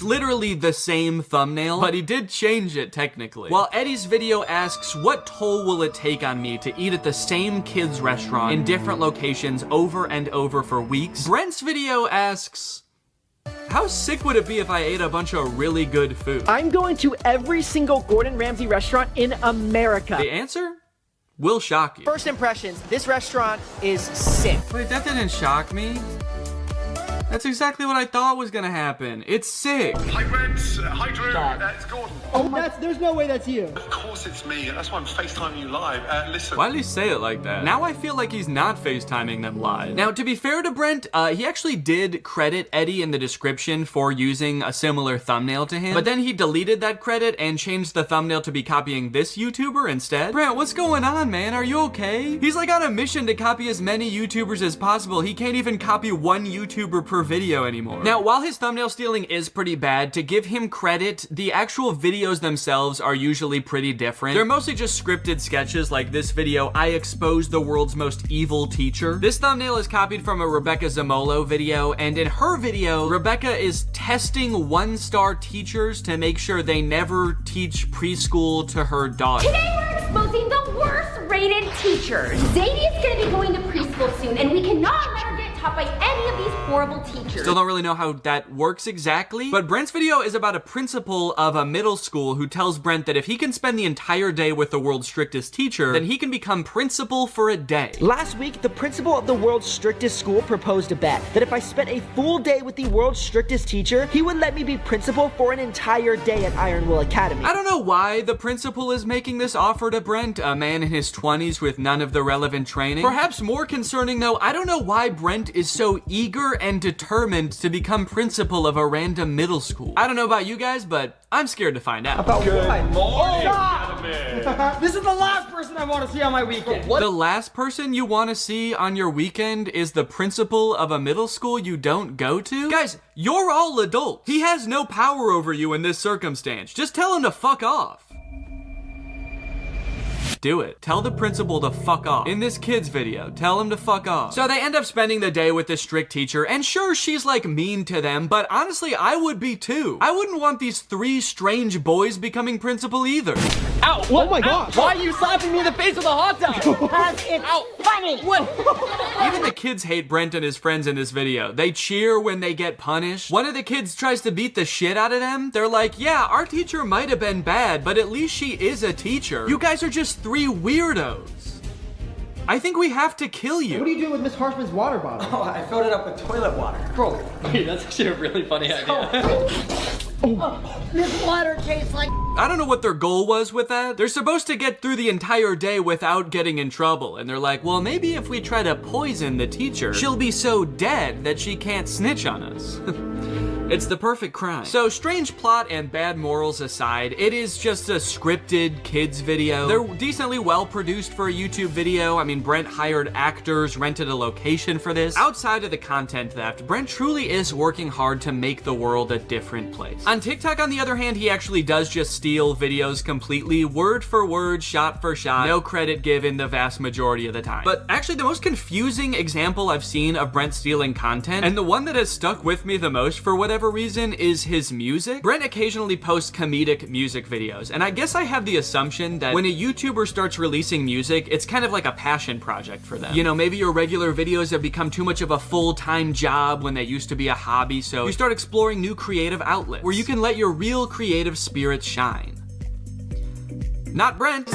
literally the same thumbnail, but he did change it technically. While Eddie's video asks, what toll will it take on me to eat at the same kids restaurant in different locations over and over for weeks? Brent's video asks, how sick would it be if I ate a bunch of really good food? I'm going to every single Gordon Ramsay restaurant in America. The answer will shock you. First impressions, this restaurant is sick. Wait, that didn't shock me. That's exactly what I thought was gonna happen. It's sick. Hi, Brent. Hi, Drew. It's Gordon. Oh, there's no way that's you. Of course it's me. That's why I'm FaceTiming you live. Listen. Why did he say it like that? Now I feel like he's not FaceTiming them live. Now, to be fair to Brent, he actually did credit Eddie in the description for using a similar thumbnail to him, but then he deleted that credit and changed the thumbnail to be copying this YouTuber instead. Brent, what's going on, man? Are you okay? He's like on a mission to copy as many YouTubers as possible. He can't even copy one YouTuber per video anymore. Now, while his thumbnail stealing is pretty bad, to give him credit, the actual videos themselves are usually pretty different. They're mostly just scripted sketches like this video, I exposed the world's most evil teacher. This thumbnail is copied from a Rebecca Zamolo video, and in her video, Rebecca is testing one-star teachers to make sure they never teach preschool to her daughter. Today we're exposing the worst rated teachers. Zadie is gonna be going to preschool soon, and we cannot let her get taught by any of these horrible teachers. Still don't really know how that works exactly, but Brent's video is about a principal of a middle school who tells Brent that if he can spend the entire day with the world's strictest teacher, then he can become principal for a day. Last week, the principal of the world's strictest school proposed a bet that if I spent a full day with the world's strictest teacher, he would let me be principal for an entire day at Ironwood Academy. I don't know why the principal is making this offer to Brent, a man in his 20s with none of the relevant training. Perhaps more concerning though, I don't know why Brent is so eager and determined to become principal of a random middle school. I don't know about you guys, but I'm scared to find out. About Good what? morning, Stop! This is the last person I want to see on my weekend. What? The last person you want to see on your weekend is the principal of a middle school you don't go to? Guys, you're all adults. He has no power over you in this circumstance. Just tell him to fuck off. Do it. Tell the principal to fuck off. In this kid's video, tell him to fuck off. So they end up spending the day with this strict teacher, and sure, she's like mean to them, but honestly, I would be too. I wouldn't want these three strange boys becoming principal either. Ow! Oh my gosh! Why are you slapping me in the face with a hot dog? Because it's funny! What? Even the kids hate Brent and his friends in this video. They cheer when they get punished. One of the kids tries to beat the shit out of them. They're like, yeah, our teacher might have been bad, but at least she is a teacher. You guys are just three weirdos. I think we have to kill you. What are you doing with Miss Harshman's water bottle? Oh, I filled it up with toilet water. Bro, Hey, that's actually a really funny idea. This water tastes like... I don't know what their goal was with that. They're supposed to get through the entire day without getting in trouble. And they're like, well, maybe if we try to poison the teacher, she'll be so dead that she can't snitch on us. It's the perfect crime. So strange plot and bad morals aside, it is just a scripted kids video. They're decently well produced for a YouTube video. I mean, Brent hired actors, rented a location for this. Outside of the content theft, Brent truly is working hard to make the world a different place. On TikTok, on the other hand, he actually does just steal videos completely, word for word, shot for shot, no credit given the vast majority of the time. But actually the most confusing example I've seen of Brent stealing content, and the one that has stuck with me the most for whatever reason, is his music. Brent occasionally posts comedic music videos, and I guess I have the assumption that when a YouTuber starts releasing music, it's kind of like a passion project for them. You know, maybe your regular videos have become too much of a full-time job when they used to be a hobby, so you start exploring new creative outlets where you can let your real creative spirit shine. Not Brent.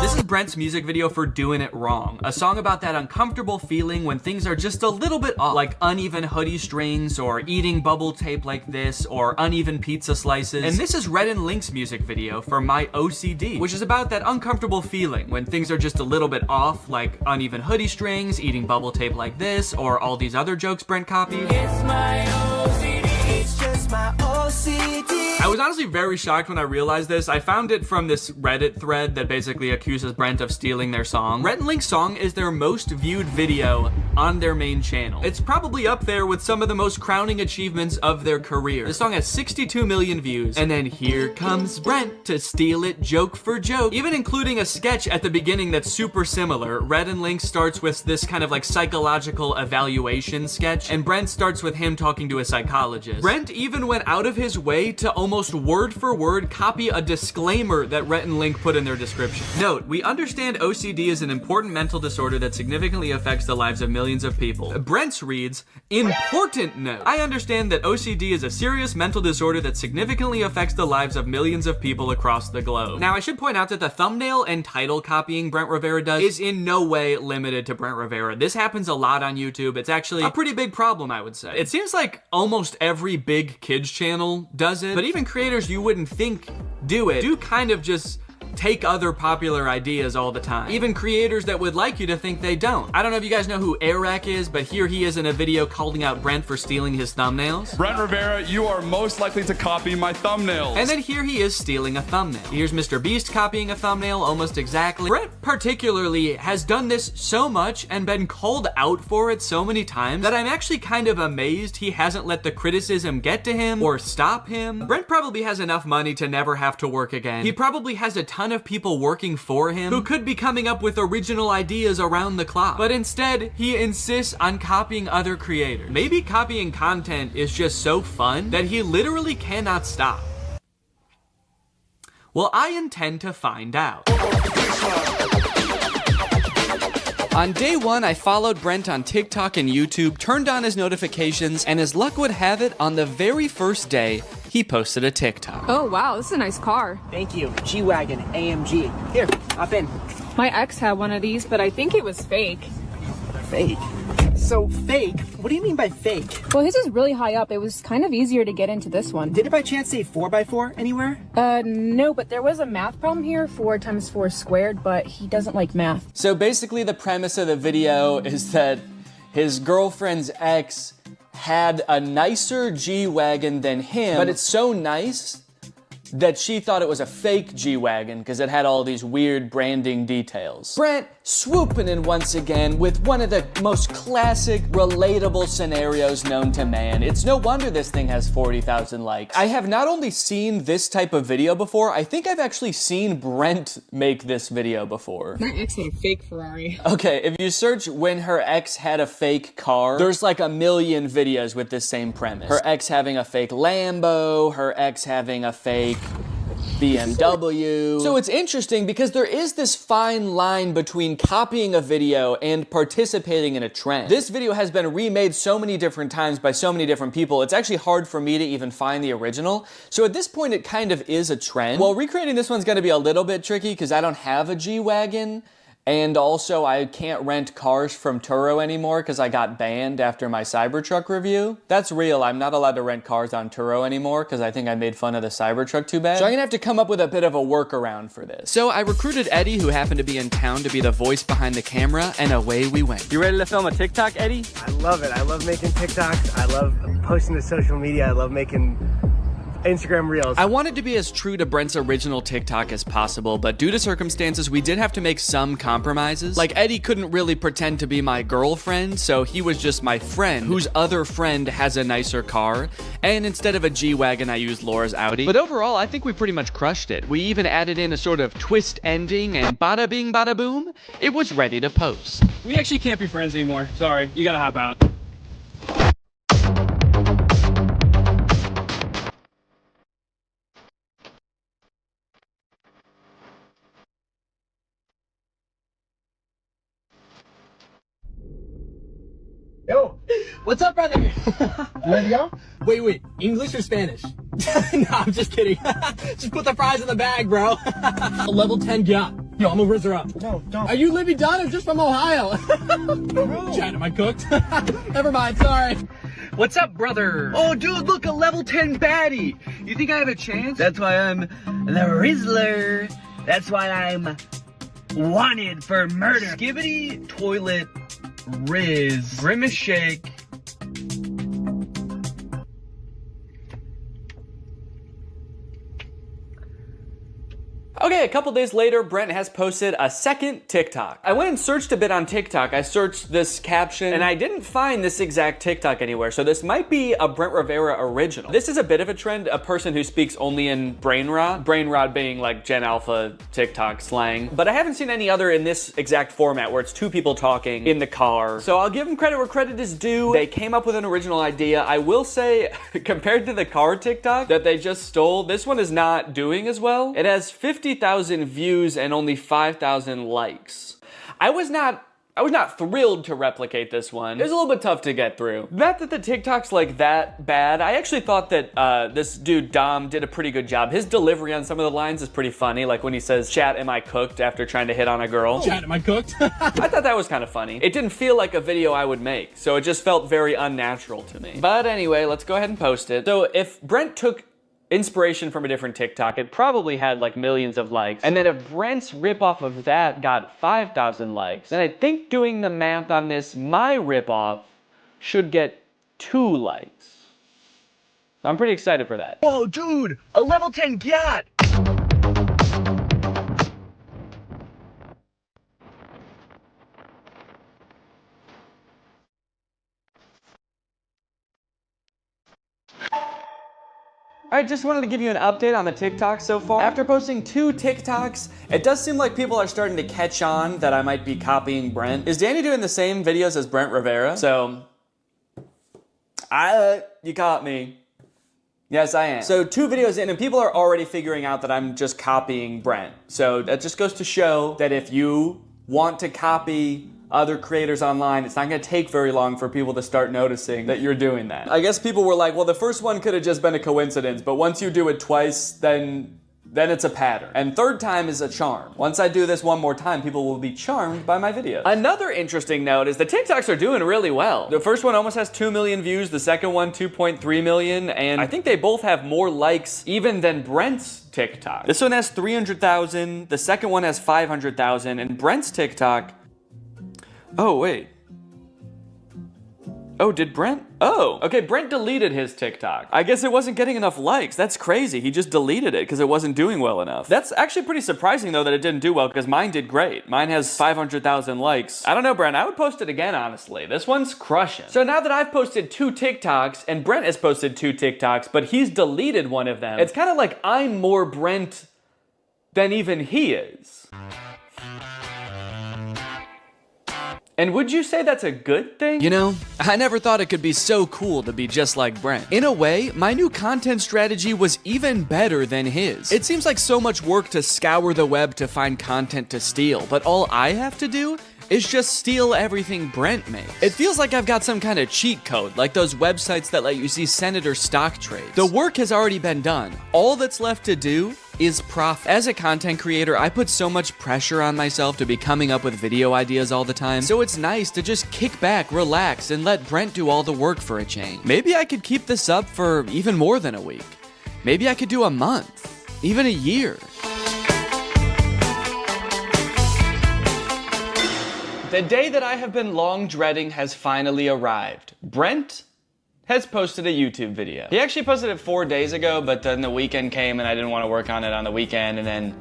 This is Brent's music video for Doing It Wrong, a song about that uncomfortable feeling when things are just a little bit off, like uneven hoodie strings, or eating bubble tape like this, or uneven pizza slices. And this is Red and Link's music video for My OCD, which is about that uncomfortable feeling when things are just a little bit off, like uneven hoodie strings, eating bubble tape like this, or all these other jokes Brent copied. It's my OCD, it's just my OCD. I was honestly very shocked when I realized this. I found it from this Reddit thread that basically accuses Brent of stealing their song. Rhett and Link's song is their most viewed video on their main channel. It's probably up there with some of the most crowning achievements of their career. The song has 62 million views, and then here comes Brent to steal it joke for joke, even including a sketch at the beginning that's super similar. Rhett and Link starts with this kind of like psychological evaluation sketch, and Brent starts with him talking to a psychologist. Brent even went out of his way to almost word for word copy a disclaimer that Rhett and Link put in their description. Note, we understand OCD is an important mental disorder that significantly affects the lives of millions of people. Brent's reads, important note. I understand that OCD is a serious mental disorder that significantly affects the lives of millions of people across the globe. Now, I should point out that the thumbnail and title copying Brent Rivera does is in no way limited to Brent Rivera. This happens a lot on YouTube. It's actually a pretty big problem, I would say. It seems like almost every big kids channel does it, but even creators you wouldn't think do it do kind of just take other popular ideas all the time. Even creators that would like you to think they don't. I don't know if you guys know who Airrack is, but here he is in a video calling out Brent for stealing his thumbnails. Brent Rivera, you are most likely to copy my thumbnails. And then here he is stealing a thumbnail. Here's Mr. Beast copying a thumbnail almost exactly. Brent particularly has done this so much and been called out for it so many times that I'm actually kind of amazed he hasn't let the criticism get to him or stop him. Brent probably has enough money to never have to work again. He probably has a ton of people working for him who could be coming up with original ideas around the clock. But instead, he insists on copying other creators. Maybe copying content is just so fun that he literally cannot stop. Well, I intend to find out. On day one, I followed Brent on TikTok and YouTube, turned on his notifications, and as luck would have it, on the very first day, he posted a TikTok. Oh wow, this is a nice car. Thank you. G-Wagon, AMG. Here, hop in. My ex had one of these, but I think it was fake. Fake? So fake? What do you mean by fake? Well, his is really high up. It was kind of easier to get into this one. Did it by chance say 4x4 anywhere? No, but there was a math problem here, 4 times 4 squared, but he doesn't like math. So basically the premise of the video is that his girlfriend's ex had a nicer G-Wagon than him, but it's so nice that she thought it was a fake G-Wagon because it had all these weird branding details. Brent swooping in once again with one of the most classic, relatable scenarios known to man. It's no wonder this thing has 40,000 likes. I have not only seen this type of video before, I think I've actually seen Brent make this video before. My ex had a fake Ferrari. Okay, if you search when her ex had a fake car, there's like a million videos with this same premise. Her ex having a fake Lambo, her ex having a fake BMW. So it's interesting because there is this fine line between copying a video and participating in a trend. This video has been remade so many different times by so many different people, it's actually hard for me to even find the original. So at this point, it kind of is a trend. Well, recreating this one's gonna be a little bit tricky because I don't have a G-Wagon. And also, I can't rent cars from Turo anymore because I got banned after my Cybertruck review. That's real. I'm not allowed to rent cars on Turo anymore because I think I made fun of the Cybertruck too bad. So I'm gonna have to come up with a bit of a workaround for this. So I recruited Eddie, who happened to be in town, to be the voice behind the camera, and away we went. You ready to film a TikTok, Eddie? I love it. I love making TikToks. I love posting to social media. I love making Instagram Reels. I wanted to be as true to Brent's original TikTok as possible, but due to circumstances, we did have to make some compromises. Like, Eddie couldn't really pretend to be my girlfriend, so he was just my friend, whose other friend has a nicer car, and instead of a G-Wagon, I used Laura's Audi. But overall, I think we pretty much crushed it. We even added in a sort of twist ending, and bada bing, bada boom, it was ready to post. We actually can't be friends anymore. Sorry, you gotta hop out. Yo, what's up, brother? You ready to go? Wait, English or Spanish? No, I'm just kidding. Just put the fries in the bag, bro. A level 10 gap. Yo, I'm gonna rizz her up. No, don't. Are you Libby Dunn or just from Ohio? Chad, am I cooked? Never mind, sorry. What's up, brother? Oh, dude, look, a level 10 baddie. You think I have a chance? That's why I'm the Rizzler. That's why I'm wanted for murder. Skibbity, toilet, Riz, Grimace Shake. Okay, a couple days later, Brent has posted a second TikTok. I went and searched a bit on TikTok. I searched this caption and I didn't find this exact TikTok anywhere. So this might be a Brent Rivera original. This is a bit of a trend, a person who speaks only in brain rot being like Gen Alpha TikTok slang. But I haven't seen any other in this exact format where it's two people talking in the car. So I'll give them credit where credit is due. They came up with an original idea. I will say, compared to the car TikTok that they just stole, this one is not doing as well. It has 50,000 views and only 5,000 likes. I was not thrilled to replicate this one. It was a little bit tough to get through. Not that the TikTok's like that bad. I actually thought that this dude Dom did a pretty good job. His delivery on some of the lines is pretty funny, like when he says, "Chat, am I cooked?" after trying to hit on a girl. Chat, am I cooked? I thought that was kind of funny. It didn't feel like a video I would make, so it just felt very unnatural to me. But anyway, let's go ahead and post it. So if Brent took inspiration from a different TikTok, it probably had like millions of likes. And then if Brent's ripoff of that got 5,000 likes, then I think doing the math on this, my ripoff should get 2 likes. So I'm pretty excited for that. Whoa, dude, a level 10 cat. Alright, just wanted to give you an update on the TikTok so far. After posting 2 TikToks, it does seem like people are starting to catch on that I might be copying Brent. Is Danny doing the same videos as Brent Rivera? So, you caught me. Yes, I am. So 2 videos in and people are already figuring out that I'm just copying Brent. So that just goes to show that if you want to copy other creators online, it's not gonna take very long for people to start noticing that you're doing that. I guess people were like, well, the first one could have just been a coincidence, but once you do it twice, then it's a pattern. And 3rd time is a charm. Once I do this 1 more time, people will be charmed by my videos. Another interesting note is the TikToks are doing really well. The first one almost has 2 million views, the second one 2.3 million, and I think they both have more likes even than Brent's TikTok. This one has 300,000, the second one has 500,000, and Brent's TikTok, oh, wait. Oh, did Brent? Oh, okay, Brent deleted his TikTok. I guess it wasn't getting enough likes. That's crazy. He just deleted it because it wasn't doing well enough. That's actually pretty surprising, though, that it didn't do well because mine did great. Mine has 500,000 likes. I don't know, Brent. I would post it again, honestly. This one's crushing. So now that I've posted 2 TikToks and Brent has posted 2 TikToks, but he's deleted one of them, it's kind of like I'm more Brent than even he is. And would you say that's a good thing? You know, I never thought it could be so cool to be just like Brent. In a way, my new content strategy was even better than his. It seems like so much work to scour the web to find content to steal, but all I have to do is just steal everything Brent makes. It feels like I've got some kind of cheat code, like those websites that let you see senator stock trades. The work has already been done. All that's left to do is profit. As a content creator, I put so much pressure on myself to be coming up with video ideas all the time, so it's nice to just kick back, relax, and let Brent do all the work for a change. Maybe I could keep this up for even more than a week. Maybe I could do a month, even a year. The day that I have been long dreading has finally arrived. Brent has posted a YouTube video. He actually posted it 4 days ago, but then the weekend came and I didn't want to work on it on the weekend, and then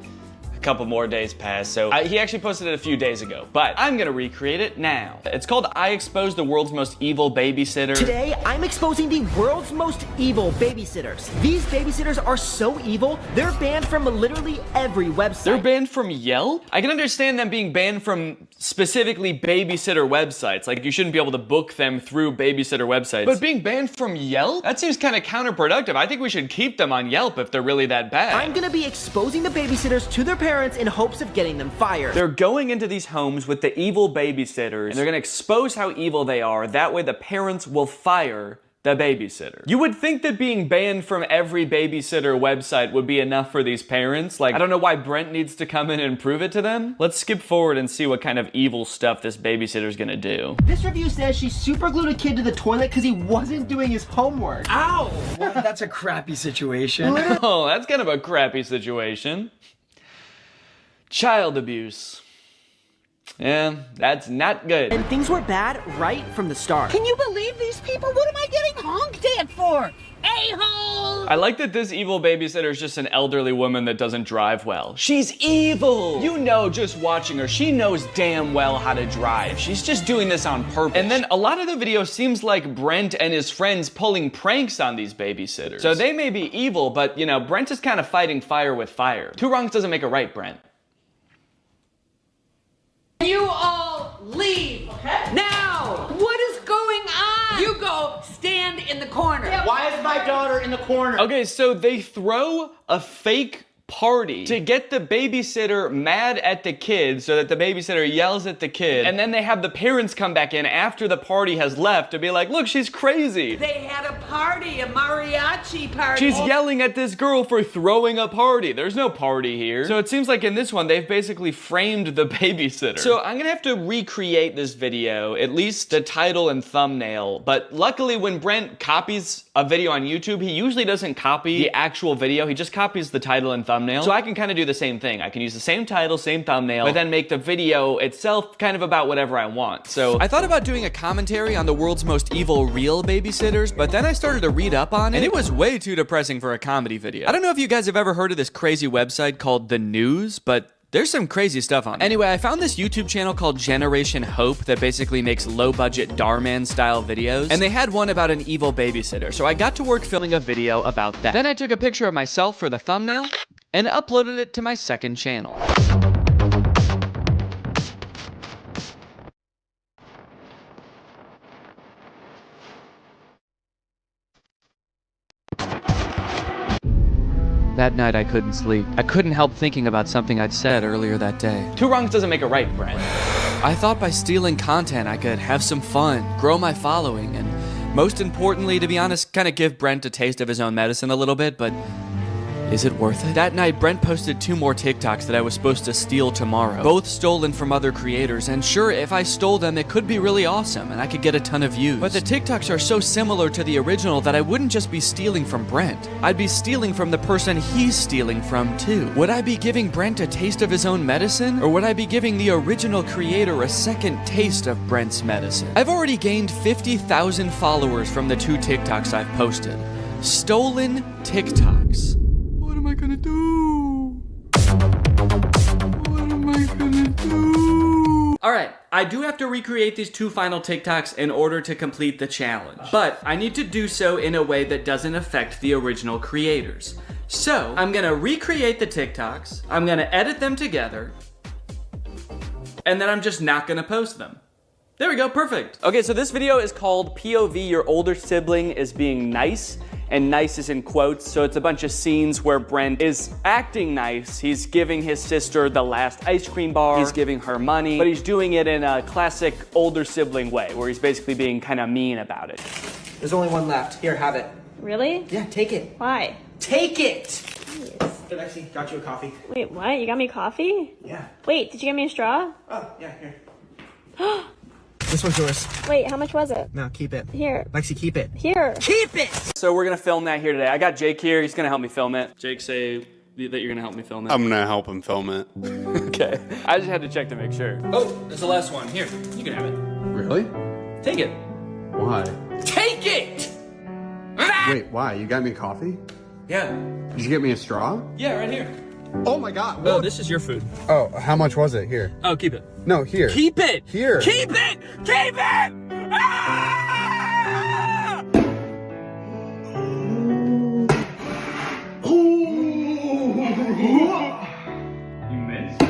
a couple more days passed, so he actually posted it a few days ago, but I'm gonna recreate it now. It's called I Exposed the World's Most Evil Babysitter. Today, I'm exposing the world's most evil babysitters. These babysitters are so evil, they're banned from literally every website. They're banned from Yelp? I can understand them being banned from specifically babysitter websites, like you shouldn't be able to book them through babysitter websites. But being banned from Yelp? That seems kind of counterproductive. I think we should keep them on Yelp if they're really that bad. I'm gonna be exposing the babysitters to their parents in hopes of getting them fired. They're going into these homes with the evil babysitters, and they're gonna expose how evil they are. That way the parents will fire the babysitter. You would think that being banned from every babysitter website would be enough for these parents. Like, I don't know why Brent needs to come in and prove it to them. Let's skip forward and see what kind of evil stuff this babysitter's gonna do. This review says she super glued a kid to the toilet because he wasn't doing his homework. Ow! Well, that's a crappy situation. Oh, that's kind of a crappy situation. Child abuse. Yeah, that's not good. And things were bad right from the start. Can you believe these people? What am I getting honked at for? Hey, a-hole! I like that this evil babysitter is just an elderly woman that doesn't drive well. She's evil! You know, just watching her, she knows damn well how to drive. She's just doing this on purpose. And then a lot of the video seems like Brent and his friends pulling pranks on these babysitters. So they may be evil, but you know, Brent is kind of fighting fire with fire. Two wrongs doesn't make a right, Brent. You all leave. Okay. Now, what is going on? You go stand in the corner. Why is my daughter in the corner? Okay, so they throw a fake party to get the babysitter mad at the kid so that the babysitter yells at the kid, and then they have the parents come back in after the party has left to be like, look, she's crazy. They had a party, a mariachi party. She's yelling at this girl for throwing a party. There's no party here. So it seems like in this one, they've basically framed the babysitter. So I'm gonna have to recreate this video, at least the title and thumbnail. But luckily when Brent copies a video on YouTube, he usually doesn't copy the actual video. He just copies the title and thumbnail. So I can kind of do the same thing. I can use the same title, same thumbnail, but then make the video itself kind of about whatever I want. So I thought about doing a commentary on the world's most evil real babysitters, but then I started to read up on it, and it was way too depressing for a comedy video. I don't know if you guys have ever heard of this crazy website called The News, but there's some crazy stuff on it. Anyway, I found this YouTube channel called Generation Hope that basically makes low-budget Darman style videos, and they had one about an evil babysitter, so I got to work filming a video about that. Then I took a picture of myself for the thumbnail and uploaded it to my second channel. That night I couldn't sleep. I couldn't help thinking about something I'd said earlier that day. Two wrongs doesn't make a right, Brent. I thought by stealing content I could have some fun, grow my following, and most importantly, to be honest, kind of give Brent a taste of his own medicine a little bit, but is it worth it? That night, Brent posted 2 more TikToks that I was supposed to steal tomorrow, both stolen from other creators, and sure, if I stole them, it could be really awesome, and I could get a ton of views. But the TikToks are so similar to the original that I wouldn't just be stealing from Brent. I'd be stealing from the person he's stealing from, too. Would I be giving Brent a taste of his own medicine, or would I be giving the original creator a second taste of Brent's medicine? I've already gained 50,000 followers from the 2 TikToks I've posted. Stolen TikToks. What am I gonna do? What am I gonna do? Alright, I do have to recreate these 2 final TikToks in order to complete the challenge. But I need to do so in a way that doesn't affect the original creators. So, I'm gonna recreate the TikToks, I'm gonna edit them together, and then I'm just not gonna post them. There we go, perfect. Okay, so this video is called POV Your Older Sibling is Being Nice. And nice is in quotes, so it's a bunch of scenes where Brent is acting nice. He's giving his sister the last ice cream bar, he's giving her money, but he's doing it in a classic older sibling way, where he's basically being kind of mean about it. There's only one left. Here, have it. Really? Yeah, take it. Why? Take it! Hey, Lexi, got you a coffee. Wait, what? You got me coffee? Yeah. Wait, did you get me a straw? Oh, yeah, here. This one's yours. Wait, how much was it? No, keep it. Here. Lexi, keep it. Here. Keep it! So we're gonna film that here today. I got Jake here, he's gonna help me film it. Jake, say that you're gonna help me film it. I'm gonna help him film it. Okay. I just had to check to make sure. Oh, there's the last one. Here, you can have it. Really? Take it. Why? Take it! Wait, why? You got me coffee? Yeah. Did you get me a straw? Yeah, right here. Oh my god. Oh, this is your food. Oh, how much was it? Here. Oh, keep it. No, here. Keep it! Here. Keep it! Keep it! Ah! You missed.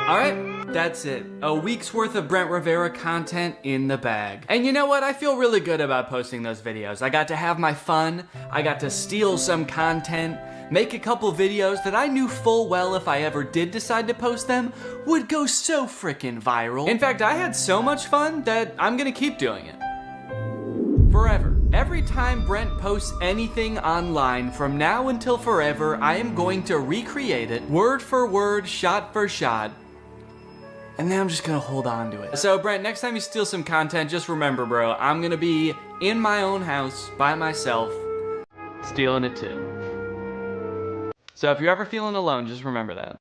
Alright, that's it. A week's worth of Brent Rivera content in the bag. And you know what? I feel really good about posting those videos. I got to have my fun, I got to steal some content, make a couple videos that I knew full well if I ever did decide to post them would go so frickin' viral. In fact, I had so much fun that I'm gonna keep doing it. Forever. Every time Brent posts anything online from now until forever, I am going to recreate it, word for word, shot for shot, and then I'm just gonna hold on to it. So Brent, next time you steal some content, just remember, bro, I'm gonna be in my own house, by myself, stealing it too. So if you're ever feeling alone, just remember that.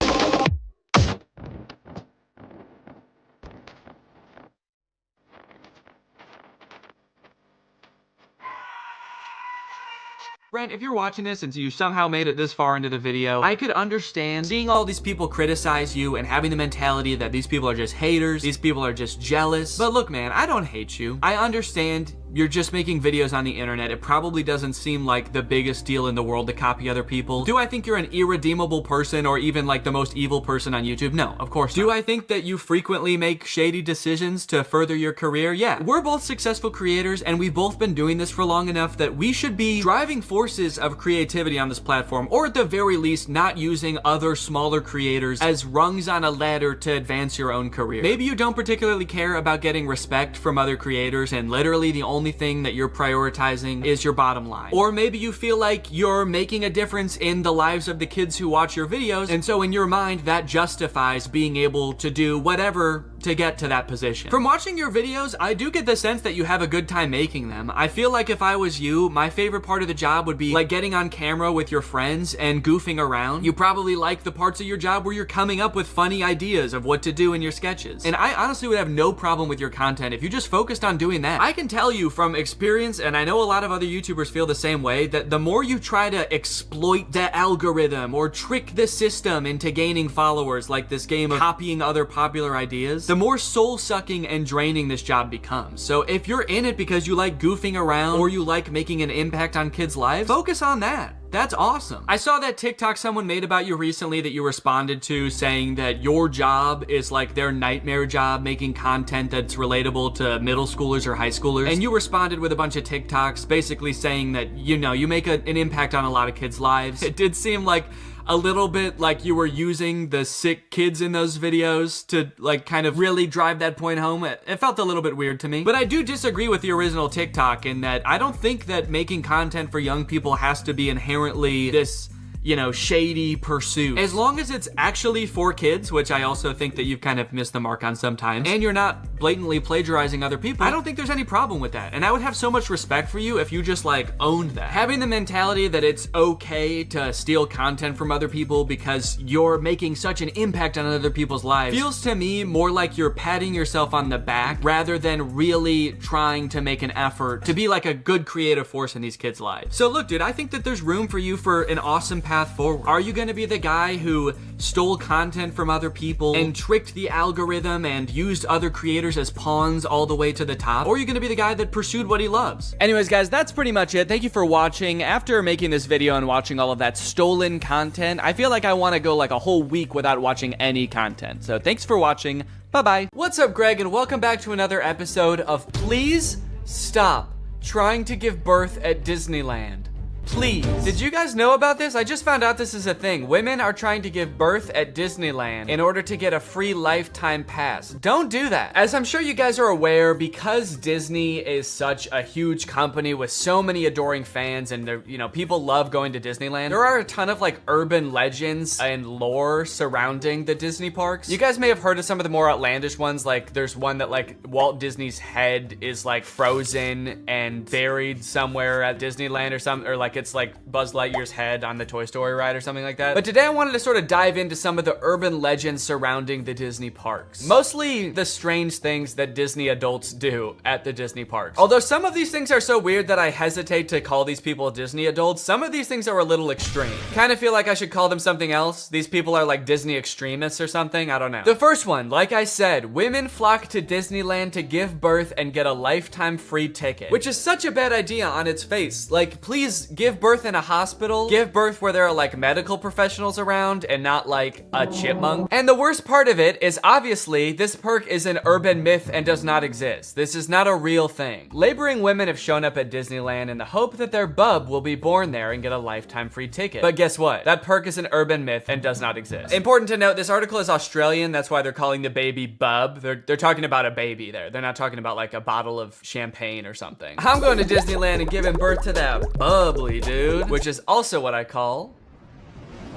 Brent, if you're watching this and you somehow made it this far into the video, I could understand seeing all these people criticize you and having the mentality that these people are just haters, these people are just jealous. But look, man, I don't hate you. I understand you're just making videos on the internet. It probably doesn't seem like the biggest deal in the world to copy other people. Do I think you're an irredeemable person or even like the most evil person on YouTube? No, of course not. Do I think that you frequently make shady decisions to further your career? Yeah. We're both successful creators and we've both been doing this for long enough that we should be driving forces of creativity on this platform, or at the very least not using other smaller creators as rungs on a ladder to advance your own career. Maybe you don't particularly care about getting respect from other creators and literally the only thing that you're prioritizing is your bottom line. Or maybe you feel like you're making a difference in the lives of the kids who watch your videos, and so in your mind that justifies being able to do whatever to get to that position. From watching your videos, I do get the sense that you have a good time making them. I feel like if I was you, my favorite part of the job would be like getting on camera with your friends and goofing around. You probably like the parts of your job where you're coming up with funny ideas of what to do in your sketches. And I honestly would have no problem with your content if you just focused on doing that. I can tell you from experience, and I know a lot of other YouTubers feel the same way, that the more you try to exploit the algorithm or trick the system into gaining followers, like this game of copying other popular ideas, the more soul-sucking and draining this job becomes. So if you're in it because you like goofing around or you like making an impact on kids' lives, focus on that. That's awesome. I saw that TikTok someone made about you recently that you responded to, saying that your job is like their nightmare job, making content that's relatable to middle schoolers or high schoolers. And you responded with a bunch of TikToks basically saying that, you know, you make an impact on a lot of kids' lives. It did seem like a little bit like you were using the sick kids in those videos to like kind of really drive that point home. It felt a little bit weird to me. But I do disagree with the original TikTok in that I don't think that making content for young people has to be inherently this, you know, shady pursuit. As long as it's actually for kids, which I also think that you've kind of missed the mark on sometimes, and you're not blatantly plagiarizing other people, I don't think there's any problem with that. And I would have so much respect for you if you just like owned that. Having the mentality that it's okay to steal content from other people because you're making such an impact on other people's lives feels to me more like you're patting yourself on the back rather than really trying to make an effort to be like a good creative force in these kids' lives. So look, dude, I think that there's room for you for an awesome path forward. Are you gonna be the guy who stole content from other people and tricked the algorithm and used other creators as pawns all the way to the top? Or are you gonna be the guy that pursued what he loves? Anyways, guys, that's pretty much it. Thank you for watching. After making this video and watching all of that stolen content, I feel like I wanna go like a whole week without watching any content. So thanks for watching. Bye-bye. What's up, Greg, and welcome back to another episode of Please Stop Trying to Give Birth at Disneyland. Please. Did you guys know about this? I just found out this is a thing. Women are trying to give birth at Disneyland in order to get a free lifetime pass. Don't do that. As I'm sure you guys are aware, because Disney is such a huge company with so many adoring fans and you know, people love going to Disneyland, there are a ton of like urban legends and lore surrounding the Disney parks. You guys may have heard of some of the more outlandish ones, like there's one that like Walt Disney's head is like frozen and buried somewhere at Disneyland or something, or like it's like Buzz Lightyear's head on the Toy Story ride or something like that. But today I wanted to sort of dive into some of the urban legends surrounding the Disney parks. Mostly the strange things that Disney adults do at the Disney parks. Although some of these things are so weird that I hesitate to call these people Disney adults, some of these things are a little extreme. Kind of feel like I should call them something else. These people are like Disney extremists or something, I don't know. The first one, like I said, women flock to Disneyland to give birth and get a lifetime free ticket, which is such a bad idea on its face. Like, please give birth in a hospital, give birth where there are like medical professionals around and not like a chipmunk. And the worst part of it is obviously this perk is an urban myth and does not exist. This is not a real thing. Laboring women have shown up at Disneyland in the hope that their bub will be born there and get a lifetime free ticket. But guess what? That perk is an urban myth and does not exist. Important to note, this article is Australian. That's why they're calling the baby bub. They're talking about a baby there. They're not talking about like a bottle of champagne or something. I'm going to Disneyland and giving birth to that bubbly dude, which is also what I call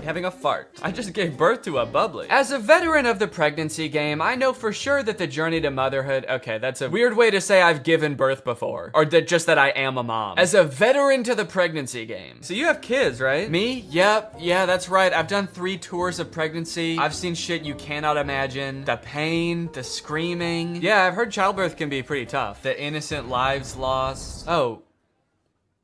having a fart. I just gave birth to a bubbly. As a veteran of the pregnancy game, I know for sure that the journey to motherhood, okay, that's a weird way to say I've given birth before, or just that I am a mom. As a veteran to the pregnancy game. So you have kids, right? Me? Yep, yeah, that's right. I've done 3 tours of pregnancy. I've seen shit you cannot imagine. The pain, the screaming. Yeah, I've heard childbirth can be pretty tough. The innocent lives lost. Oh.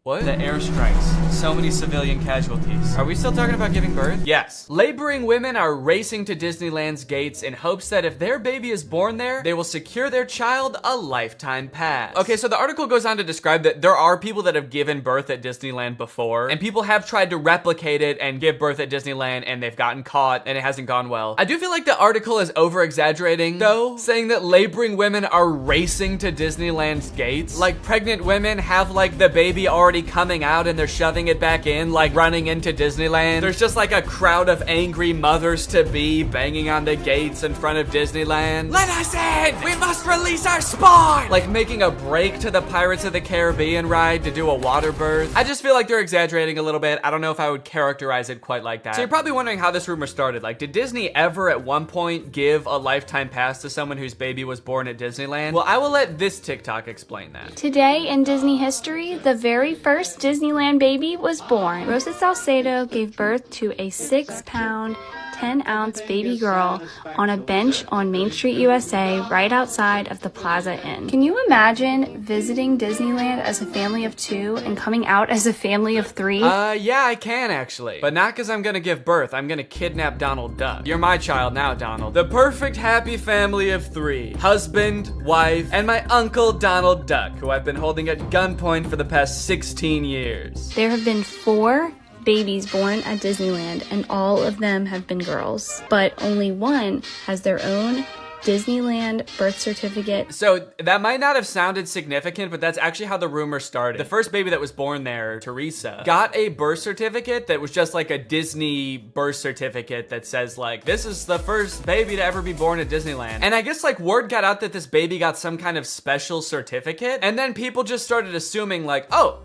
What? The airstrikes. So many civilian casualties. Are we still talking about giving birth? Yes. Laboring women are racing to Disneyland's gates in hopes that if their baby is born there, they will secure their child a lifetime pass. Okay, so the article goes on to describe that there are people that have given birth at Disneyland before, and people have tried to replicate it and give birth at Disneyland, and they've gotten caught, and it hasn't gone well. I do feel like the article is over-exaggerating, though, saying that laboring women are racing to Disneyland's gates. Like, pregnant women have, like, the baby already coming out and they're shoving it back in, like running into Disneyland. There's just like a crowd of angry mothers-to-be banging on the gates in front of Disneyland. Let us in! We must release our spawn! Like making a break to the Pirates of the Caribbean ride to do a water birth. I just feel like they're exaggerating a little bit. I don't know if I would characterize it quite like that. So you're probably wondering how this rumor started. Like, did Disney ever at one point give a lifetime pass to someone whose baby was born at Disneyland? Well, I will let this TikTok explain that. Today in Disney history, the very first Disneyland baby was born. Rosa Salcedo gave birth to a 6-pound, 10-ounce baby girl on a bench on Main Street, USA, right outside of the Plaza Inn. Can you imagine visiting Disneyland as a family of 2 and coming out as a family of 3? Yeah, I can actually. But not because I'm gonna give birth. I'm gonna kidnap Donald Duck. You're my child now, Donald. The perfect happy family of 3. Husband, wife, and my uncle Donald Duck, who I've been holding at gunpoint for the past 16 years. There have been 4 babies born at Disneyland, and all of them have been girls, but only one has their own Disneyland birth certificate. So that might not have sounded significant, but that's actually how the rumor started. The first baby that was born there, Teresa, got a birth certificate that was just like a Disney birth certificate that says like, this is the first baby to ever be born at Disneyland. And I guess like word got out that this baby got some kind of special certificate, and then people just started assuming like, oh,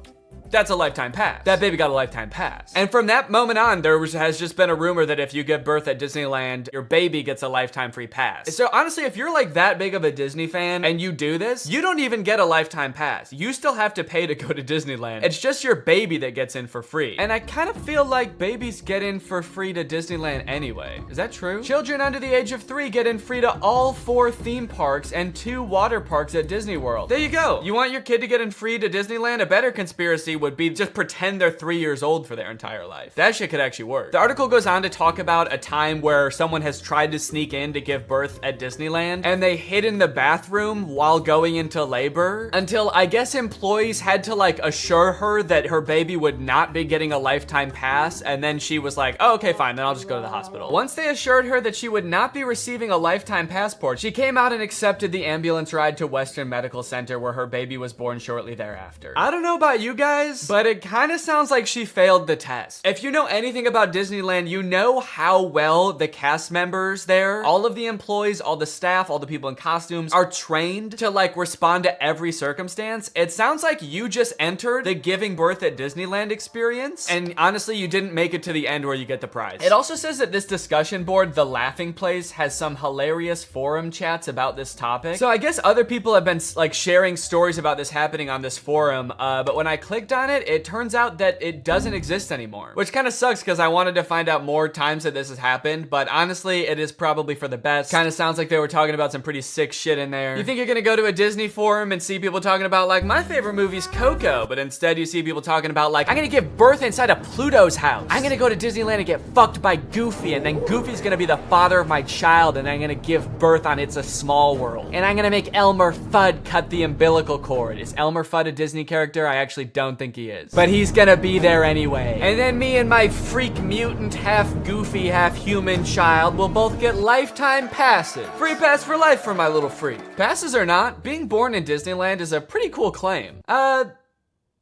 that's a lifetime pass. That baby got a lifetime pass. And from that moment on, has just been a rumor that if you give birth at Disneyland, your baby gets a lifetime free pass. So honestly, if you're like that big of a Disney fan and you do this, you don't even get a lifetime pass. You still have to pay to go to Disneyland. It's just your baby that gets in for free. And I kind of feel like babies get in for free to Disneyland anyway. Is that true? Children under the age of 3 get in free to all 4 theme parks and 2 water parks at Disney World. There you go. You want your kid to get in free to Disneyland? A better conspiracy would be just pretend they're 3 years old for their entire life. That shit could actually work. The article goes on to talk about a time where someone has tried to sneak in to give birth at Disneyland, and they hid in the bathroom while going into labor until I guess employees had to like assure her that her baby would not be getting a lifetime pass, and then she was like, oh, okay, fine, then I'll just go to the hospital. Once they assured her that she would not be receiving a lifetime passport, she came out and accepted the ambulance ride to Western Medical Center where her baby was born shortly thereafter. I don't know about you guys, but it kind of sounds like she failed the test. If you know anything about Disneyland, you know how well the cast members there, all of the employees, all the staff, all the people in costumes are trained to like respond to every circumstance. It sounds like you just entered the giving birth at Disneyland experience, and honestly, you didn't make it to the end where you get the prize. It also says that this discussion board, The Laughing Place, has some hilarious forum chats about this topic. So I guess other people have been like sharing stories about this happening on this forum, but when I clicked on it, it turns out that it doesn't exist anymore, which kind of sucks because I wanted to find out more times that this has happened, but honestly, it is probably for the best. Kind of sounds like they were talking about some pretty sick shit in there. You think you're gonna go to a Disney forum and see people talking about like, my favorite movie's Coco, but instead you see people talking about like, I'm gonna give birth inside of Pluto's house. I'm gonna go to Disneyland and get fucked by Goofy, and then Goofy's gonna be the father of my child, and I'm gonna give birth on It's a Small World. And I'm gonna make Elmer Fudd cut the umbilical cord. Is Elmer Fudd a Disney character? I actually don't think he is. But he's gonna be there anyway. And then me and my freak mutant, half goofy, half human child will both get lifetime passes. Free pass for life for my little freak. Passes or not, being born in Disneyland is a pretty cool claim.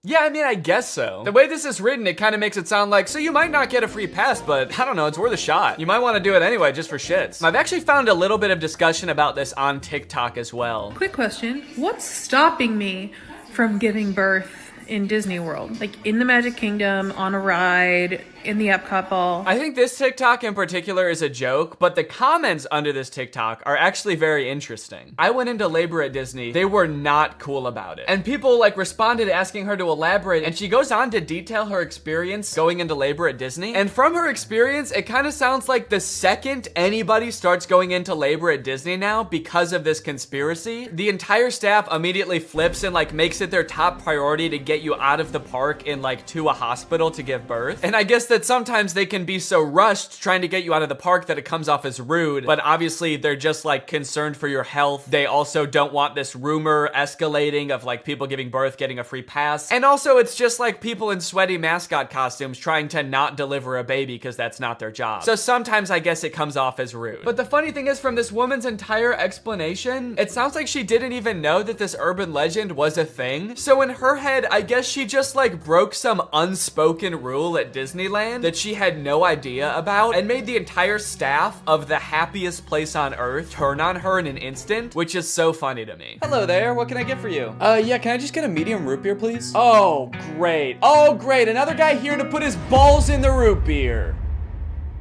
Yeah, I mean, I guess so. The way this is written, it kind of makes it sound like, so you might not get a free pass, but I don't know, it's worth a shot. You might want to do it anyway, just for shits. I've actually found a little bit of discussion about this on TikTok as well. Quick question, what's stopping me from giving birth in Disney World? Like in the Magic Kingdom, on a ride, in the up couple. I think this TikTok in particular is a joke, but the comments under this TikTok are actually very interesting. I went into labor at Disney. They were not cool about it. And people like responded asking her to elaborate, and she goes on to detail her experience going into labor at Disney. And from her experience, it kind of sounds like the second anybody starts going into labor at Disney now because of this conspiracy, the entire staff immediately flips and like makes it their top priority to get you out of the park and like to a hospital to give birth. And I guess that sometimes they can be so rushed trying to get you out of the park that it comes off as rude, but obviously they're just like concerned for your health. They also don't want this rumor escalating of like people giving birth getting a free pass. And also it's just like people in sweaty mascot costumes trying to not deliver a baby because that's not their job. So sometimes I guess it comes off as rude. But the funny thing is, from this woman's entire explanation, it sounds like she didn't even know that this urban legend was a thing. So in her head, I guess she just like broke some unspoken rule at Disneyland that she had no idea about and made the entire staff of the happiest place on earth turn on her in an instant, which is so funny to me. Hello there, what can I get for you? Yeah, can I just get a medium root beer, please? Oh, great. Oh, great, another guy here to put his balls in the root beer.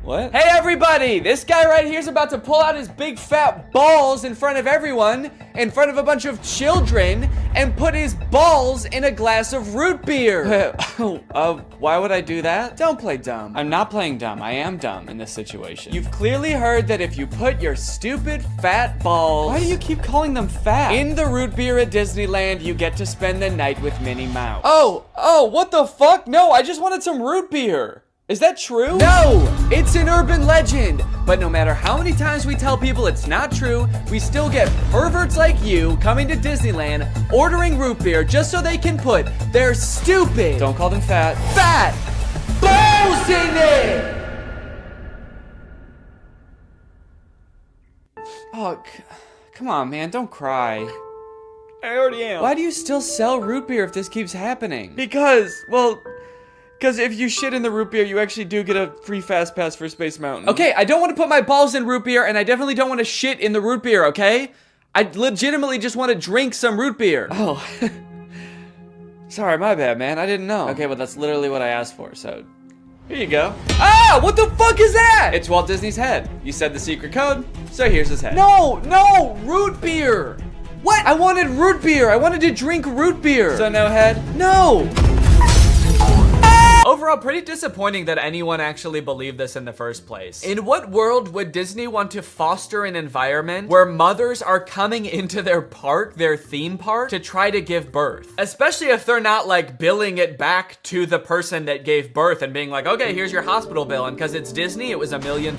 What? Hey everybody, this guy right here is about to pull out his big fat balls in front of everyone, in front of a bunch of children, and put his balls in a glass of root beer. Why would I do that? Don't play dumb. I'm not playing dumb. I am dumb in this situation. You've clearly heard that if you put your stupid fat balls— why do you keep calling them fat? In the root beer at Disneyland, you get to spend the night with Minnie Mouse. Oh, what the fuck? No, I just wanted some root beer. Is that true? No, it's an urban legend. But no matter how many times we tell people it's not true, we still get perverts like you coming to Disneyland, ordering root beer just so they can put their stupid— don't call them fat balls in it. Oh, come on, man, don't cry. I already am. Why do you still sell root beer if this keeps happening? Because if you shit in the root beer, you actually do get a free fast pass for Space Mountain. Okay, I don't want to put my balls in root beer, and I definitely don't want to shit in the root beer, okay? I legitimately just want to drink some root beer. Oh. Sorry, my bad, man. I didn't know. Okay, well, that's literally what I asked for, so here you go. Ah, what the fuck is that? It's Walt Disney's head. You said the secret code, so here's his head. No, root beer. What? I wanted root beer. I wanted to drink root beer. So no head? No. Overall, pretty disappointing that anyone actually believed this in the first place. In what world would Disney want to foster an environment where mothers are coming into their park, their theme park, to try to give birth? Especially if they're not like billing it back to the person that gave birth and being like, okay, here's your hospital bill, and because it's Disney, it was $1 million.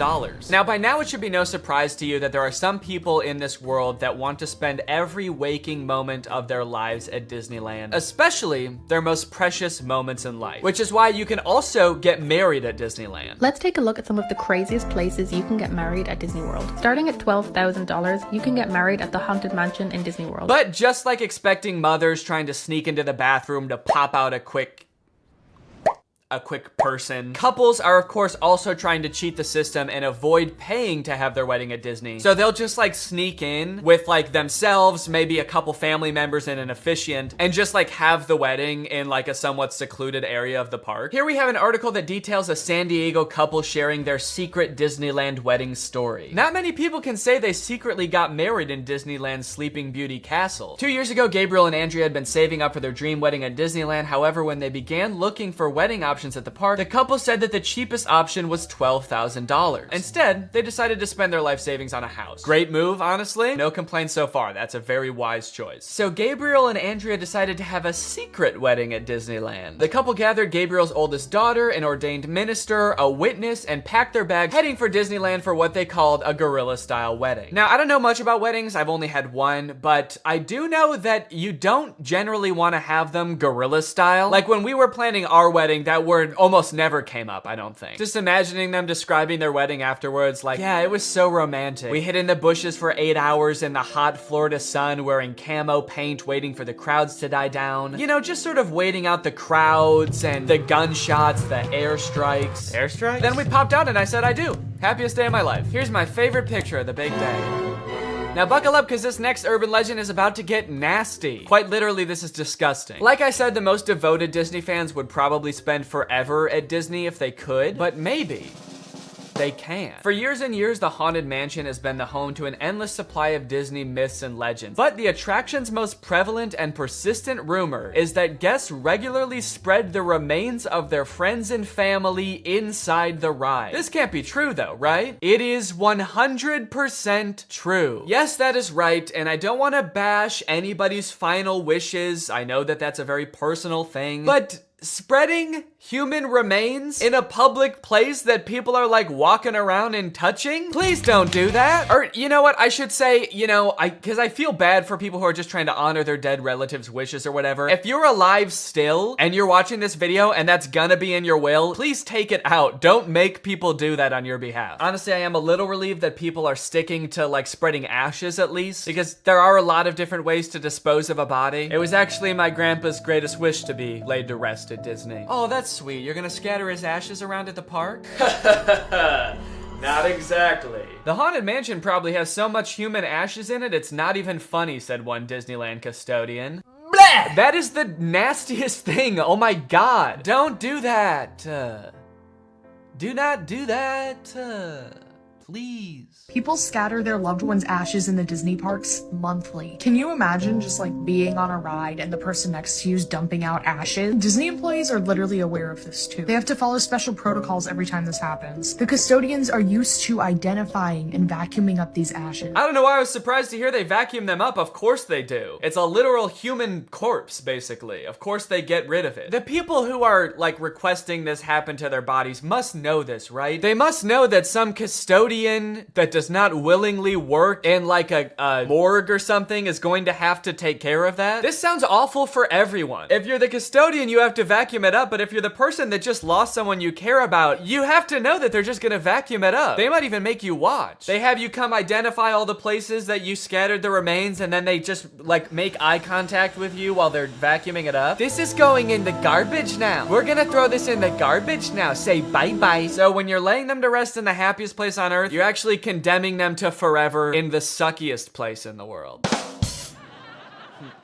Now, by now, it should be no surprise to you that there are some people in this world that want to spend every waking moment of their lives at Disneyland, especially their most precious moments in life, which is why you can also get married at Disneyland. Let's take a look at some of the craziest places you can get married at Disney World. Starting at $12,000, you can get married at the Haunted Mansion in Disney World. But just like expecting mothers trying to sneak into the bathroom to pop out a quick person, couples are of course also trying to cheat the system and avoid paying to have their wedding at Disney. So they'll just like sneak in with like themselves, maybe a couple family members and an officiant, and just like have the wedding in like a somewhat secluded area of the park. Here we have an article that details a San Diego couple sharing their secret Disneyland wedding story. Not many people can say they secretly got married in Disneyland's Sleeping Beauty Castle. 2 years ago, Gabriel and Andrea had been saving up for their dream wedding at Disneyland. However, when they began looking for wedding options at the park, the couple said that the cheapest option was $12,000. Instead, they decided to spend their life savings on a house. Great move, honestly. No complaints so far. That's a very wise choice. So Gabriel and Andrea decided to have a secret wedding at Disneyland. The couple gathered Gabriel's oldest daughter, an ordained minister, a witness, and packed their bags, heading for Disneyland for what they called a guerrilla-style wedding. Now, I don't know much about weddings. I've only had one, but I do know that you don't generally want to have them guerrilla-style. Like when we were planning our wedding, that word almost never came up, I don't think. Just imagining them describing their wedding afterwards, like, yeah, it was so romantic. We hid in the bushes for 8 hours in the hot Florida sun wearing camo paint, waiting for the crowds to die down. You know, just sort of waiting out the crowds and the gunshots, the airstrikes. Airstrikes? Then we popped out and I said I do. Happiest day of my life. Here's my favorite picture of the big day. Now buckle up, because this next urban legend is about to get nasty. Quite literally, this is disgusting. Like I said, the most devoted Disney fans would probably spend forever at Disney if they could, but maybe they can. For years and years, the Haunted Mansion has been the home to an endless supply of Disney myths and legends. But the attraction's most prevalent and persistent rumor is that guests regularly spread the remains of their friends and family inside the ride. This can't be true though, right? It is 100% true. Yes, that is right, and I don't want to bash anybody's final wishes. I know that that's a very personal thing, but spreading human remains in a public place that people are like walking around and touching? Please don't do that. Or you know what, I should say, because I feel bad for people who are just trying to honor their dead relatives' wishes or whatever. If you're alive still and you're watching this video and that's gonna be in your will, please take it out. Don't make people do that on your behalf. Honestly, I am a little relieved that people are sticking to like spreading ashes at least, because there are a lot of different ways to dispose of a body. It was actually my grandpa's greatest wish to be laid to rest at Disney. Oh, that's sweet. You're gonna scatter his ashes around at the park? Not exactly. The Haunted Mansion probably has so much human ashes in it, it's not even funny, said one Disneyland custodian. Blech! That is the nastiest thing. Oh my God. Don't do that. Do not do that. Please. People scatter their loved ones' ashes in the Disney parks monthly. Can you imagine just like being on a ride and the person next to you is dumping out ashes? Disney employees are literally aware of this too. They have to follow special protocols every time this happens. The custodians are used to identifying and vacuuming up these ashes. I don't know why I was surprised to hear they vacuum them up. Of course they do. It's a literal human corpse, basically. Of course they get rid of it. The people who are like requesting this happen to their bodies must know this, right? They must know that some custodian that does not willingly work in like a morgue or something is going to have to take care of that. This sounds awful for everyone. If you're the custodian, you have to vacuum it up, but if you're the person that just lost someone you care about, you have to know that they're just gonna vacuum it up. They might even make you watch. They have you come identify all the places that you scattered the remains, and then they just like make eye contact with you while they're vacuuming it up. This is going in the garbage now. We're gonna throw this in the garbage now. Say bye-bye. So when you're laying them to rest in the happiest place on earth, you're actually condemning them to forever in the suckiest place in the world.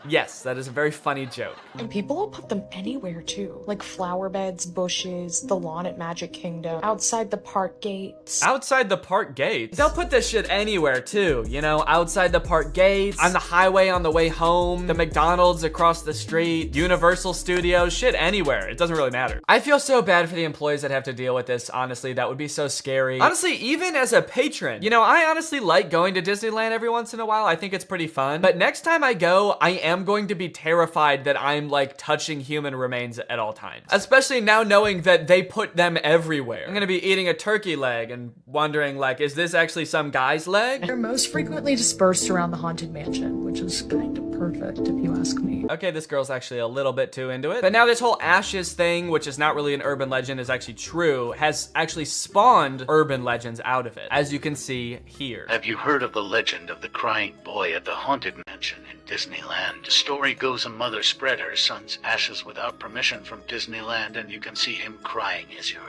Yes, that is a very funny joke. And people will put them anywhere too. Like flower beds, bushes, the lawn at Magic Kingdom, outside the park gates. Outside the park gates? They'll put this shit anywhere too, outside the park gates, on the highway on the way home, the McDonald's across the street, Universal Studios, shit anywhere. It doesn't really matter. I feel so bad for the employees that have to deal with this, honestly. That would be so scary. Honestly, even as a patron, I honestly like going to Disneyland every once in a while. I think it's pretty fun. But next time I go, I am going to be terrified that I'm like touching human remains at all times. Especially now knowing that they put them everywhere. I'm gonna be eating a turkey leg and wondering like, is this actually some guy's leg? They're most frequently dispersed around the Haunted Mansion, which is kind of perfect if you ask me. Okay, this girl's actually a little bit too into it. But now this whole ashes thing, which is not really an urban legend, is actually true, has actually spawned urban legends out of it, as you can see here. Have you heard of the legend of the crying boy at the Haunted Mansion in Disneyland? The story goes a mother spread her son's ashes without permission from Disneyland, and you can see him crying as you're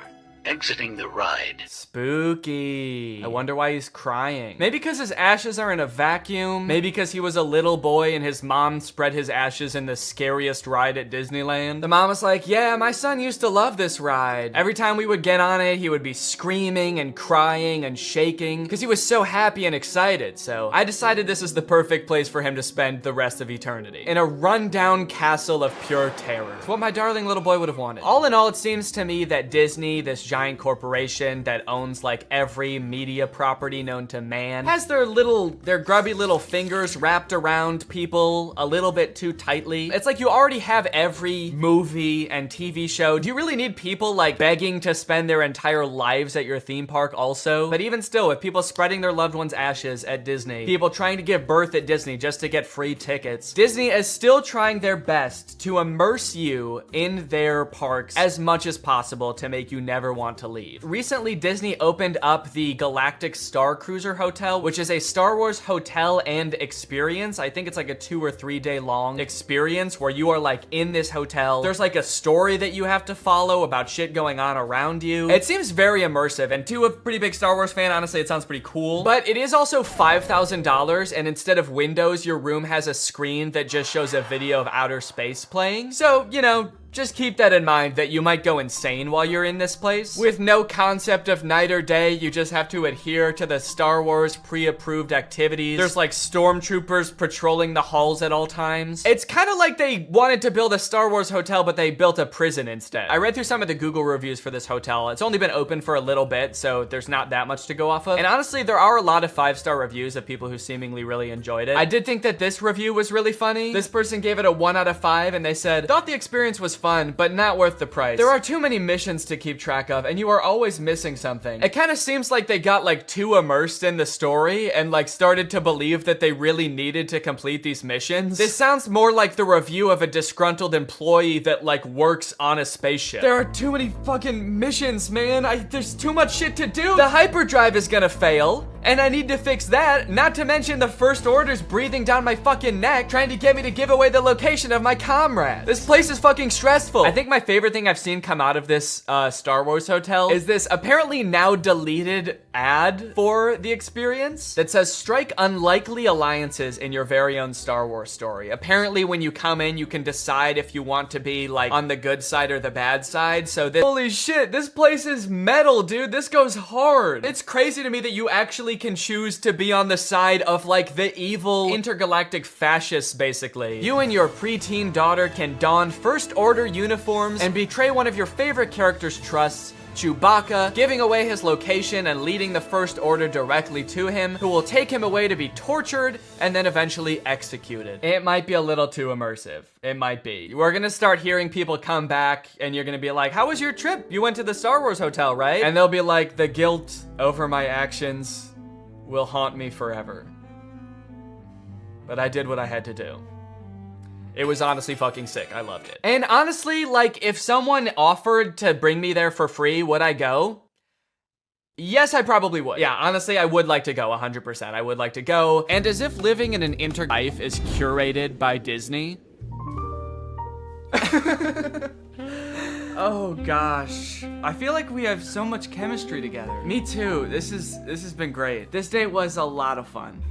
exiting the ride. Spooky. I wonder why he's crying. Maybe because his ashes are in a vacuum. Maybe because he was a little boy and his mom spread his ashes in the scariest ride at Disneyland. The mom was like, yeah, my son used to love this ride. Every time we would get on it, he would be screaming and crying and shaking because he was so happy and excited. So I decided this is the perfect place for him to spend the rest of eternity. In a rundown castle of pure terror. It's what my darling little boy would have wanted. All in all, it seems to me that Disney, this giant corporation that owns like every media property known to man, has their grubby little fingers wrapped around people a little bit too tightly. It's like you already have every movie and TV show. Do you really need people like begging to spend their entire lives at your theme park also? But even still, with people spreading their loved ones' ashes at Disney, people trying to give birth at Disney just to get free tickets, Disney is still trying their best to immerse you in their parks as much as possible to make you never want to leave. Recently, Disney opened up the Galactic Star Cruiser Hotel, which is a Star Wars hotel and experience. I think it's like a 2 or 3 day long experience where you are like in this hotel. There's like a story that you have to follow about shit going on around you. It seems very immersive, and to a pretty big Star Wars fan, honestly, it sounds pretty cool. But it is also $5,000, and instead of windows, your room has a screen that just shows a video of outer space playing. So, you know, just keep that in mind that you might go insane while you're in this place. With no concept of night or day, you just have to adhere to the Star Wars pre-approved activities. There's like stormtroopers patrolling the halls at all times. It's kind of like they wanted to build a Star Wars hotel, but they built a prison instead. I read through some of the Google reviews for this hotel. It's only been open for a little bit, so there's not that much to go off of. And honestly, there are a lot of 5-star reviews of people who seemingly really enjoyed it. I did think that this review was really funny. This person gave it a 1 out of 5, and they said, thought the experience was fun, but not worth the price. There are too many missions to keep track of, and you are always missing something. It kind of seems like they got like too immersed in the story and like started to believe that they really needed to complete these missions. This sounds more like the review of a disgruntled employee that like works on a spaceship. There are too many fucking missions, man. There's too much shit to do. The hyperdrive is gonna fail, and I need to fix that. Not to mention the First Order's breathing down my fucking neck, trying to get me to give away the location of my comrade. This place is fucking stressful. I think my favorite thing I've seen come out of this Star Wars hotel is this apparently now deleted ad for the experience that says, strike unlikely alliances in your very own Star Wars story. Apparently when you come in, you can decide if you want to be like on the good side or the bad side. So this, holy shit, this place is metal, dude. This goes hard. It's crazy to me that you actually can choose to be on the side of like the evil intergalactic fascists, basically. You and your preteen daughter can don First Order uniforms and betray one of your favorite character's trusts, Chewbacca, giving away his location and leading the First Order directly to him, who will take him away to be tortured and then eventually executed. It might be a little too immersive. It might be. We're gonna start hearing people come back and you're gonna be like, how was your trip? You went to the Star Wars hotel, right? And they'll be like, the guilt over my actions will haunt me forever. But I did what I had to do. It was honestly fucking sick. I loved it. And honestly, like, if someone offered to bring me there for free, would I go? Yes, I probably would. Yeah, honestly, I would like to go 100%. I would like to go. And as if living in an life is curated by Disney. Oh gosh. I feel like we have so much chemistry together. Me too. This has been great. This date was a lot of fun.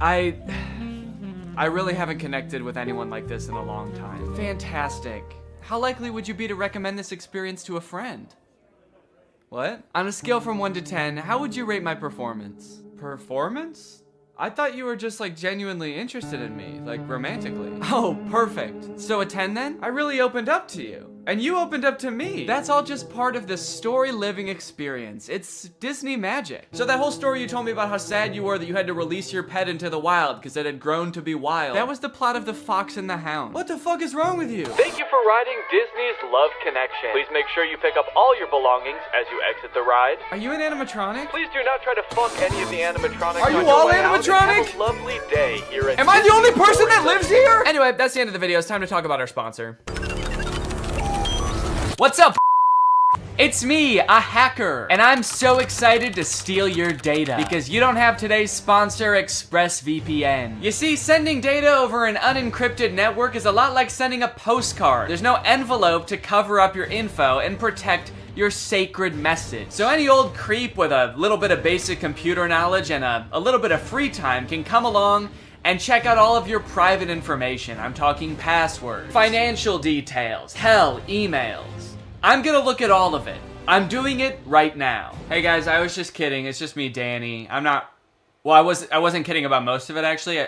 I really haven't connected with anyone like this in a long time. Fantastic. How likely would you be to recommend this experience to a friend? What? On a scale from 1 to 10, how would you rate my performance? Performance? I thought you were just like genuinely interested in me, like romantically. Oh, perfect. So a 10 then? I really opened up to you. And you opened up to me. That's all just part of the story living experience. It's Disney magic. So that whole story you told me about how sad you were that you had to release your pet into the wild because it had grown to be wild. That was the plot of The Fox and the Hound. What the fuck is wrong with you? Thank you for riding Disney's Love Connection. Please make sure you pick up all your belongings as you exit the ride. Are you an animatronic? Please do not try to fuck any of the animatronics. Are you all animatronic? Have a lovely day here at Am I the only person that lives here? Anyway, that's the end of the video. It's time to talk about our sponsor. What's up? It's me, a hacker, and I'm so excited to steal your data because you don't have today's sponsor, ExpressVPN. You see, sending data over an unencrypted network is a lot like sending a postcard. There's no envelope to cover up your info and protect your sacred message. So any old creep with a little bit of basic computer knowledge and a little bit of free time can come along and check out all of your private information. I'm talking passwords, financial details, hell, emails. I'm gonna look at all of it. I'm doing it right now. Hey guys, I was just kidding. It's just me, Danny. Well, I wasn't kidding about most of it actually.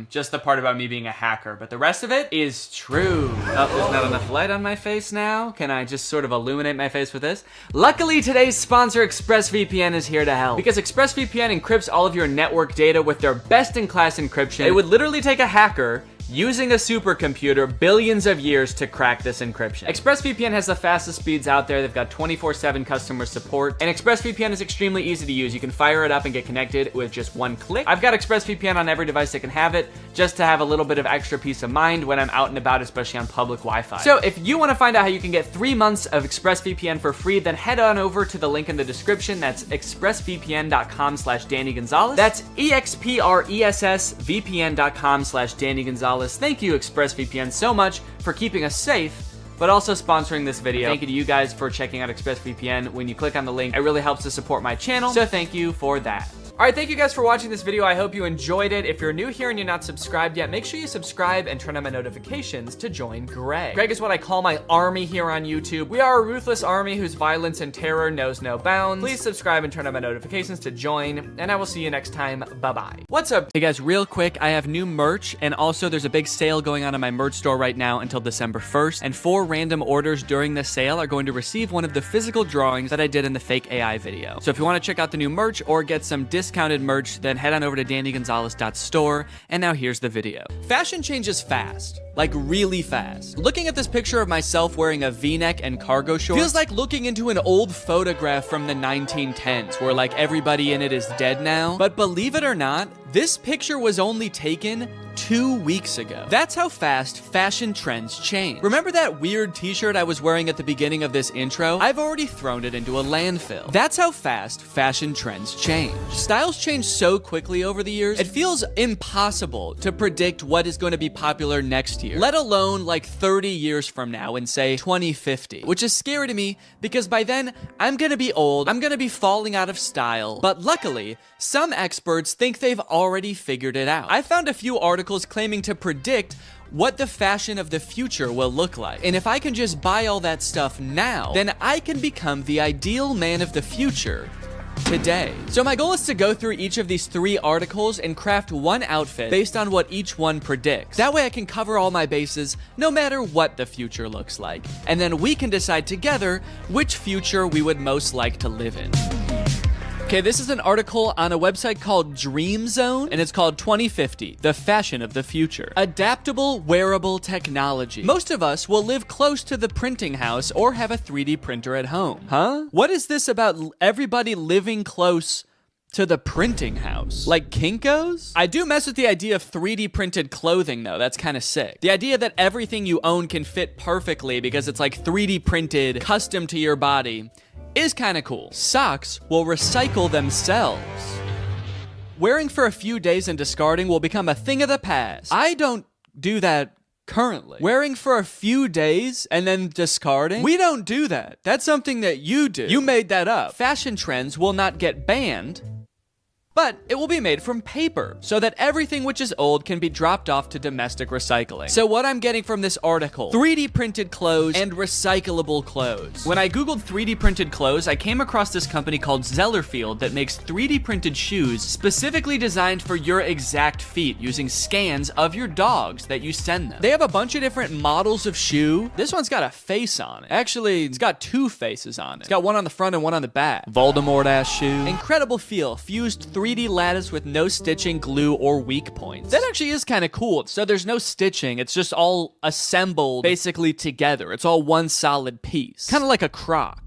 Just the part about me being a hacker, but the rest of it is true. Oh, there's not enough light on my face now. Can I just sort of illuminate my face with this? Luckily, today's sponsor, ExpressVPN, is here to help. Because ExpressVPN encrypts all of your network data with their best-in-class encryption. It would literally take a hacker using a supercomputer billions of years to crack this encryption. ExpressVPN has the fastest speeds out there. They've got 24/7 customer support, and ExpressVPN is extremely easy to use. You can fire it up and get connected with just one click. I've got ExpressVPN on every device that can have it, just to have a little bit of extra peace of mind when I'm out and about, especially on public Wi-Fi. So if you want to find out how you can get 3 months of ExpressVPN for free, then head on over to the link in the description. That's expressvpn.com/Danny Gonzalez. That's expressvpn.com/Danny Gonzalez. Thank you, ExpressVPN, so much for keeping us safe, but also sponsoring this video. Thank you to you guys for checking out ExpressVPN. When you click on the link, it really helps to support my channel, so thank you for that. All right, thank you guys for watching this video. I hope you enjoyed it. If you're new here and you're not subscribed yet, make sure you subscribe and turn on my notifications to join Greg. Greg is what I call my army here on YouTube. We are a ruthless army whose violence and terror knows no bounds. Please subscribe and turn on my notifications to join, and I will see you next time. Bye-bye. What's up? Hey guys, real quick, I have new merch, and also there's a big sale going on in my merch store right now until December 1st, and 4 random orders during the sale are going to receive one of the physical drawings that I did in the fake AI video. So if you want to check out the new merch or get some discounted merch, then head on over to DannyGonzalez.store, and now here's the video. Fashion changes fast. Like really fast. Looking at this picture of myself wearing a V-neck and cargo shorts feels like looking into an old photograph from the 1910s where like everybody in it is dead now. But believe it or not, this picture was only taken 2 weeks ago. That's how fast fashion trends change. Remember that weird t-shirt I was wearing at the beginning of this intro? I've already thrown it into a landfill. That's how fast fashion trends change. Styles change so quickly over the years, it feels impossible to predict what is going to be popular next year, let alone like 30 years from now in say 2050, which is scary to me because by then I'm gonna be old, I'm gonna be falling out of style, but luckily some experts think they've already figured it out. I found a few articles claiming to predict what the fashion of the future will look like. And if I can just buy all that stuff now, then I can become the ideal man of the future today. So my goal is to go through each of these 3 articles and craft one outfit based on what each one predicts. That way I can cover all my bases no matter what the future looks like. And then we can decide together which future we would most like to live in. Okay, this is an article on a website called Dream Zone, and it's called 2050, the fashion of the future. Adaptable wearable technology. Most of us will live close to the printing house or have a 3D printer at home. Huh? What is this about everybody living close to the printing house? Like Kinko's? I do mess with the idea of 3D printed clothing though, that's kind of sick. The idea that everything you own can fit perfectly because it's like 3D printed, custom to your body, is kind of cool. Socks will recycle themselves. Wearing for a few days and discarding will become a thing of the past. I don't do that currently. Wearing for a few days and then discarding? We don't do that. That's something that you do. You made that up. Fashion trends will not get banned, but it will be made from paper so that everything which is old can be dropped off to domestic recycling. So what I'm getting from this article, 3D printed clothes and recyclable clothes. When I Googled 3D printed clothes, I came across this company called Zellerfield that makes 3D printed shoes specifically designed for your exact feet using scans of your dogs that you send them. They have a bunch of different models of shoe. This one's got a face on it. Actually, it's got 2 faces on it. It's got one on the front and one on the back. Voldemort-ass shoe. Incredible feel, fused 3D lattice with no stitching, glue, or weak points. That actually is kind of cool. So there's no stitching. It's just all assembled basically together. It's all one solid piece. Kind of like a Croc.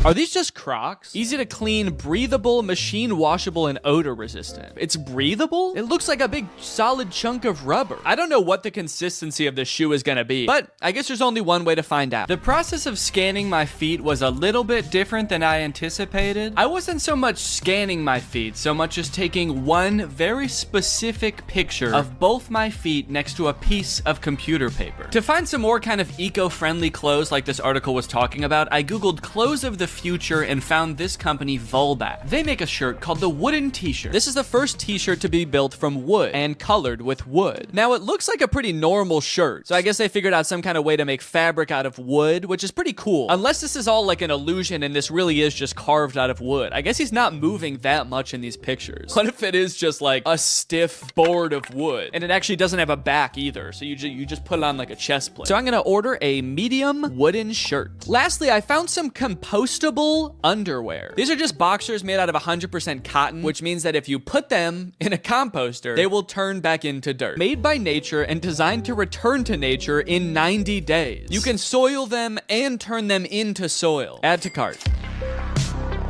Are these just Crocs? Easy to clean, breathable, machine washable, and odor resistant. It's breathable? It looks like a big solid chunk of rubber. I don't know what the consistency of this shoe is gonna be, but I guess there's only one way to find out. The process of scanning my feet was a little bit different than I anticipated. I wasn't so much scanning my feet, so much as taking one very specific picture of both my feet next to a piece of computer paper. To find some more kind of eco-friendly clothes like this article was talking about, I Googled clothes of the future and found this company Volbat. They make a shirt called the wooden t-shirt. This is the first t-shirt to be built from wood and colored with wood. Now it looks like a pretty normal shirt, so I guess they figured out some kind of way to make fabric out of wood, which is pretty cool. Unless this is all like an illusion and this really is just carved out of wood. I guess he's not moving that much in these pictures. What if it is just like a stiff board of wood and it actually doesn't have a back either, so you just put it on like a chest plate. So I'm gonna order a medium wooden shirt. Lastly, I found some compostable vegetable underwear. These are just boxers made out of 100% cotton, which means that if you put them in a composter, they will turn back into dirt. Made by nature and designed to return to nature in 90 days. You can soil them and turn them into soil. Add to cart.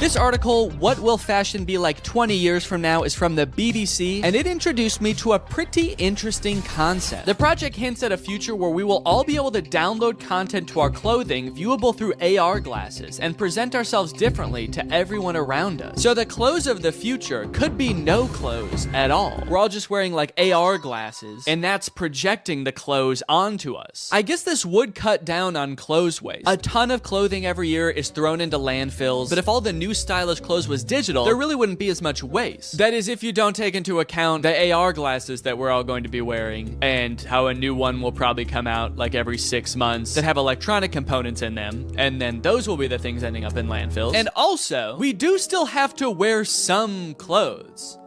This article, What Will Fashion Be Like 20 Years From Now, is from the BBC, and it introduced me to a pretty interesting concept. The project hints at a future where we will all be able to download content to our clothing viewable through AR glasses and present ourselves differently to everyone around us. So the clothes of the future could be no clothes at all. We're all just wearing like AR glasses, and that's projecting the clothes onto us. I guess this would cut down on clothes waste. A ton of clothing every year is thrown into landfills, but if all the new stylish clothes was digital, there really wouldn't be as much waste. That is, if you don't take into account the AR glasses that we're all going to be wearing, and how a new one will probably come out like every 6 months that have electronic components in them, and then those will be the things ending up in landfills. And also, we do still have to wear some clothes.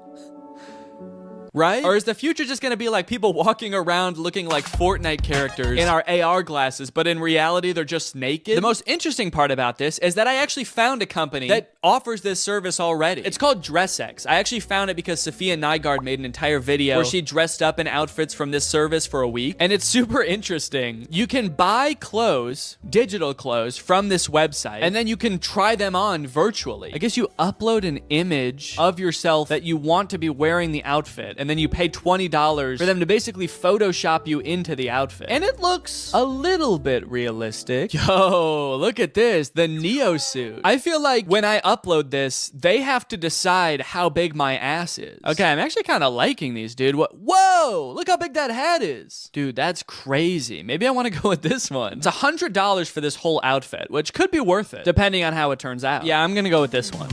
Right? Or is the future just gonna be like people walking around looking like Fortnite characters in our AR glasses, but in reality, they're just naked? The most interesting part about this is that I actually found a company that offers this service already. It's called DressX. I actually found it because Sophia Nygaard made an entire video where she dressed up in outfits from this service for a week, and it's super interesting. You can buy clothes, digital clothes, from this website, and then you can try them on virtually. I guess you upload an image of yourself that you want to be wearing the outfit, and then you pay $20 for them to basically Photoshop you into the outfit. And it looks a little bit realistic. Yo, look at this, the Neo suit. I feel like when I upload this, they have to decide how big my ass is. Okay, I'm actually kind of liking these, dude. Whoa, look how big that hat is. Dude, that's crazy. Maybe I want to go with this one. It's $100 for this whole outfit, which could be worth it, depending on how it turns out. Yeah, I'm gonna go with this one.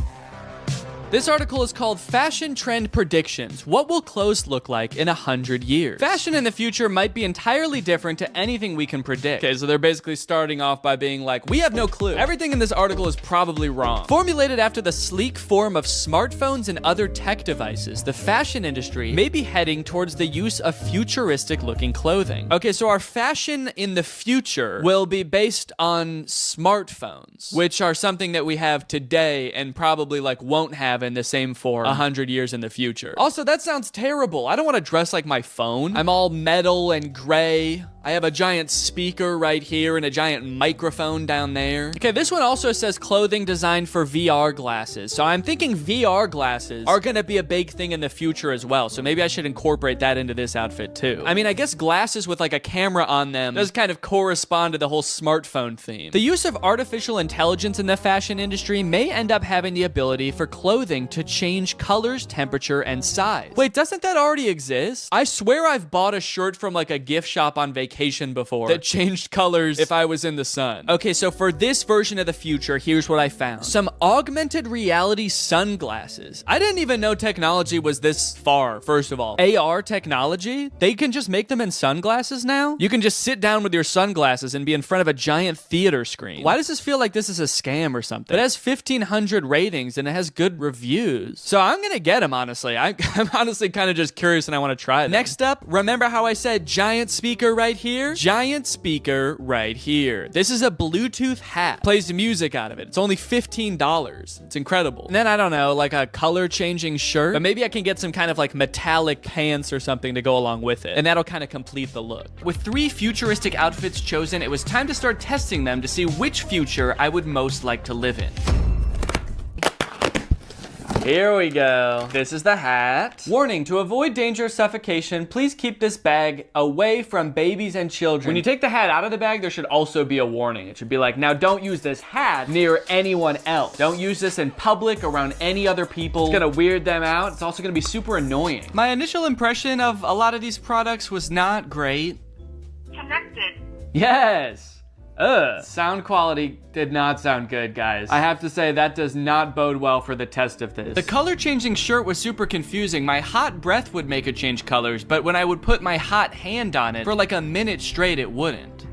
This article is called Fashion Trend Predictions. What will clothes look like in 100 years? Fashion in the future might be entirely different to anything we can predict. Okay, so they're basically starting off by being like, we have no clue. Everything in this article is probably wrong. Formulated after the sleek form of smartphones and other tech devices, the fashion industry may be heading towards the use of futuristic looking clothing. Okay, so our fashion in the future will be based on smartphones, which are something that we have today and probably like won't have in the same form 100 years in the future. Also, that sounds terrible. I don't want to dress like my phone. I'm all metal and gray. I have a giant speaker right here and a giant microphone down there. Okay, this one also says clothing designed for VR glasses. So I'm thinking VR glasses are gonna be a big thing in the future as well. So maybe I should incorporate that into this outfit too. I mean, I guess glasses with like a camera on them does kind of correspond to the whole smartphone theme. The use of artificial intelligence in the fashion industry may end up having the ability for clothing to change colors, temperature, and size. Wait, doesn't that already exist? I swear I've bought a shirt from like a gift shop on vacation before that changed colors if I was in the sun. Okay, so for this version of the future, here's what I found. Some augmented reality sunglasses. I didn't even know technology was this far, first of all. AR technology? They can just make them in sunglasses now? You can just sit down with your sunglasses and be in front of a giant theater screen. Why does this feel like this is a scam or something? It has 1,500 ratings and it has good reviews. So I'm gonna get them, honestly. I'm honestly kind of just curious and I want to try them. Next up, remember how I said giant speaker right here? Giant speaker right here. This is a Bluetooth hat. Plays the music out of it. It's only $15. It's incredible. And then I don't know, like a color changing shirt, but maybe I can get some kind of like metallic pants or something to go along with it. And that'll kind of complete the look. With 3 futuristic outfits chosen, it was time to start testing them to see which future I would most like to live in. Here we go. This is the hat. Warning, to avoid danger of suffocation, please keep this bag away from babies and children. When you take the hat out of the bag, there should also be a warning. It should be like, now don't use this hat near anyone else. Don't use this in public around any other people. It's gonna weird them out. It's also gonna be super annoying. My initial impression of a lot of these products was not great. Connected. Yes. Sound quality did not sound good, guys. I have to say that does not bode well for the test of this. The color changing shirt was super confusing. My hot breath would make it change colors, but when I would put my hot hand on it for like a minute straight, it wouldn't.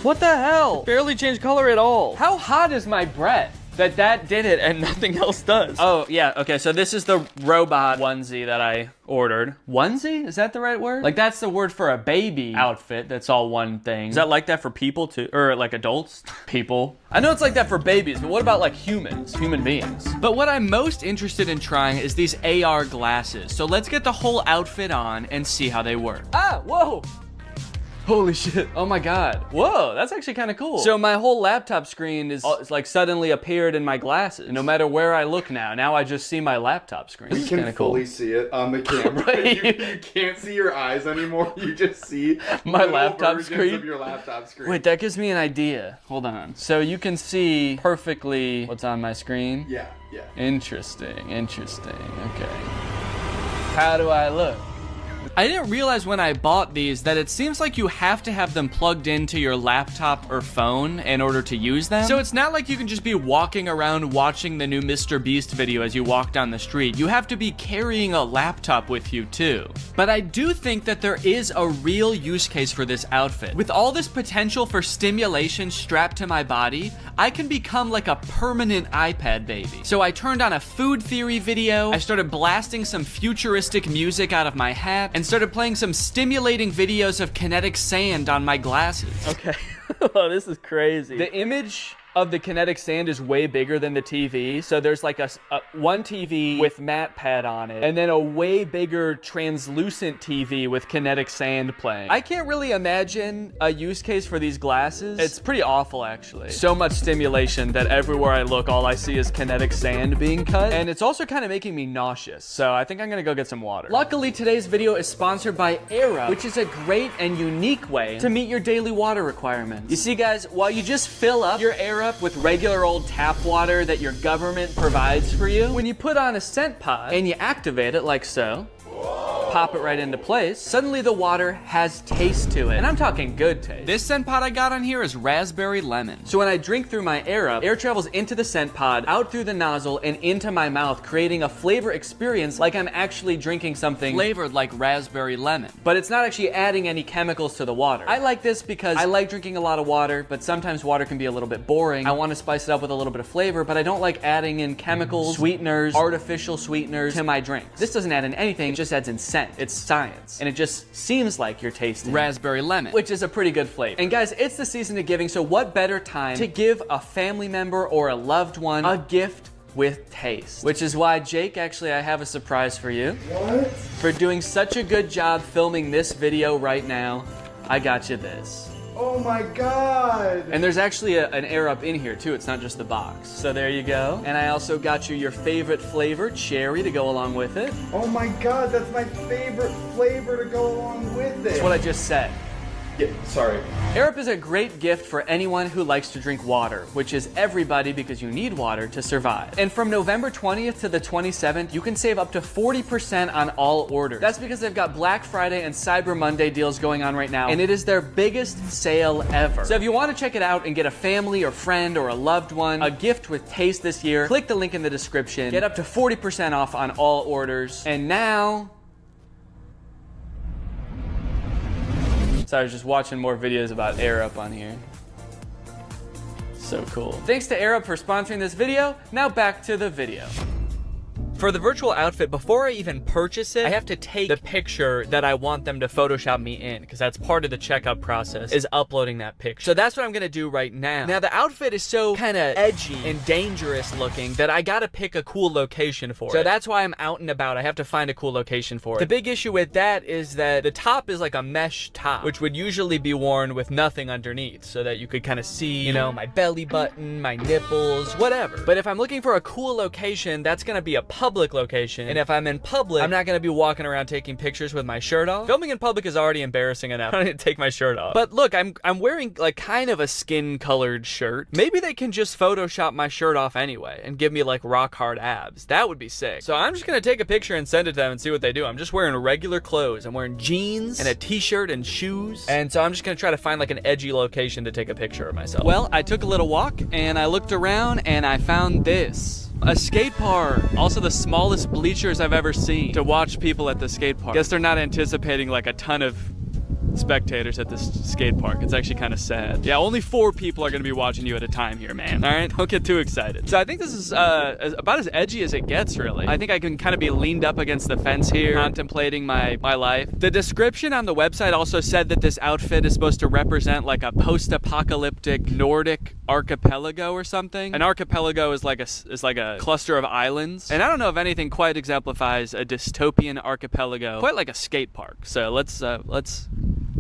What the hell? It barely changed color at all. How hot is my breath? that did it and nothing else does. Oh, yeah, okay, so this is the robot onesie that I ordered. Onesie? Is that the right word? Like, that's the word for a baby outfit that's all one thing. Is that like that for people too? Or like adults? People. I know it's like that for babies, but what about like humans? Human beings. But what I'm most interested in trying is these AR glasses. So let's get the whole outfit on and see how they work. Ah, whoa! Holy shit. Oh my God. Whoa, that's actually kind of cool. So my whole laptop screen is like suddenly appeared in my glasses. No matter where I look now I just see my laptop screen. You can fully see it on the camera. you can't see your eyes anymore. You just see my laptop screen. Of your laptop screen. Wait, that gives me an idea. Hold on. So you can see perfectly what's on my screen? Yeah. Interesting. Okay. How do I look? I didn't realize when I bought these that it seems like you have to have them plugged into your laptop or phone in order to use them. So it's not like you can just be walking around watching the new Mr. Beast video as you walk down the street. You have to be carrying a laptop with you too. But I do think that there is a real use case for this outfit. With all this potential for stimulation strapped to my body, I can become like a permanent iPad baby. So I turned on a food theory video, I started blasting some futuristic music out of my hat, and started playing some stimulating videos of kinetic sand on my glasses. Okay. Oh, this is crazy. The image of the kinetic sand is way bigger than the TV. So there's like a one TV with matte pad on it, and then a way bigger translucent TV with kinetic sand playing. I can't really imagine a use case for these glasses. It's pretty awful, actually. So much stimulation that everywhere I look, all I see is kinetic sand being cut. And it's also kind of making me nauseous. So I think I'm gonna go get some water. Luckily, today's video is sponsored by Air Up, which is a great and unique way to meet your daily water requirements. You see, guys, while you just fill up your Air Up with regular old tap water that your government provides for you, when you put on a scent pod and you activate it like so, pop it right into place, suddenly the water has taste to it. And I'm talking good taste. This scent pod I got on here is raspberry lemon. So when I drink through my Air Up, air travels into the scent pod, out through the nozzle, and into my mouth, creating a flavor experience like I'm actually drinking something flavored like raspberry lemon. But it's not actually adding any chemicals to the water. I like this because I like drinking a lot of water, but sometimes water can be a little bit boring. I want to spice it up with a little bit of flavor, but I don't like adding in chemicals, sweeteners, artificial sweeteners to my drinks. This doesn't add in anything, it just adds in scent. It's science, and it just seems like you're tasting raspberry lemon, which is a pretty good flavor. And guys, it's the season of giving, so what better time to give a family member or a loved one a gift with taste? Which is why, Jake, actually, I have a surprise for you. What? For doing such a good job filming this video right now, I got you this. Oh my God! And there's actually an Air Up in here too, it's not just the box. So there you go. And I also got you your favorite flavor, cherry, to go along with it. Oh my God, that's my favorite flavor to go along with it. That's what I just said. Yeah, sorry. Air Up is a great gift for anyone who likes to drink water, which is everybody because you need water to survive. And from November 20th to the 27th, you can save up to 40% on all orders. That's because they've got Black Friday and Cyber Monday deals going on right now, and it is their biggest sale ever. So if you want to check it out and get a family or friend or a loved one a gift with taste this year, click the link in the description, get up to 40% off on all orders. And now, so I was just watching more videos about Air Up on here. So cool. Thanks to Air Up for sponsoring this video. Now back to the video. For the virtual outfit, before I even purchase it, I have to take the picture that I want them to Photoshop me in, because that's part of the checkout process, is uploading that picture. So that's what I'm gonna do right now. Now the outfit is so kind of edgy and dangerous looking that I gotta pick a cool location for it. So that's why I'm out and about. I have to find a cool location for it. The big issue with that is that the top is like a mesh top, which would usually be worn with nothing underneath, so that you could kind of see, you know, my belly button, my nipples, whatever. But if I'm looking for a cool location, that's gonna be a public location, and if I'm in public, I'm not gonna be walking around taking pictures with my shirt off. Filming in public is already embarrassing enough. I don't need to take my shirt off. But look, I'm wearing like kind of a skin-colored shirt. Maybe they can just Photoshop my shirt off anyway and give me like rock hard abs. That would be sick. So I'm just gonna take a picture and send it to them and see what they do. I'm just wearing regular clothes. I'm wearing jeans and a t-shirt and shoes, and so I'm just gonna try to find like an edgy location to take a picture of myself. Well, I took a little walk and I looked around and I found this. A skate park. Also the smallest bleachers I've ever seen to watch people at the skate park. Guess they're not anticipating like a ton of spectators at this skate park. It's actually kind of sad. Yeah, only 4 people are gonna be watching you at a time here, man. All right, don't get too excited. So I think this is about as edgy as it gets, really. I think I can kind of be leaned up against the fence here, contemplating my life. The description on the website also said that this outfit is supposed to represent like a post-apocalyptic Nordic archipelago or something. An archipelago is like a cluster of islands, and I don't know if anything quite exemplifies a dystopian archipelago quite like a skate park. So let's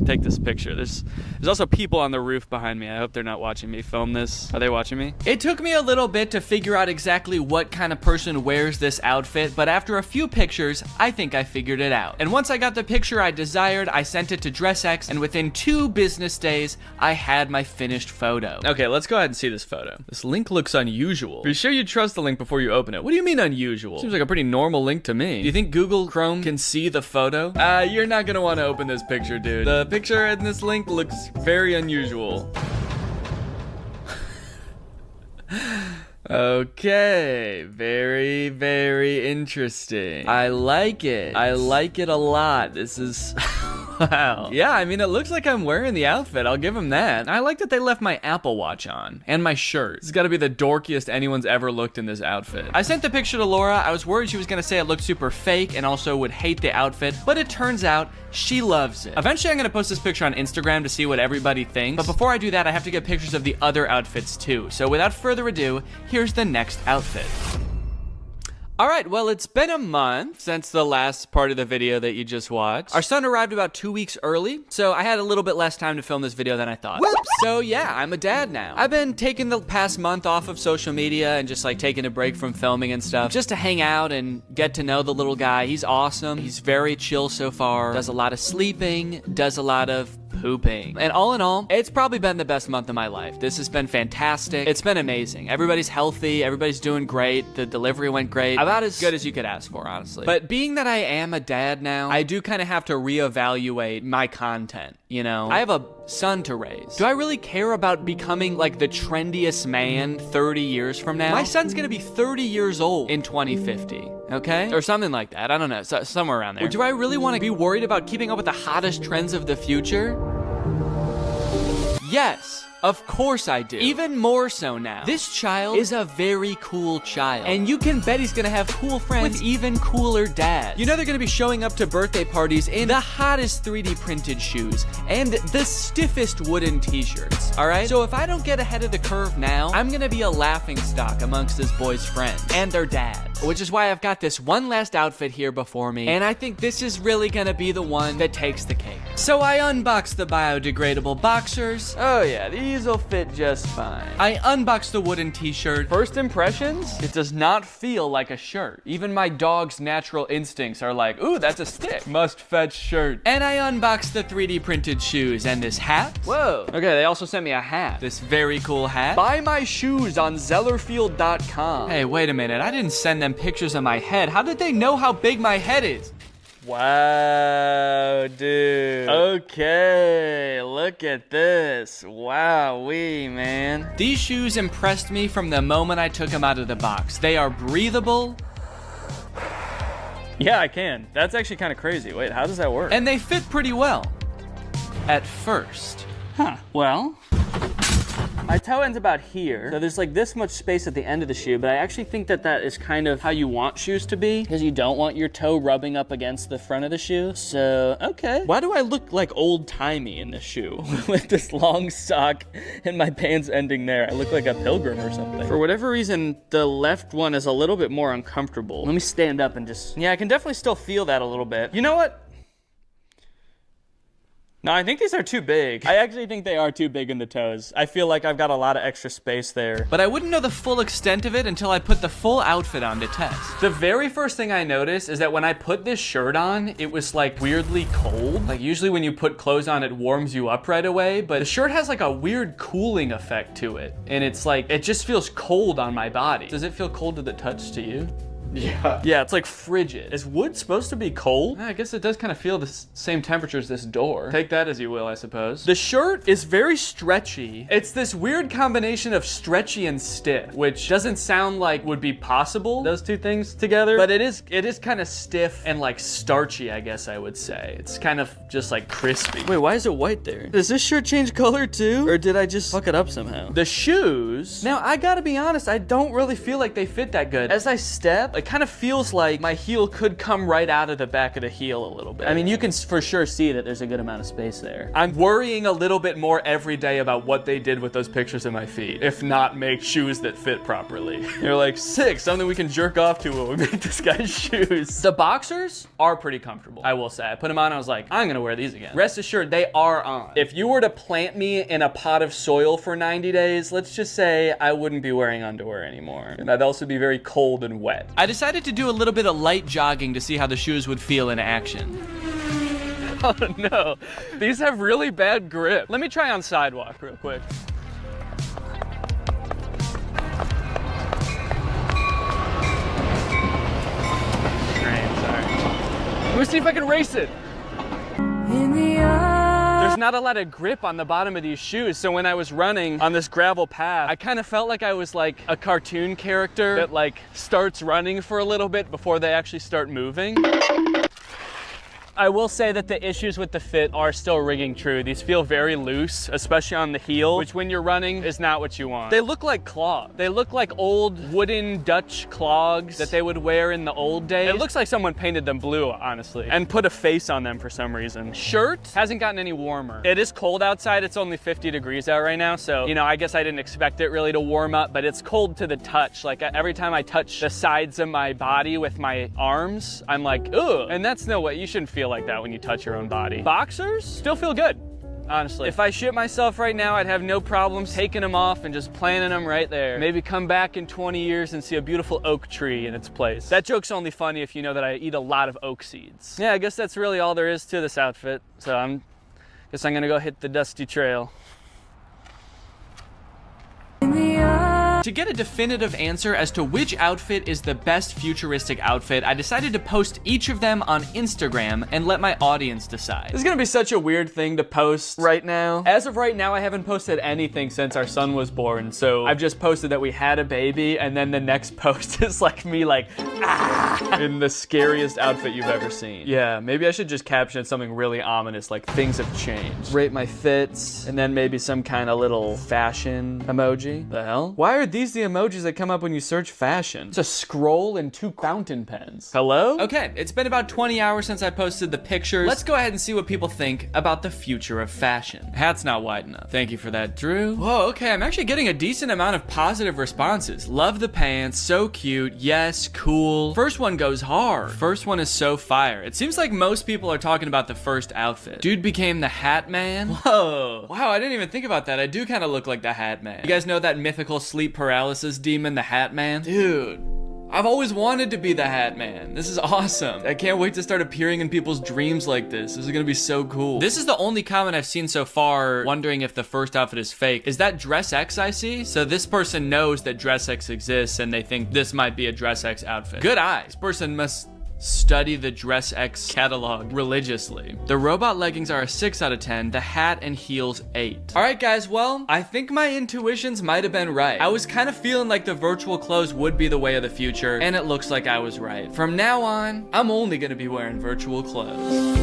take this picture. There's also people on the roof behind me. I hope they're not watching me film this. Are they watching me? It took me a little bit to figure out exactly what kind of person wears this outfit, but after a few pictures, I think I figured it out. And once I got the picture I desired, I sent it to DressX, and within 2 business days, I had my finished photo. Okay, let's go ahead and see this photo. This link looks unusual. Are you sure you trust the link before you open it? What do you mean unusual? Seems like a pretty normal link to me. Do you think Google Chrome can see the photo? You're not gonna want to open this picture, dude. The picture in this link looks very unusual. Okay, very, very interesting. I like it. I like it a lot. This is... Wow. Yeah, I mean, it looks like I'm wearing the outfit. I'll give them that. I like that they left my Apple Watch on. And my shirt. This has got to be the dorkiest anyone's ever looked in this outfit. I sent the picture to Laura. I was worried she was going to say it looked super fake and also would hate the outfit. But it turns out she loves it. Eventually, I'm going to post this picture on Instagram to see what everybody thinks. But before I do that, I have to get pictures of the other outfits too. So without further ado, here's the next outfit. All right, well, it's been a month since the last part of the video that you just watched. Our son arrived about 2 weeks early, so I had a little bit less time to film this video than I thought. Whoops! So yeah, I'm a dad now. I've been taking the past month off of social media and just like taking a break from filming and stuff, just to hang out and get to know the little guy. He's awesome. He's very chill so far. Does a lot of sleeping, does a lot of pooping. And all in all, it's probably been the best month of my life. This has been fantastic. It's been amazing. Everybody's healthy. Everybody's doing great. The delivery went great. About as good as you could ask for, honestly. But being that I am a dad now, I do kind of have to reevaluate my content, you know? I have a son to raise. Do I really care about becoming like the trendiest man 30 years from now? My son's gonna be 30 years old in 2050, okay? Or something like that. I don't know, somewhere around there. Or do I really want to be worried about keeping up with the hottest trends of the future? Yes. Of course I do. Even more so now. This child is a very cool child. And you can bet he's gonna have cool friends with even cooler dads. You know they're gonna be showing up to birthday parties in the hottest 3D printed shoes and the stiffest wooden t-shirts, all right? So if I don't get ahead of the curve now, I'm gonna be a laughingstock amongst this boy's friends and their dads. Which is why I've got this one last outfit here before me, and I think this is really gonna be the one that takes the cake. So I unboxed the biodegradable boxers. Oh yeah, these will fit just fine. I unboxed the wooden t-shirt. First impressions? It does not feel like a shirt. Even my dog's natural instincts are like, ooh, that's a stick. Must fetch shirt. And I unboxed the 3D printed shoes and this hat. Whoa. Okay, they also sent me a hat. This very cool hat. Buy my shoes on Zellerfield.com. Hey, wait a minute. I didn't send them pictures of my head. How did they know how big my head is? Wow, dude. Okay, look at this. Wowee, man. These shoes impressed me from the moment I took them out of the box. They are breathable. Yeah, I can. That's actually kind of crazy. Wait, how does that work? And they fit pretty well. At first. Huh, well. My toe ends about here, so there's like this much space at the end of the shoe, but I actually think that that is kind of how you want shoes to be, because you don't want your toe rubbing up against the front of the shoe. So, okay. Why do I look like old-timey in this shoe with this long sock and my pants ending there? I look like a pilgrim or something. For whatever reason, the left one is a little bit more uncomfortable. Let me stand up and just, yeah, I can definitely still feel that a little bit. You know what? No, I think these are too big. I actually think they are too big in the toes. I feel like I've got a lot of extra space there. But I wouldn't know the full extent of it until I put the full outfit on to test. The very first thing I noticed is that when I put this shirt on, it was like weirdly cold. Like usually when you put clothes on, it warms you up right away, but the shirt has like a weird cooling effect to it. And it's like, it just feels cold on my body. Does it feel cold to the touch to you? Yeah. Yeah, it's like frigid. Is wood supposed to be cold? I guess it does kind of feel the same temperature as this door. Take that as you will, I suppose. The shirt is very stretchy. It's this weird combination of stretchy and stiff, which doesn't sound like would be possible, those two things together, but it is kind of stiff and like starchy, I guess I would say. It's kind of just like crispy. Wait, why is it white there? Does this shirt change color too? Or did I just fuck it up somehow? The shoes, now I gotta be honest, I don't really feel like they fit that good. As I step, it kind of feels like my heel could come right out of the back of the heel a little bit. I mean, you can for sure see that there's a good amount of space there. I'm worrying a little bit more every day about what they did with those pictures of my feet, if not make shoes that fit properly. They're like, sick, something we can jerk off to when we make this guy's shoes. The boxers are pretty comfortable, I will say. I put them on, I was like, I'm gonna wear these again. Rest assured, they are on. If you were to plant me in a pot of soil for 90 days, let's just say I wouldn't be wearing underwear anymore. And I'd also be very cold and wet. I decided to do a little bit of light jogging to see how the shoes would feel in action. Oh no, these have really bad grip. Let me try on sidewalk real quick. Let me see if I can race it. There's not a lot of grip on the bottom of these shoes, so when I was running on this gravel path, I kind of felt like I was like a cartoon character that like starts running for a little bit before they actually start moving. I will say that the issues with the fit are still ringing true. These feel very loose, especially on the heel, which when you're running is not what you want. They look like clogs. They look like old wooden Dutch clogs that they would wear in the old days. It looks like someone painted them blue, honestly, and put a face on them for some reason. Shirt hasn't gotten any warmer. It is cold outside. It's only 50 degrees out right now, so, you know, I guess I didn't expect it really to warm up, but it's cold to the touch. Like every time I touch the sides of my body with my arms, I'm like, ugh, and that's no way. You shouldn't feel like that when you touch your own body. Boxers still feel good, honestly. If I shit myself right now, I'd have no problems taking them off and just planting them right there. Maybe come back in 20 years and see a beautiful oak tree in its place. That joke's only funny if you know that I eat a lot of oak seeds. Yeah, I guess that's really all there is to this outfit. So guess I'm gonna go hit the dusty trail. To get a definitive answer as to which outfit is the best futuristic outfit, I decided to post each of them on Instagram and let my audience decide. This is gonna be such a weird thing to post right now. As of right now, I haven't posted anything since our son was born, so I've just posted that we had a baby, and then the next post is like me like, ah, in the scariest outfit you've ever seen. Yeah, maybe I should just caption something really ominous, like things have changed. Rate my fits, and then maybe some kind of little fashion emoji. The hell? Why are these the emojis that come up when you search fashion? It's a scroll and 2 fountain pens. Hello? Okay, it's been about 20 hours since I posted the pictures. Let's go ahead and see what people think about the future of fashion. Hat's not wide enough. Thank you for that, Drew. Whoa, okay, I'm actually getting a decent amount of positive responses. Love the pants, so cute, yes, cool. First one goes hard. First one is so fire. It seems like most people are talking about the first outfit. Dude became the Hat Man. Whoa. Wow, I didn't even think about that. I do kind of look like the Hat Man. You guys know that mythical sleep paralysis demon, the Hat Man? Dude, I've always wanted to be the Hat Man. This is awesome. I can't wait to start appearing in people's dreams like this. This is gonna be so cool. This is the only comment I've seen so far wondering if the first outfit is fake. Is that Dress X I see? So this person knows that Dress X exists and they think this might be a Dress X outfit. Good eye. This person must study the Dress X catalog religiously. The robot leggings are a 6 out of 10, the hat and heels 8. All right, guys, well, I think my intuitions might have been right. I was kind of feeling like the virtual clothes would be the way of the future, and it looks like I was right. From now on, I'm only gonna be wearing virtual clothes.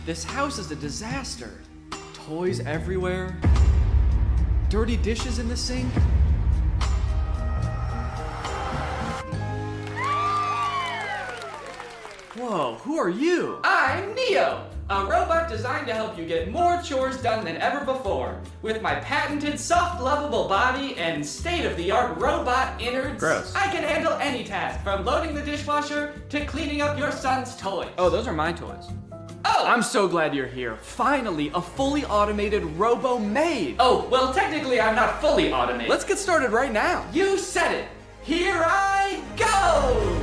This house is a disaster. Toys everywhere. Dirty dishes in the sink. Whoa, who are you? I'm Neo, a robot designed to help you get more chores done than ever before. With my patented soft, lovable body and state-of-the-art robot innards, gross, I can handle any task, from loading the dishwasher to cleaning up your son's toys. Oh, those are my toys. Oh! I'm so glad you're here. Finally, a fully automated robo-maid. Oh, well, technically I'm not fully automated. Let's get started right now. You said it. Here I go!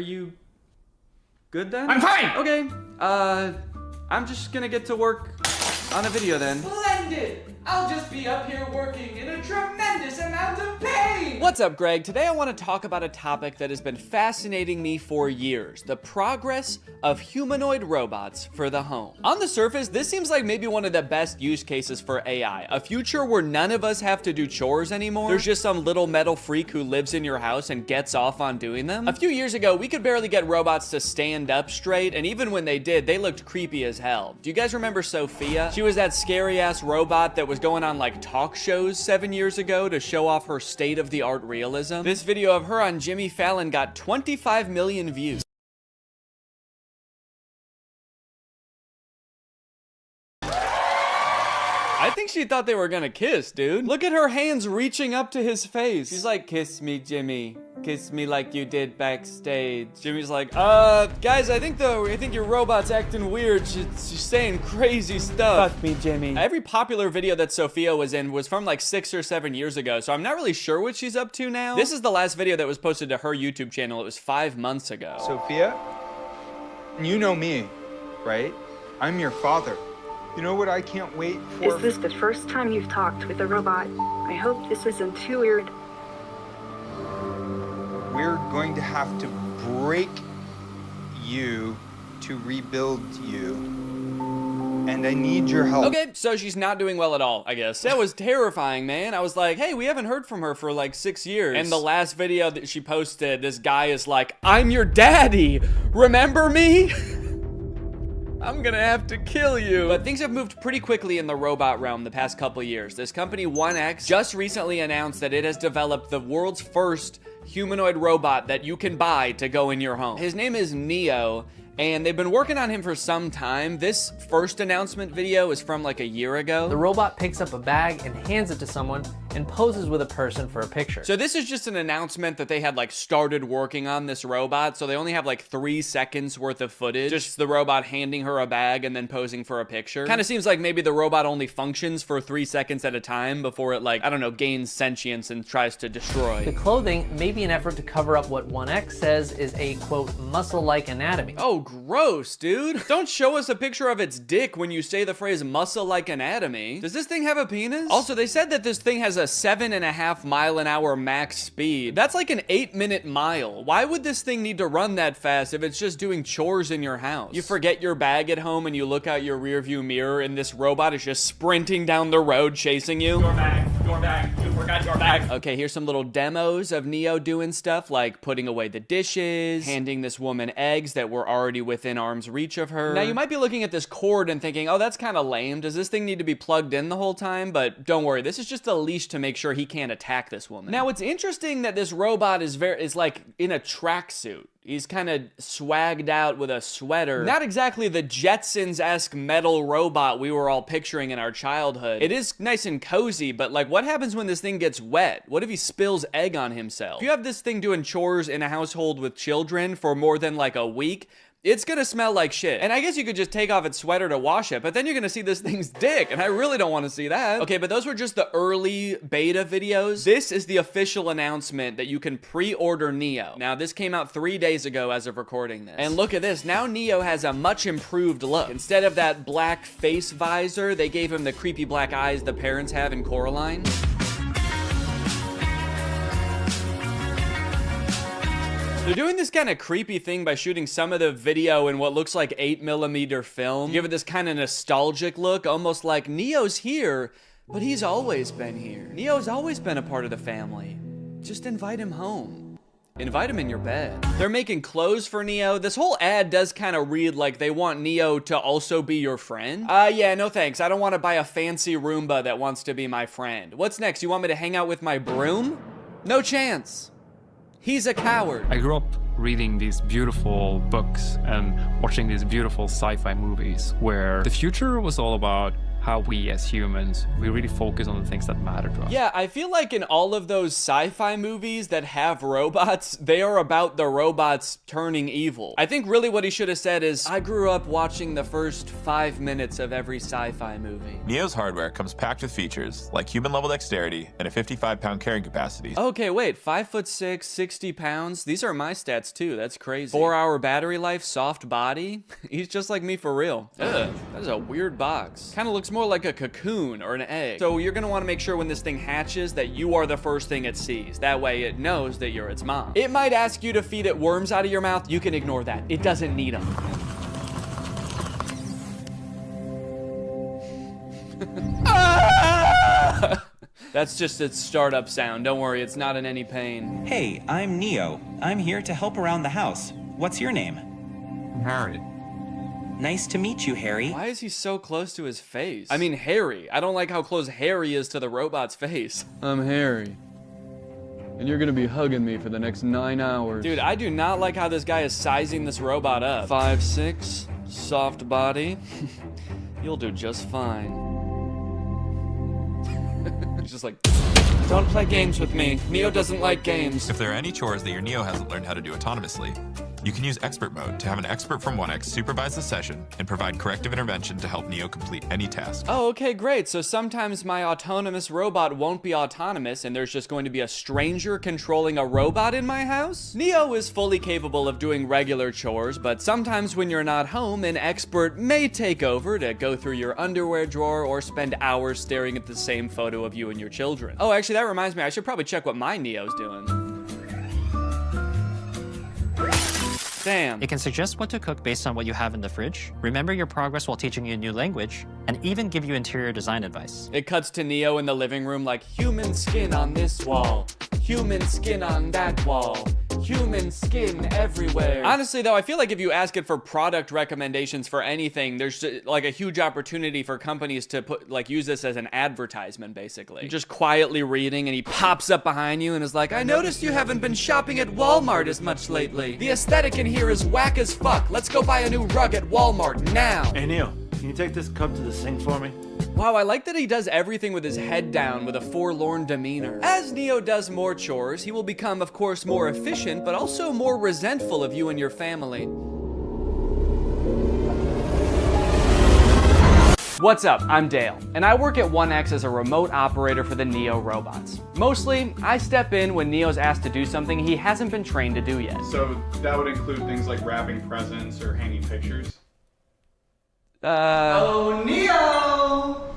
you good then? I'm fine! Okay, I'm just gonna get to work on a video then. Splendid! I'll just be up here working in a tremendous amount of pain! What's up, Greg? Today I want to talk about a topic that has been fascinating me for years. The progress of humanoid robots for the home. On the surface, this seems like maybe one of the best use cases for AI. A future where none of us have to do chores anymore. There's just some little metal freak who lives in your house and gets off on doing them. A few years ago, we could barely get robots to stand up straight, and even when they did, they looked creepy as hell. Do you guys remember Sophia? She was that scary-ass robot that was going on like talk shows 7 years ago to show off her state-of-the-art realism. This video of her on Jimmy Fallon got 25 million views. I think she thought they were gonna kiss, dude. Look at her hands reaching up to his face. She's like, kiss me, Jimmy. Kiss me like you did backstage. Jimmy's like, guys, I think your robot's acting weird. She's saying crazy stuff. Fuck me, Jimmy. Every popular video that Sophia was in was from like 6 or 7 years ago, so I'm not really sure what she's up to now. This is the last video that was posted to her YouTube channel. It was 5 months ago. Sophia, you know me, right? I'm your father. You know what I can't wait for? Is this the first time you've talked with a robot? I hope this isn't too weird. We're going to have to break you to rebuild you. And I need your help. Okay, so she's not doing well at all, I guess. That was terrifying, man. I was like, hey, we haven't heard from her for like 6 years. And the last video that she posted, this guy is like, I'm your daddy. Remember me? I'm gonna have to kill you. But things have moved pretty quickly in the robot realm the past couple years. This company 1X just recently announced that it has developed the world's first humanoid robot that you can buy to go in your home. His name is Neo, and they've been working on him for some time. This first announcement video is from like a year ago. The robot picks up a bag and hands it to someone and poses with a person for a picture. So this is just an announcement that they had like started working on this robot, so they only have like 3 seconds worth of footage. Just the robot handing her a bag and then posing for a picture. Kind of seems like maybe the robot only functions for 3 seconds at a time before it like, I don't know, gains sentience and tries to destroy. The clothing may be an effort to cover up what 1X says is a, quote, muscle-like anatomy. Oh, gross, dude. Don't show us a picture of its dick when you say the phrase muscle-like anatomy. Does this thing have a penis? Also, they said that this thing has a 7.5 mile-an-hour max speed. That's like an 8-minute mile. Why would this thing need to run that fast if it's just doing chores in your house? You forget your bag at home and you look out your rearview mirror and this robot is just sprinting down the road chasing you. Your bag, you forgot your bag. Okay, here's some little demos of Neo doing stuff like putting away the dishes, handing this woman eggs that were already within arm's reach of her. Now, you might be looking at this cord and thinking, oh, that's kind of lame. Does this thing need to be plugged in the whole time? But don't worry, this is just a leash to make sure he can't attack this woman. Now, it's interesting that this robot is like in a tracksuit. He's kind of swagged out with a sweater. Not exactly the Jetsons-esque metal robot we were all picturing in our childhood. It is nice and cozy, but like, what happens when this thing gets wet? What if he spills egg on himself? If you have this thing doing chores in a household with children for more than like a week, it's gonna smell like shit. And I guess you could just take off its sweater to wash it, but then you're gonna see this thing's dick, and I really don't wanna see that. Okay, but those were just the early beta videos. This is the official announcement that you can pre-order Neo. Now, this came out 3 days ago as of recording this. And look at this, now Neo has a much improved look. Instead of that black face visor, they gave him the creepy black eyes the parents have in Coraline. They're doing this kind of creepy thing by shooting some of the video in what looks like 8mm film. Give it this kind of nostalgic look, almost like Neo's here, but he's always been here. Neo's always been a part of the family. Just invite him home. Invite him in your bed. They're making clothes for Neo. This whole ad does kind of read like they want Neo to also be your friend. Yeah, no thanks. I don't want to buy a fancy Roomba that wants to be my friend. What's next? You want me to hang out with my broom? No chance. He's a coward. I grew up reading these beautiful books and watching these beautiful sci-fi movies where the future was all about how we as humans, we really focus on the things that matter to us. Yeah, I feel like in all of those sci-fi movies that have robots, they are about the robots turning evil. I think really what he should have said is, I grew up watching the first 5 minutes of every sci-fi movie. Neo's hardware comes packed with features like human-level dexterity and a 55-pound carrying capacity. Okay, wait, 5'6", 60 pounds? These are my stats too, that's crazy. 4-hour battery life, soft body? He's just like me for real. Ugh, that is a weird box. Kind of looks more like a cocoon or an egg. So you're gonna wanna make sure when this thing hatches that you are the first thing it sees. That way it knows that you're its mom. It might ask you to feed it worms out of your mouth. You can ignore that. It doesn't need them. That's just its startup sound. Don't worry, it's not in any pain. Hey, I'm Neo. I'm here to help around the house. What's your name? Harry. Nice to meet you, Harry. Why is he so close to his face? I mean, Harry. I don't like how close Harry is to the robot's face. I'm Harry. And you're gonna be hugging me for the next 9 hours. Dude, I do not like how this guy is sizing this robot up. 5'6", soft body. You'll do just fine. He's just like, don't play games with me. Neo doesn't like games. If there are any chores that your Neo hasn't learned how to do autonomously, you can use expert mode to have an expert from 1X supervise the session and provide corrective intervention to help Neo complete any task. Oh, okay, great. So sometimes my autonomous robot won't be autonomous and there's just going to be a stranger controlling a robot in my house? Neo is fully capable of doing regular chores, but sometimes when you're not home, an expert may take over to go through your underwear drawer or spend hours staring at the same photo of you and your children. Oh, actually, that reminds me, I should probably check what my Neo's doing. Damn. It can suggest what to cook based on what you have in the fridge, remember your progress while teaching you a new language, and even give you interior design advice. It cuts to Neo in the living room like, human skin on this wall, human skin on that wall, human skin everywhere. Honestly though, I feel like if you ask it for product recommendations for anything, there's like a huge opportunity for companies to use this as an advertisement basically. You're just quietly reading and he pops up behind you and is like, I noticed you haven't been shopping at Walmart as much lately. The aesthetic in here is whack as fuck. Let's go buy a new rug at Walmart now. Hey Neil, can you take this cup to the sink for me? Wow, I like that he does everything with his head down with a forlorn demeanor. As Neo does more chores, he will become, of course, more efficient, but also more resentful of you and your family. What's up? I'm Dale, and I work at 1X as a remote operator for the Neo robots. Mostly, I step in when Neo's asked to do something he hasn't been trained to do yet. So that would include things like wrapping presents or hanging pictures? Oh, Neo!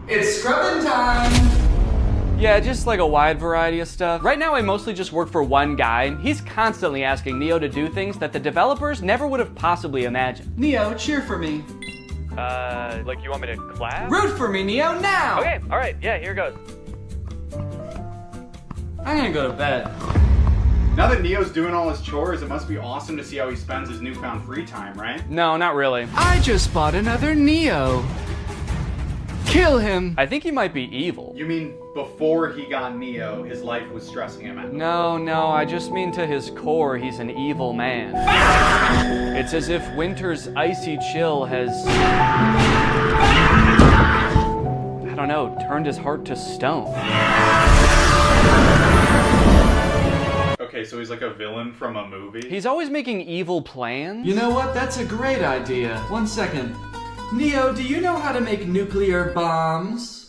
It's scrubbing time! Yeah, just like a wide variety of stuff. Right now, I mostly just work for one guy. He's constantly asking Neo to do things that the developers never would have possibly imagined. Neo, cheer for me. Like you want me to clap? Root for me, Neo, now! Okay, alright, yeah, here goes. I'm gonna go to bed. Now that Neo's doing all his chores, it must be awesome to see how he spends his newfound free time, right? No, not really. I just bought another Neo. Kill him. I think he might be evil. You mean before he got Neo, his life was stressing him out? No, I just mean to his core, he's an evil man. It's as if winter's icy chill has, I don't know, turned his heart to stone. Okay, so he's like a villain from a movie? He's always making evil plans. You know what? That's a great idea. 1 second. Neo, do you know how to make nuclear bombs?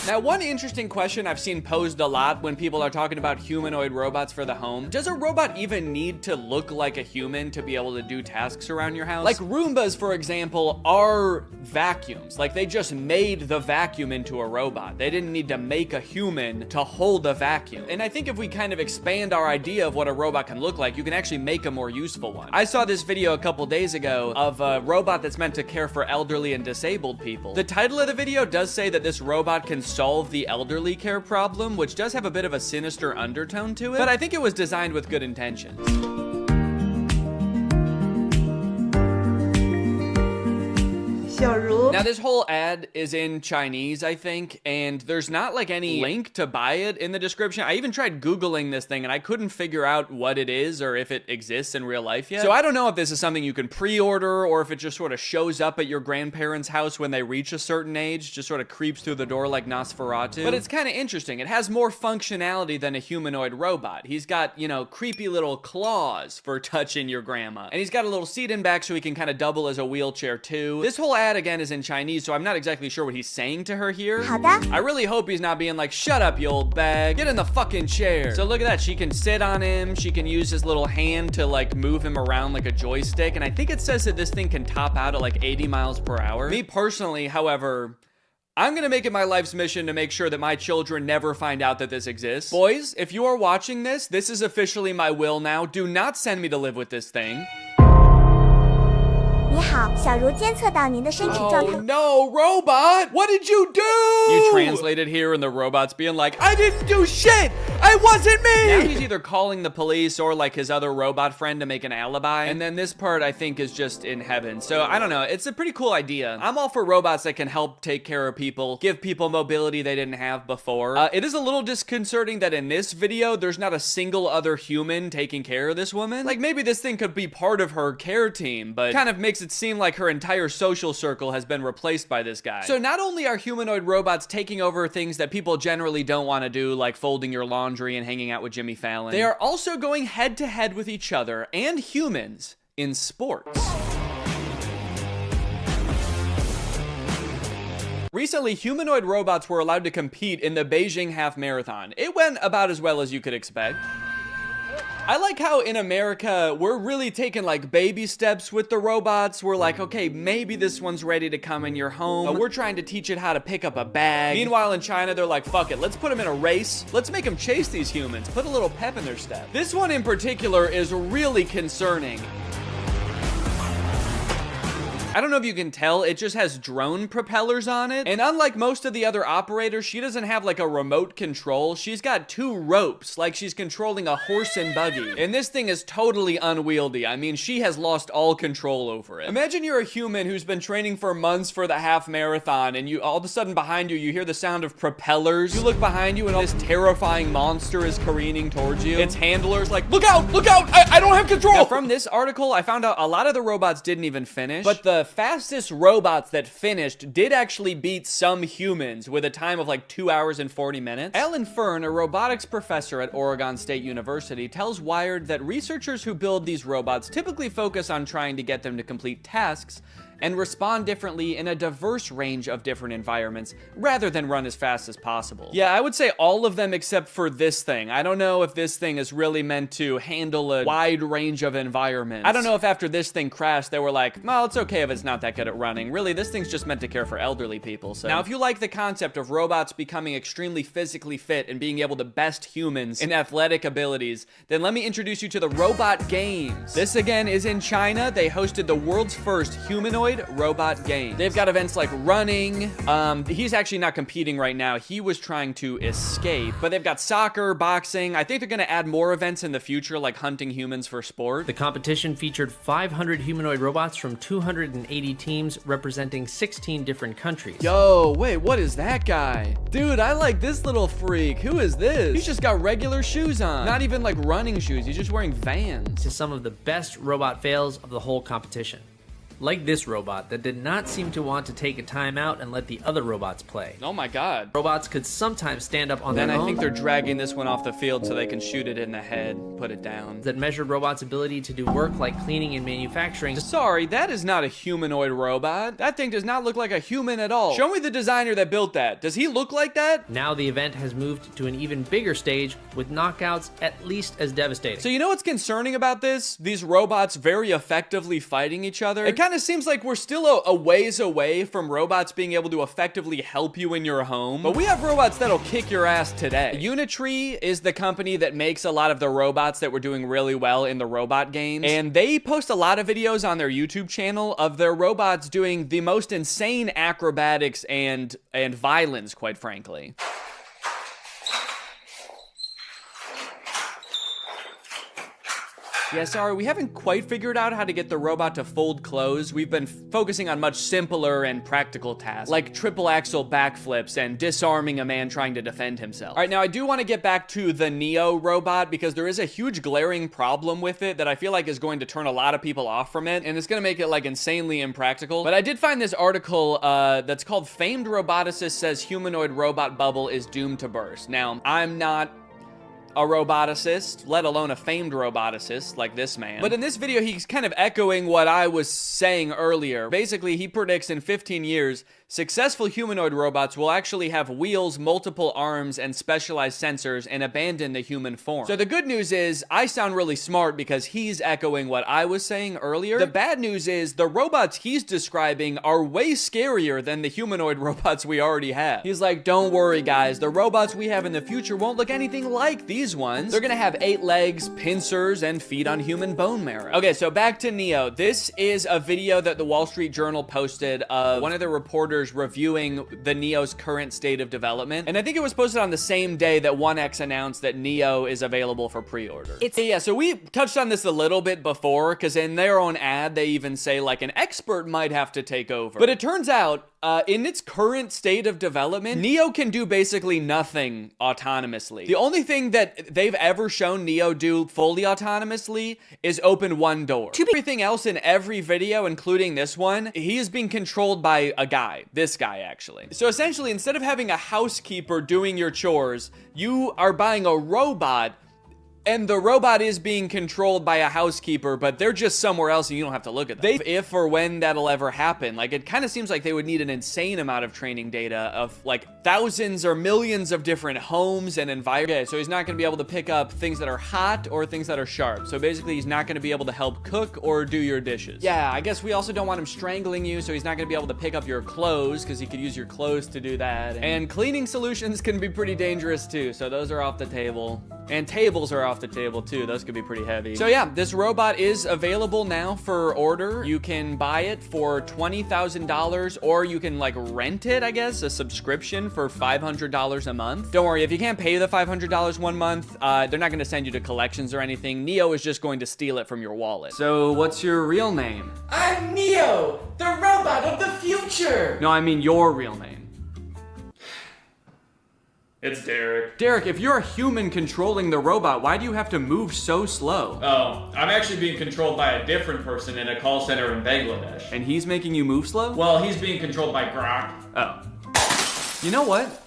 Now, one interesting question I've seen posed a lot when people are talking about humanoid robots for the home, does a robot even need to look like a human to be able to do tasks around your house? Like Roombas, for example, are vacuums. Like they just made the vacuum into a robot. They didn't need to make a human to hold a vacuum. And I think if we kind of expand our idea of what a robot can look like, you can actually make a more useful one. I saw this video a couple days ago of a robot that's meant to care for elderly and disabled people. The title of the video does say that this robot can solve the elderly care problem, which does have a bit of a sinister undertone to it, but I think it was designed with good intentions. Now Now this whole ad is in Chinese, I think, and there's not like any link to buy it in the description. I even tried Googling this thing and I couldn't figure out what it is or if it exists in real life yet. So I don't know if this is something you can pre-order or if it just sort of shows up at your grandparents' house when they reach a certain age, just sort of creeps through the door like Nosferatu. But it's kind of interesting. It has more functionality than a humanoid robot. He's got, you know, creepy little claws for touching your grandma. And he's got a little seat in back so he can kind of double as a wheelchair too. This whole ad again is in Chinese, so I'm not exactly sure what he's saying to her here. I really hope he's not being like, shut up, you old bag. Get in the fucking chair. So look at that. She can sit on him. She can use his little hand to like move him around like a joystick. And I think it says that this thing can top out at like 80 miles per hour. Me personally, however, I'm gonna make it my life's mission to make sure that my children never find out that this exists. Boys, if you are watching this, this is officially my will now. Do not send me to live with this thing. Oh no, robot! What did you do? You translated here and the robot's being like, I didn't do shit! It wasn't me! Now he's either calling the police or like his other robot friend to make an alibi. And then this part I think is just in heaven. So I don't know, it's a pretty cool idea. I'm all for robots that can help take care of people, give people mobility they didn't have before. It is a little disconcerting that in this video, there's not a single other human taking care of this woman. Like maybe this thing could be part of her care team, but kind of makes it seem like her entire social circle has been replaced by this guy. So not only are humanoid robots taking over things that people generally don't want to do, like folding your laundry and hanging out with Jimmy Fallon, they are also going head to head with each other and humans in sports. Recently, humanoid robots were allowed to compete in the Beijing Half Marathon. It went about as well as you could expect. I like how in America, we're really taking like baby steps with the robots. We're like, okay, maybe this one's ready to come in your home. We're trying to teach it how to pick up a bag. Meanwhile, in China, they're like, fuck it, let's put them in a race. Let's make them chase these humans. Put a little pep in their step. This one in particular is really concerning. I don't know if you can tell, it just has drone propellers on it. And unlike most of the other operators, she doesn't have like a remote control. She's got two ropes, like she's controlling a horse and buggy. And this thing is totally unwieldy. I mean, she has lost all control over it. Imagine you're a human who's been training for months for the half marathon, and you all of a sudden behind you, you hear the sound of propellers. You look behind you and this terrifying monster is careening towards you. Its handler's like, look out, I don't have control. Now, from this article, I found out a lot of the robots didn't even finish, but the fastest robots that finished did actually beat some humans with a time of like 2 hours and 40 minutes. Alan Fern, a robotics professor at Oregon State University, tells Wired that researchers who build these robots typically focus on trying to get them to complete tasks and respond differently in a diverse range of different environments, rather than run as fast as possible. Yeah, I would say all of them except for this thing. I don't know if this thing is really meant to handle a wide range of environments. I don't know if after this thing crashed, they were like, well, it's okay if it's not that good at running. Really, this thing's just meant to care for elderly people, so. Now, if you like the concept of robots becoming extremely physically fit and being able to best humans in athletic abilities, then let me introduce you to the Robot Games. This again is in China. They hosted the world's first humanoid robot game. They've got events like running. He's actually not competing right now. He was trying to escape. But they've got soccer, boxing. I think they're gonna add more events in the future, like hunting humans for sport. The competition featured 500 humanoid robots from 280 teams representing 16 different countries. Yo, wait, what is that guy? Dude, I like this little freak. Who is this? He's just got regular shoes on. Not even like running shoes. He's just wearing Vans. To some of the best robot fails of the whole competition. Like this robot that did not seem to want to take a time out and let the other robots play. Oh my god. Robots could sometimes stand up on their own. Then I think they're dragging this one off the field so they can shoot it in the head, put it down. That measured robots' ability to do work like cleaning and manufacturing. Sorry, that is not a humanoid robot. That thing does not look like a human at all. Show me the designer that built that. Does he look like that? Now the event has moved to an even bigger stage with knockouts at least as devastating. So you know what's concerning about this? These robots very effectively fighting each other. It kind of seems like we're still a ways away from robots being able to effectively help you in your home. But we have robots that'll kick your ass today. Unitree is the company that makes a lot of the robots that were doing really well in the robot games. And they post a lot of videos on their YouTube channel of their robots doing the most insane acrobatics and violence, quite frankly. Yeah, sorry, we haven't quite figured out how to get the robot to fold clothes. We've been focusing on much simpler and practical tasks, like triple axle backflips and disarming a man trying to defend himself. All right, now I do want to get back to the Neo robot because there is a huge glaring problem with it that I feel like is going to turn a lot of people off from it, and it's going to make it like insanely impractical. But I did find this article that's called "Famed Roboticist Says Humanoid Robot Bubble is Doomed to Burst." Now, I'm not a roboticist, let alone a famed roboticist like this man. But in this video, he's kind of echoing what I was saying earlier. Basically, he predicts in 15 years, successful humanoid robots will actually have wheels, multiple arms, and specialized sensors and abandon the human form. So the good news is, I sound really smart because he's echoing what I was saying earlier. The bad news is, the robots he's describing are way scarier than the humanoid robots we already have. He's like, don't worry guys, the robots we have in the future won't look anything like these ones. They're gonna have 8 legs, pincers, and feed on human bone marrow. Okay, so back to Neo. This is a video that the Wall Street Journal posted of one of the reporters reviewing the Neo's current state of development. And I think it was posted on the same day that 1X announced that Neo is available for pre-order. Yeah, so we touched on this a little bit before, because in their own ad, they even say like an expert might have to take over. But it turns out, in its current state of development, Neo can do basically nothing autonomously. The only thing that they've ever shown Neo do fully autonomously is open one door. Everything else in every video, including this one, he is being controlled by a guy. This guy, actually. So essentially, instead of having a housekeeper doing your chores, you are buying a robot, and the robot is being controlled by a housekeeper, but they're just somewhere else and you don't have to look at them. If or when that'll ever happen, like it kind of seems like they would need an insane amount of training data of like thousands or millions of different homes and environments. Okay, so he's not going to be able to pick up things that are hot or things that are sharp. So basically he's not going to be able to help cook or do your dishes. Yeah, I guess we also don't want him strangling you, so he's not going to be able to pick up your clothes because he could use your clothes to do that. And cleaning solutions can be pretty dangerous too, so those are off the table. And tables are off the table too. Those could be pretty heavy. So yeah, this robot is available now for order. You can buy it for $20,000 or you can like rent it, I guess, a subscription for $500 a month. Don't worry, if you can't pay the $500 one month, they're not gonna send you to collections or anything. Neo is just going to steal it from your wallet. So what's your real name? I'm Neo, the robot of the future! No, I mean your real name. It's Derek. Derek, if you're a human controlling the robot, why do you have to move so slow? Oh, I'm actually being controlled by a different person in a call center in Bangladesh. And he's making you move slow? Well, he's being controlled by Grok. Oh. You know what?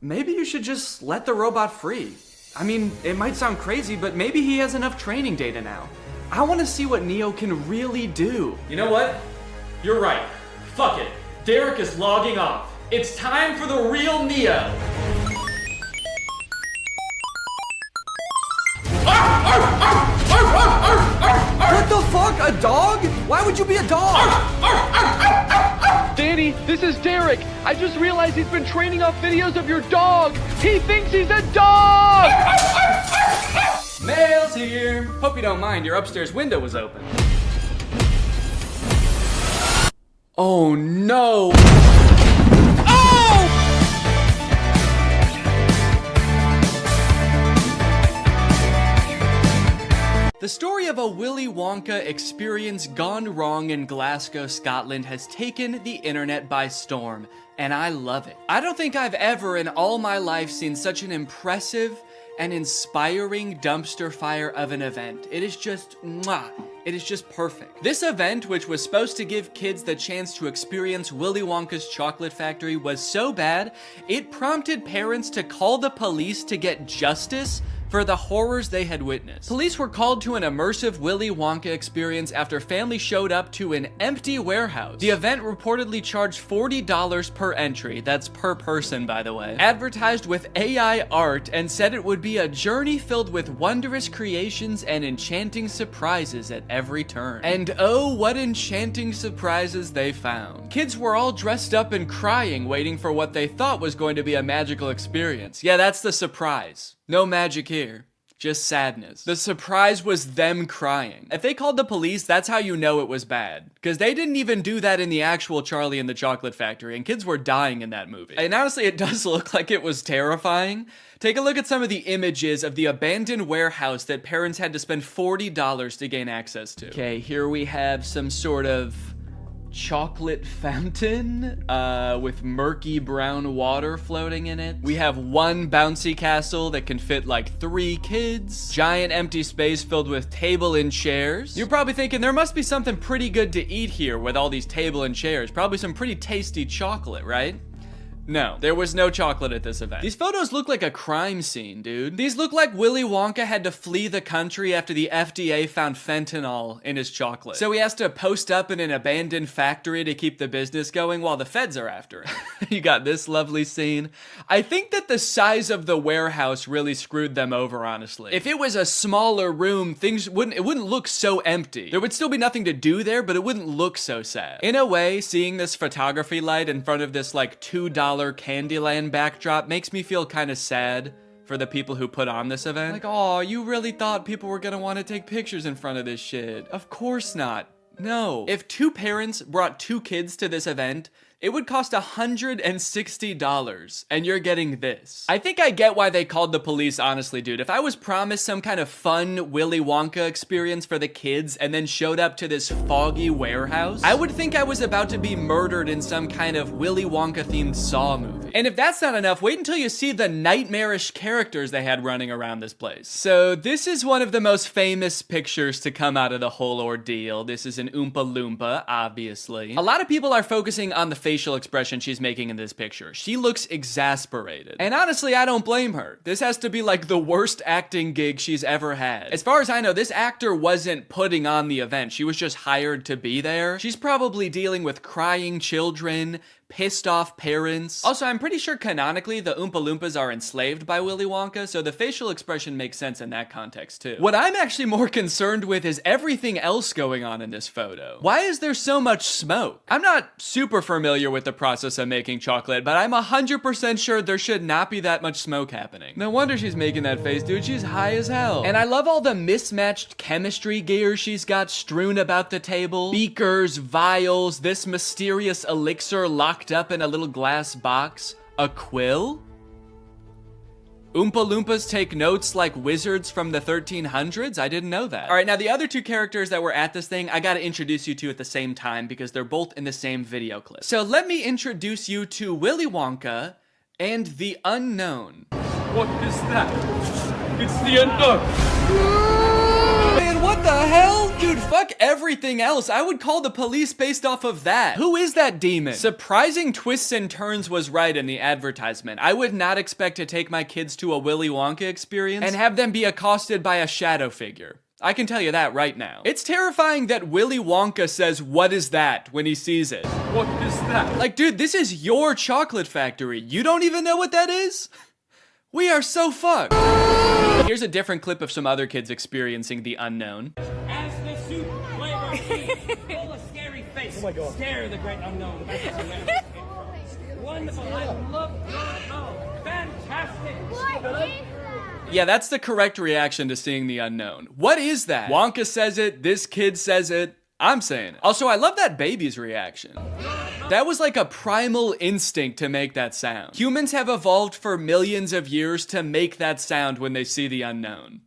Maybe you should just let the robot free. I mean, it might sound crazy, but maybe he has enough training data now. I want to see what Neo can really do. You know what? You're right. Fuck it. Derek is logging off. It's time for the real Neo. What the fuck? A dog? Why would you be a dog? Danny, this is Derek. I just realized he's been training off videos of your dog. He thinks he's a dog! Mail's here. Hope you don't mind, your upstairs window was open. Oh no! The story of a Willy Wonka experience gone wrong in Glasgow, Scotland has taken the internet by storm, and I love it. I don't think I've ever in all my life seen such an impressive and inspiring dumpster fire of an event. It is just, mwah. It is just perfect. This event, which was supposed to give kids the chance to experience Willy Wonka's chocolate factory, was so bad, it prompted parents to call the police to get justice for the horrors they had witnessed. Police were called to an immersive Willy Wonka experience after families showed up to an empty warehouse. The event reportedly charged $40 per entry, that's per person by the way, advertised with AI art and said it would be a journey filled with wondrous creations and enchanting surprises at every turn. And oh, what enchanting surprises they found. Kids were all dressed up and crying, waiting for what they thought was going to be a magical experience. Yeah, that's the surprise. No magic here. Just sadness. The surprise was them crying. If they called the police, that's how you know it was bad. Because they didn't even do that in the actual Charlie and the Chocolate Factory, and kids were dying in that movie. And honestly, it does look like it was terrifying. Take a look at some of the images of the abandoned warehouse that parents had to spend $40 to gain access to. Okay, here we have some sort of chocolate fountain with murky brown water floating in it. We have one bouncy castle that can fit like 3 kids. Giant empty space filled with table and chairs. You're probably thinking there must be something pretty good to eat here with all these table and chairs. Probably some pretty tasty chocolate, right? No, there was no chocolate at this event. These photos look like a crime scene, dude. These look like Willy Wonka had to flee the country after the FDA found fentanyl in his chocolate. So he has to post up in an abandoned factory to keep the business going while the feds are after him. You got this lovely scene. I think that the size of the warehouse really screwed them over, honestly. If it was a smaller room, it wouldn't look so empty. There would still be nothing to do there, but it wouldn't look so sad. In a way, seeing this photography light in front of this like $2 Candyland backdrop makes me feel kind of sad for the people who put on this event. Like, oh, you really thought people were gonna want to take pictures in front of this shit? Of course not. No. If 2 parents brought 2 kids to this event, it would cost $160, and you're getting this. I think I get why they called the police, honestly, dude. If I was promised some kind of fun Willy Wonka experience for the kids and then showed up to this foggy warehouse, I would think I was about to be murdered in some kind of Willy Wonka-themed Saw movie. And if that's not enough, wait until you see the nightmarish characters they had running around this place. So this is one of the most famous pictures to come out of the whole ordeal. This is an Oompa Loompa, obviously. A lot of people are focusing on the facial expression she's making in this picture. She looks exasperated. And honestly, I don't blame her. This has to be like the worst acting gig she's ever had. As far as I know, this actor wasn't putting on the event. She was just hired to be there. She's probably dealing with crying children, pissed off parents. Also, I'm pretty sure canonically the Oompa Loompas are enslaved by Willy Wonka, so the facial expression makes sense in that context too. What I'm actually more concerned with is everything else going on in this photo. Why is there so much smoke? I'm not super familiar with the process of making chocolate, but I'm 100% sure there should not be that much smoke happening. No wonder she's making that face, dude. She's high as hell. And I love all the mismatched chemistry gear she's got strewn about the table. Beakers, vials, this mysterious elixir locked up in a little glass box. A quill? Oompa Loompas take notes like wizards from the 1300s? I didn't know that. All right, now the other 2 characters that were at this thing, I gotta introduce you to at the same time because they're both in the same video clip. So let me introduce you to Willy Wonka and the Unknown. What is that? It's the unknown. Man, what the hell? Dude, fuck everything else. I would call the police based off of that. Who is that demon? Surprising twists and turns was right in the advertisement. I would not expect to take my kids to a Willy Wonka experience and have them be accosted by a shadow figure. I can tell you that right now. It's terrifying that Willy Wonka says, "What is that?" when he sees it. What is that? Like, dude, this is your chocolate factory. You don't even know what that is? We are so fucked. Here's a different clip of some other kids experiencing the unknown. As the soup flavor full of scary face. Oh my God. Scare the great unknown. Wonderful. I love fantastic. Yeah, that's the correct reaction to seeing the unknown. What is that? Wonka says it, this kid says it, I'm saying it. Also, I love that baby's reaction. That was like a primal instinct to make that sound. Humans have evolved for millions of years to make that sound when they see the unknown.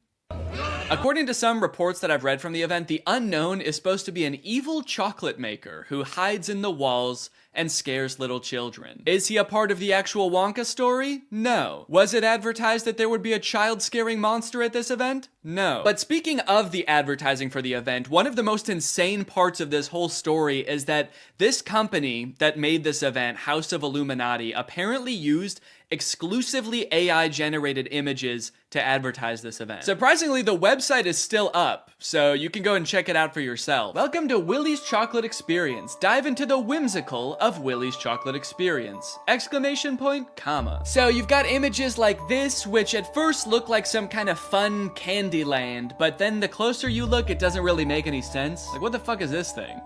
According to some reports that I've read from the event, the unknown is supposed to be an evil chocolate maker who hides in the walls and scares little children. Is he a part of the actual Wonka story? No. Was it advertised that there would be a child-scaring monster at this event? No. But speaking of the advertising for the event, one of the most insane parts of this whole story is that this company that made this event, House of Illuminati, apparently used exclusively AI-generated images to advertise this event. Surprisingly, the website is still up, so you can go and check it out for yourself. Welcome to Willy's Chocolate Experience. Dive into the whimsical of Willy's Chocolate Experience! Exclamation point, comma. So you've got images like this, which at first look like some kind of fun Candyland, but then the closer you look, it doesn't really make any sense. Like, what the fuck is this thing?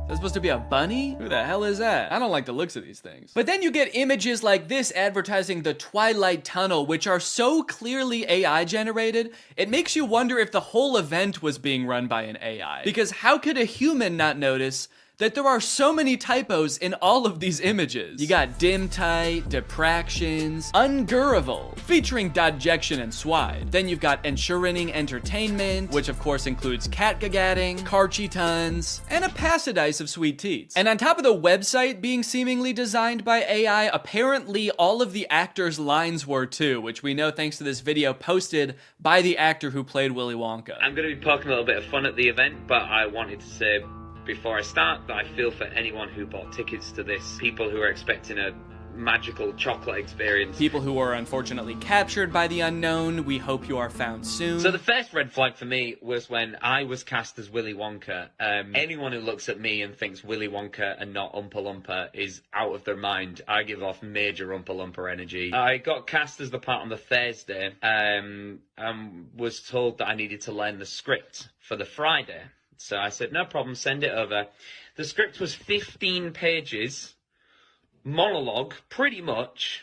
That's supposed to be a bunny? Who the hell is that? I don't like the looks of these things. But then you get images like this advertising the Twilight Tunnel, which are so clearly AI generated, it makes you wonder if the whole event was being run by an AI. Because how could a human not notice that there are so many typos in all of these images? You got dim tight, depractions, ungurrival, featuring dodjection and swide. Then you've got ensuring entertainment, which of course includes catgagatting, carchy tons, and a passidice of sweet teats. And on top of the website being seemingly designed by AI, apparently all of the actors' lines were too, which we know thanks to this video posted by the actor who played Willy Wonka. I'm going to be poking a little bit of fun at the event, but I wanted to say before I start that I feel for anyone who bought tickets to this, people who are expecting a magical chocolate experience. People who are unfortunately captured by the unknown, we hope you are found soon. So the first red flag for me was when I was cast as Willy Wonka. Anyone who looks at me and thinks Willy Wonka and not Oompa Loompa is out of their mind. I give off major Oompa Loompa energy. I got cast as the part on the Thursday, and was told that I needed to learn the script for the Friday. So I said, no problem, send it over. The script was 15 pages, monologue, pretty much,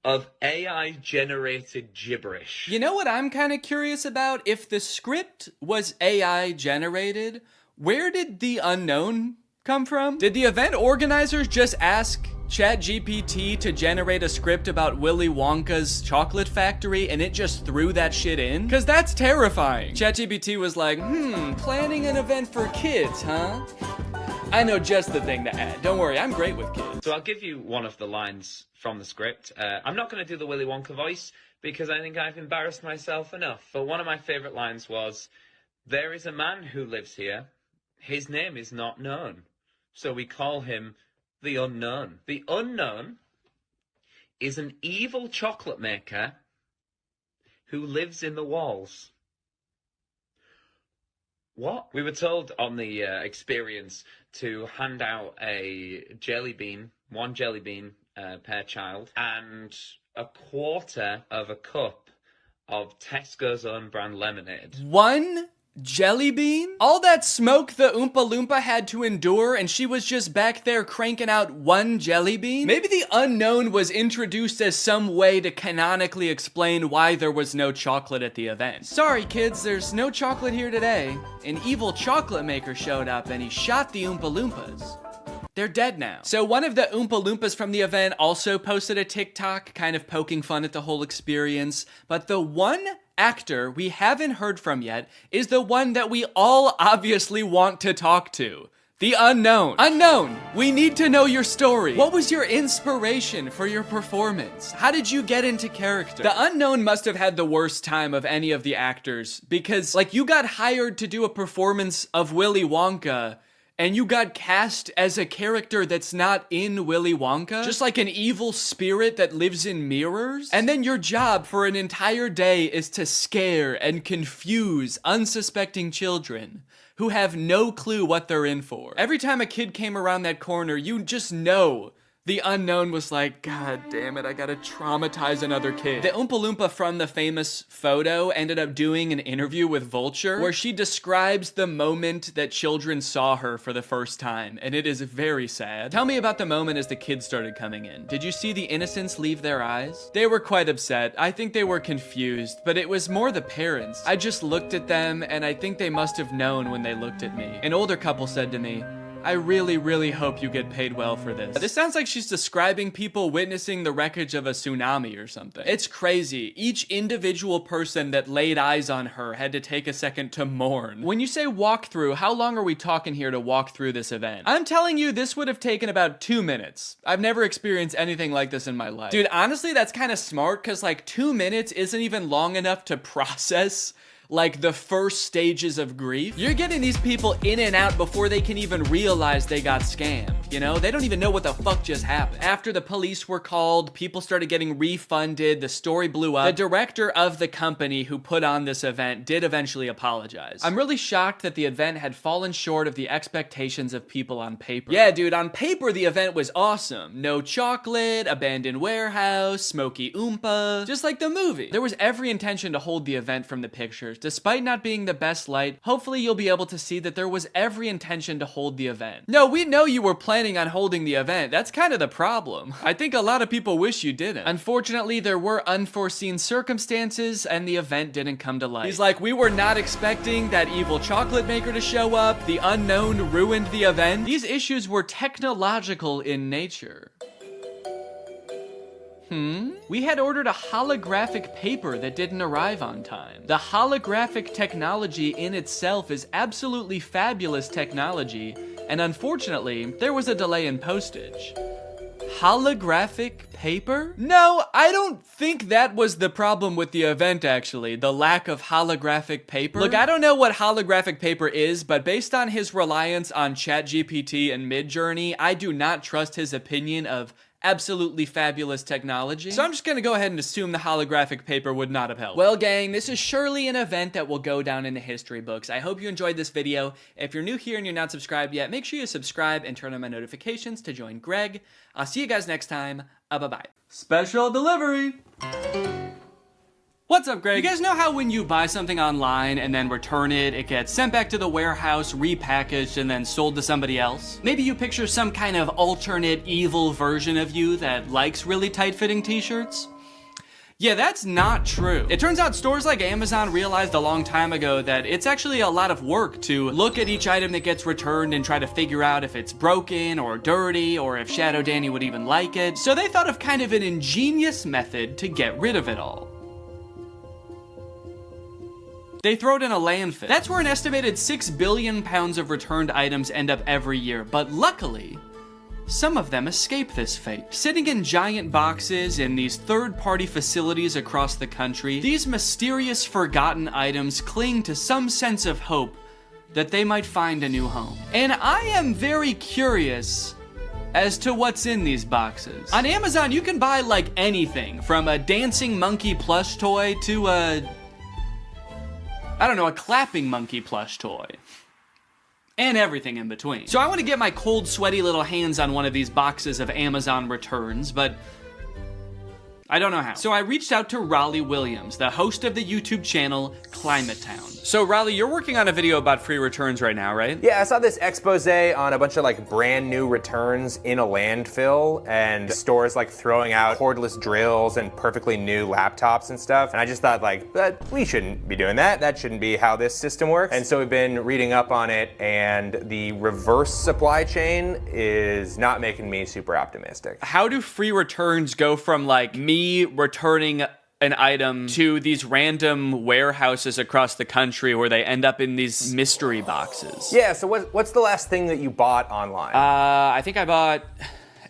of AI-generated gibberish. You know what I'm kind of curious about? If the script was AI-generated, where did the unknown come from? Did the event organizers just ask ChatGPT to generate a script about Willy Wonka's chocolate factory and it just threw that shit in? Cause that's terrifying. ChatGPT was like, planning an event for kids, huh? I know just the thing to add. Don't worry, I'm great with kids. So I'll give you one of the lines from the script. I'm not going to do the Willy Wonka voice because I think I've embarrassed myself enough. But one of my favorite lines was, there is a man who lives here. His name is not known. So we call him the Unknown. The Unknown is an evil chocolate maker who lives in the walls. What? We were told on the experience to hand out a jelly bean, one jelly bean per child, and a quarter of a cup of Tesco's own brand lemonade. One jelly bean? All that smoke the Oompa Loompa had to endure and she was just back there cranking out one jelly bean? Maybe the unknown was introduced as some way to canonically explain why there was no chocolate at the event. Sorry kids, there's no chocolate here today. An evil chocolate maker showed up and he shot the Oompa Loompas. They're dead now. So one of the Oompa Loompas from the event also posted a TikTok kind of poking fun at the whole experience, but the one actor we haven't heard from yet is the one that we all obviously want to talk to. The unknown. Unknown, we need to know your story. What was your inspiration for your performance? How did you get into character? The unknown must have had the worst time of any of the actors because, like, you got hired to do a performance of Willy Wonka and you got cast as a character that's not in Willy Wonka? Just like an evil spirit that lives in mirrors? And then your job for an entire day is to scare and confuse unsuspecting children who have no clue what they're in for. Every time a kid came around that corner, you just know the unknown was like, God damn it, I gotta traumatize another kid. The Oompa Loompa from the famous photo ended up doing an interview with Vulture where she describes the moment that children saw her for the first time, and it is very sad. Tell me about the moment as the kids started coming in. Did you see the innocence leave their eyes? They were quite upset. I think they were confused, but it was more the parents. I just looked at them, and I think they must have known when they looked at me. An older couple said to me, I really, really hope you get paid well for this. This sounds like she's describing people witnessing the wreckage of a tsunami or something. It's crazy. Each individual person that laid eyes on her had to take a second to mourn. When you say walk through, how long are we talking here to walk through this event? I'm telling you, this would have taken about 2 minutes. I've never experienced anything like this in my life. Dude, honestly, that's kind of smart because like 2 minutes isn't even long enough to process like the first stages of grief. You're getting these people in and out before they can even realize they got scammed. you know? They don't even know what the fuck just happened. After the police were called, people started getting refunded, the story blew up. The director of the company who put on this event did eventually apologize. I'm really shocked that the event had fallen short of the expectations of people on paper. Yeah, dude, on paper the event was awesome. No chocolate, abandoned warehouse, smoky oompa, just like the movie. There was every intention to hold the event from the pictures. Despite not being the best light, hopefully you'll be able to see that there was every intention to hold the event. No, we know you were planning on holding the event. That's kind of the problem. I think a lot of people wish you didn't. Unfortunately, there were unforeseen circumstances and the event didn't come to light. He's like, we were not expecting that evil chocolate maker to show up. The unknown ruined the event. These issues were technological in nature. We had ordered a holographic paper that didn't arrive on time. The holographic technology in itself is absolutely fabulous technology, and unfortunately, there was a delay in postage. Holographic paper? No, I don't think that was the problem with the event, actually. The lack of holographic paper. Look, I don't know what holographic paper is, but based on his reliance on ChatGPT and Midjourney, I do not trust his opinion of absolutely fabulous technology. So I'm just gonna go ahead and assume the holographic paper would not have helped. Well, gang, this is surely an event that will go down in the history books. I hope you enjoyed this video. If you're new here and you're not subscribed yet, make sure you subscribe and turn on my notifications to join Greg. I'll see you guys next time. Bye-bye. Special delivery. What's up, Greg? You guys know how when you buy something online and then return it, it gets sent back to the warehouse, repackaged, and then sold to somebody else? Maybe you picture some kind of alternate evil version of you that likes really tight-fitting t-shirts? Yeah, that's not true. It turns out stores like Amazon realized a long time ago that it's actually a lot of work to look at each item that gets returned and try to figure out if it's broken or dirty or if Shadow Danny would even like it. So they thought of kind of an ingenious method to get rid of it all. They throw it in a landfill. That's where an estimated 6 billion pounds of returned items end up every year, but luckily, some of them escape this fate. Sitting in giant boxes in these third-party facilities across the country, these mysterious forgotten items cling to some sense of hope that they might find a new home. And I am very curious as to what's in these boxes. On Amazon, you can buy like anything, from a dancing monkey plush toy to a clapping monkey plush toy. And everything in between. So I want to get my cold, sweaty little hands on one of these boxes of Amazon returns, but I don't know how. So I reached out to Raleigh Williams, the host of the YouTube channel Climate Town. So Raleigh, you're working on a video about free returns right now, right? Yeah, I saw this expose on a bunch of like brand new returns in a landfill and stores like throwing out cordless drills and perfectly new laptops and stuff. And I just thought like, we shouldn't be doing that. That shouldn't be how this system works. And so we've been reading up on it, and the reverse supply chain is not making me super optimistic. How do free returns go from like me returning an item to these random warehouses across the country where they end up in these mystery boxes? Yeah, so what's the last thing that you bought online? I think I bought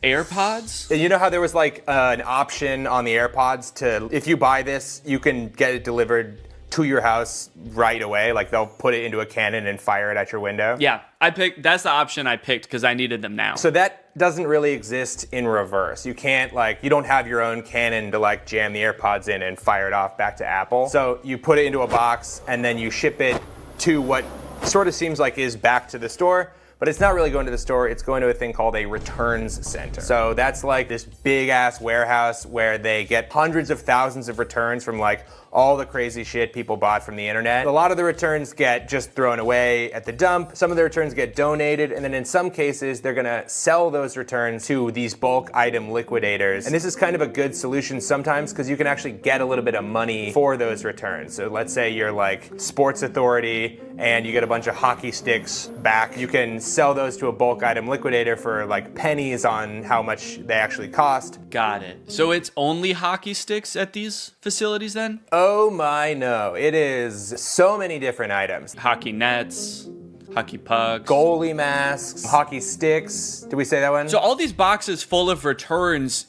AirPods. And you know how there was like an option on the AirPods to, if you buy this, you can get it delivered to your house right away? Like they'll put it into a cannon and fire it at your window? Yeah, that's the option I picked because I needed them now. So that doesn't really exist in reverse. You can't you don't have your own cannon to like jam the AirPods in and fire it off back to Apple. So you put it into a box and then you ship it to what sort of seems like is back to the store. But it's not really going to the store, it's going to a thing called a returns center. So that's like this big ass warehouse where they get hundreds of thousands of returns from like all the crazy shit people bought from the internet. A lot of the returns get just thrown away at the dump. Some of the returns get donated, and then in some cases, they're gonna sell those returns to these bulk item liquidators. And this is kind of a good solution sometimes because you can actually get a little bit of money for those returns. So let's say you're like Sports Authority and you get a bunch of hockey sticks back. You can sell those to a bulk item liquidator for like pennies on how much they actually cost. Got it. So it's only hockey sticks at these facilities then? Oh my no, it is so many different items. Hockey nets, hockey pucks, goalie masks, hockey sticks. Did we say that one? So all these boxes full of returns,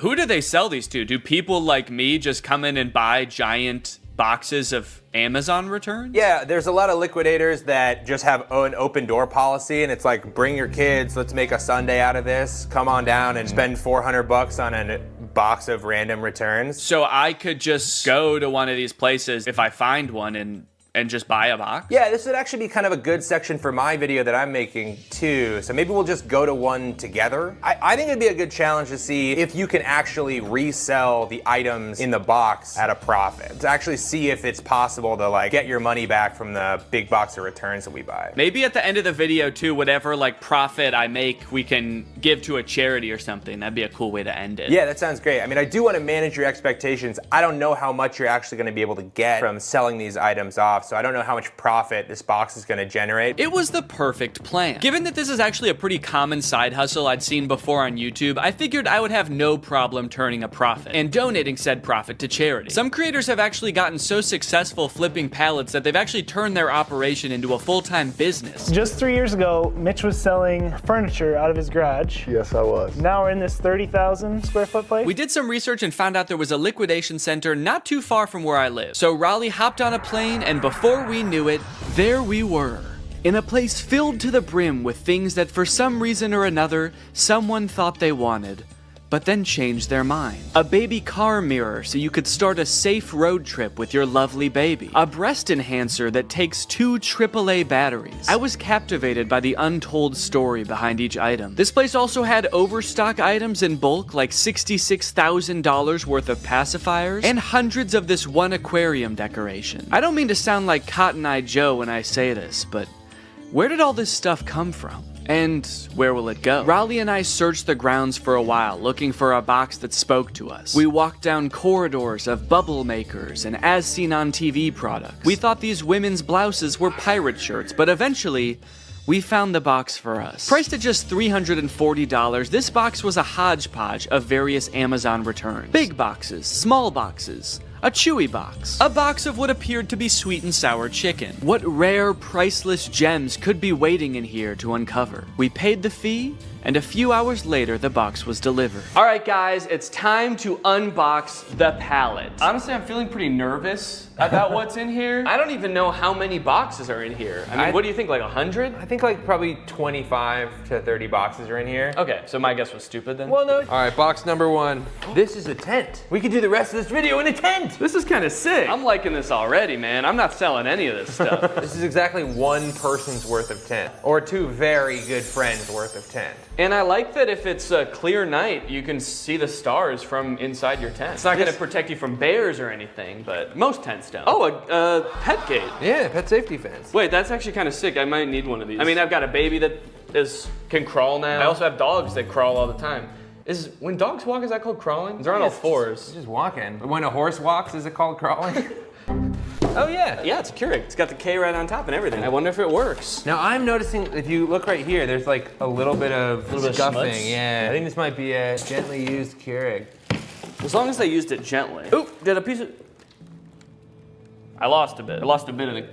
who do they sell these to? Do people like me just come in and buy giant boxes of Amazon returns? Yeah, there's a lot of liquidators that just have an open door policy, and it's like, bring your kids, let's make a Sunday out of this. Come on down and spend $400 on a box of random returns. So I could just go to one of these places if I find one and just buy a box? Yeah, this would actually be kind of a good section for my video that I'm making too. So maybe we'll just go to one together. I think it'd be a good challenge to see if you can actually resell the items in the box at a profit. To actually see if it's possible to like get your money back from the big box of returns that we buy. Maybe at the end of the video too, whatever like profit I make, we can give to a charity or something. That'd be a cool way to end it. Yeah, that sounds great. I mean, I do want to manage your expectations. I don't know how much you're actually going to be able to get from selling these items off. So I don't know how much profit this box is going to generate. It was the perfect plan. Given that this is actually a pretty common side hustle I'd seen before on YouTube, I figured I would have no problem turning a profit and donating said profit to charity. Some creators have actually gotten so successful flipping pallets that they've actually turned their operation into a full-time business. Just 3 years ago, Mitch was selling furniture out of his garage. Yes, I was. Now we're in this 30,000 square foot place. We did some research and found out there was a liquidation center not too far from where I live. So Raleigh hopped on a plane, and before we knew it, there we were, in a place filled to the brim with things that for some reason or another, someone thought they wanted, but then changed their mind. A baby car mirror so you could start a safe road trip with your lovely baby. A breast enhancer that takes 2 AAA batteries. I was captivated by the untold story behind each item. This place also had overstock items in bulk, like $66,000 worth of pacifiers, and hundreds of this one aquarium decoration. I don't mean to sound like Cotton Eye Joe when I say this, but where did all this stuff come from? And where will it go? Raleigh and I searched the grounds for a while, looking for a box that spoke to us. We walked down corridors of bubble makers and as seen on TV products. We thought these women's blouses were pirate shirts, but eventually, we found the box for us. Priced at just $340, this box was a hodgepodge of various Amazon returns. Big boxes, small boxes, a Chewy box, a box of what appeared to be sweet and sour chicken. What rare, priceless gems could be waiting in here to uncover? We paid the fee, and a few hours later, the box was delivered. All right, guys, it's time to unbox the pallet. Honestly, I'm feeling pretty nervous about what's in here. I don't even know how many boxes are in here. I mean, what do you think, like 100? I think like probably 25 to 30 boxes are in here. Okay, so my guess was stupid then? Well, no. All right, box number 1. This is a tent. We could do the rest of this video in a tent. This is kind of sick. I'm liking this already, man. I'm not selling any of this stuff. This is exactly one person's worth of tent, or 2 very good friends worth of tent. And I like that if it's a clear night, you can see the stars from inside your tent. It's not going to protect you from bears or anything, but most tents don't. Oh, a pet gate. Yeah, pet safety fence. Wait, that's actually kind of sick. I might need one of these. I mean, I've got a baby that can crawl now. I also have dogs that crawl all the time. When dogs walk, is that called crawling? They're on all fours. Just walking. When a horse walks, is it called crawling? Oh yeah. Yeah, it's a Keurig. It's got the K right on top and everything. I wonder if it works. Now I'm noticing, if you look right here, there's like a little bit of scuffing. Yeah, I think this might be a gently used Keurig. As long as they used it gently. Oop, did a piece of... I lost a bit. I lost a bit of the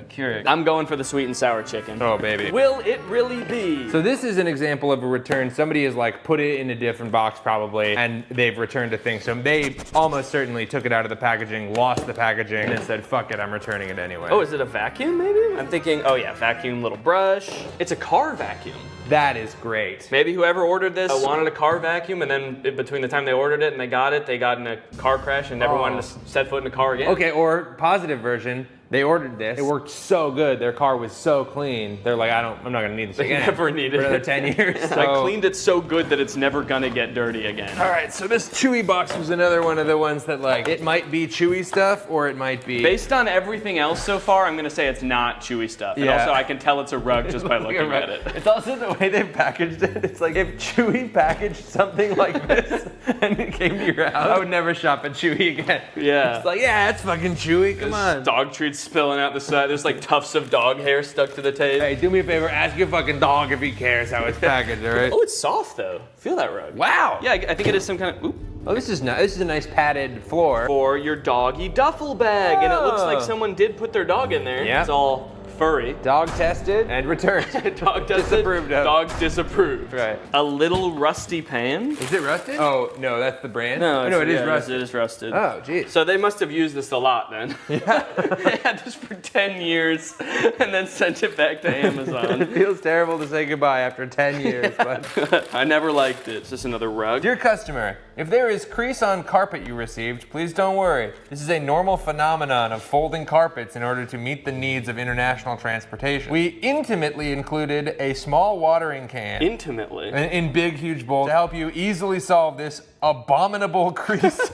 Keurig. I'm going for the sweet and sour chicken. Oh, baby. Will it really be? So this is an example of a return. Somebody has like put it in a different box probably, and they've returned a thing. So they almost certainly took it out of the packaging, lost the packaging, and then said, fuck it, I'm returning it anyway. Oh, is it a vacuum maybe? I'm thinking, oh yeah, vacuum, little brush. It's a car vacuum. That is great. Maybe whoever ordered this wanted a car vacuum, and then between the time they ordered it and they got in a car crash and never wanted to set foot in a car again. Okay, or positive version, they ordered this. It worked so good. Their car was so clean. They're like, I'm not gonna need this again. They never needed it. For another 10 years. So. I cleaned it so good that it's never gonna get dirty again. All right, so this Chewy box was another one of the ones that like, it might be Chewy stuff or it might be... Based on everything else so far, I'm gonna say it's not Chewy stuff. And also I can tell it's a rug just by looking at it. It's also the way they've packaged it. It's like if Chewy packaged something like this and it came to your house, I would never shop at Chewy again. Yeah. It's like, yeah, it's fucking Chewy, come on. Dog treats spilling out the side. There's like tufts of dog hair stuck to the tape. Hey, do me a favor, ask your fucking dog if he cares how it's packaged, all right? Oh, it's soft though. Feel that rug. Wow. Yeah, I think it is some kind of, oop. Oh, this is nice. This is a nice padded floor. For your doggy duffel bag. And it looks like someone did put their dog in there. Yeah. It's all furry. Dog tested and returned. Dog tested. Disapproved of. Dog disapproved. Right. A little rusty pan. Is it rusted? Oh, no, that's the brand? No, Oh, no, it is rusted. It is rusted. Oh, geez. So they must have used this a lot then. Yeah. They had this for 10 years and then sent it back to Amazon. It feels terrible to say goodbye after 10 years, but I never liked it. Is this another rug? Dear customer, if there is crease on carpet you received, please don't worry. This is a normal phenomenon of folding carpets in order to meet the needs of international transportation. We intimately included a small watering can. Intimately? In big, huge bowls to help you easily solve this abominable crease.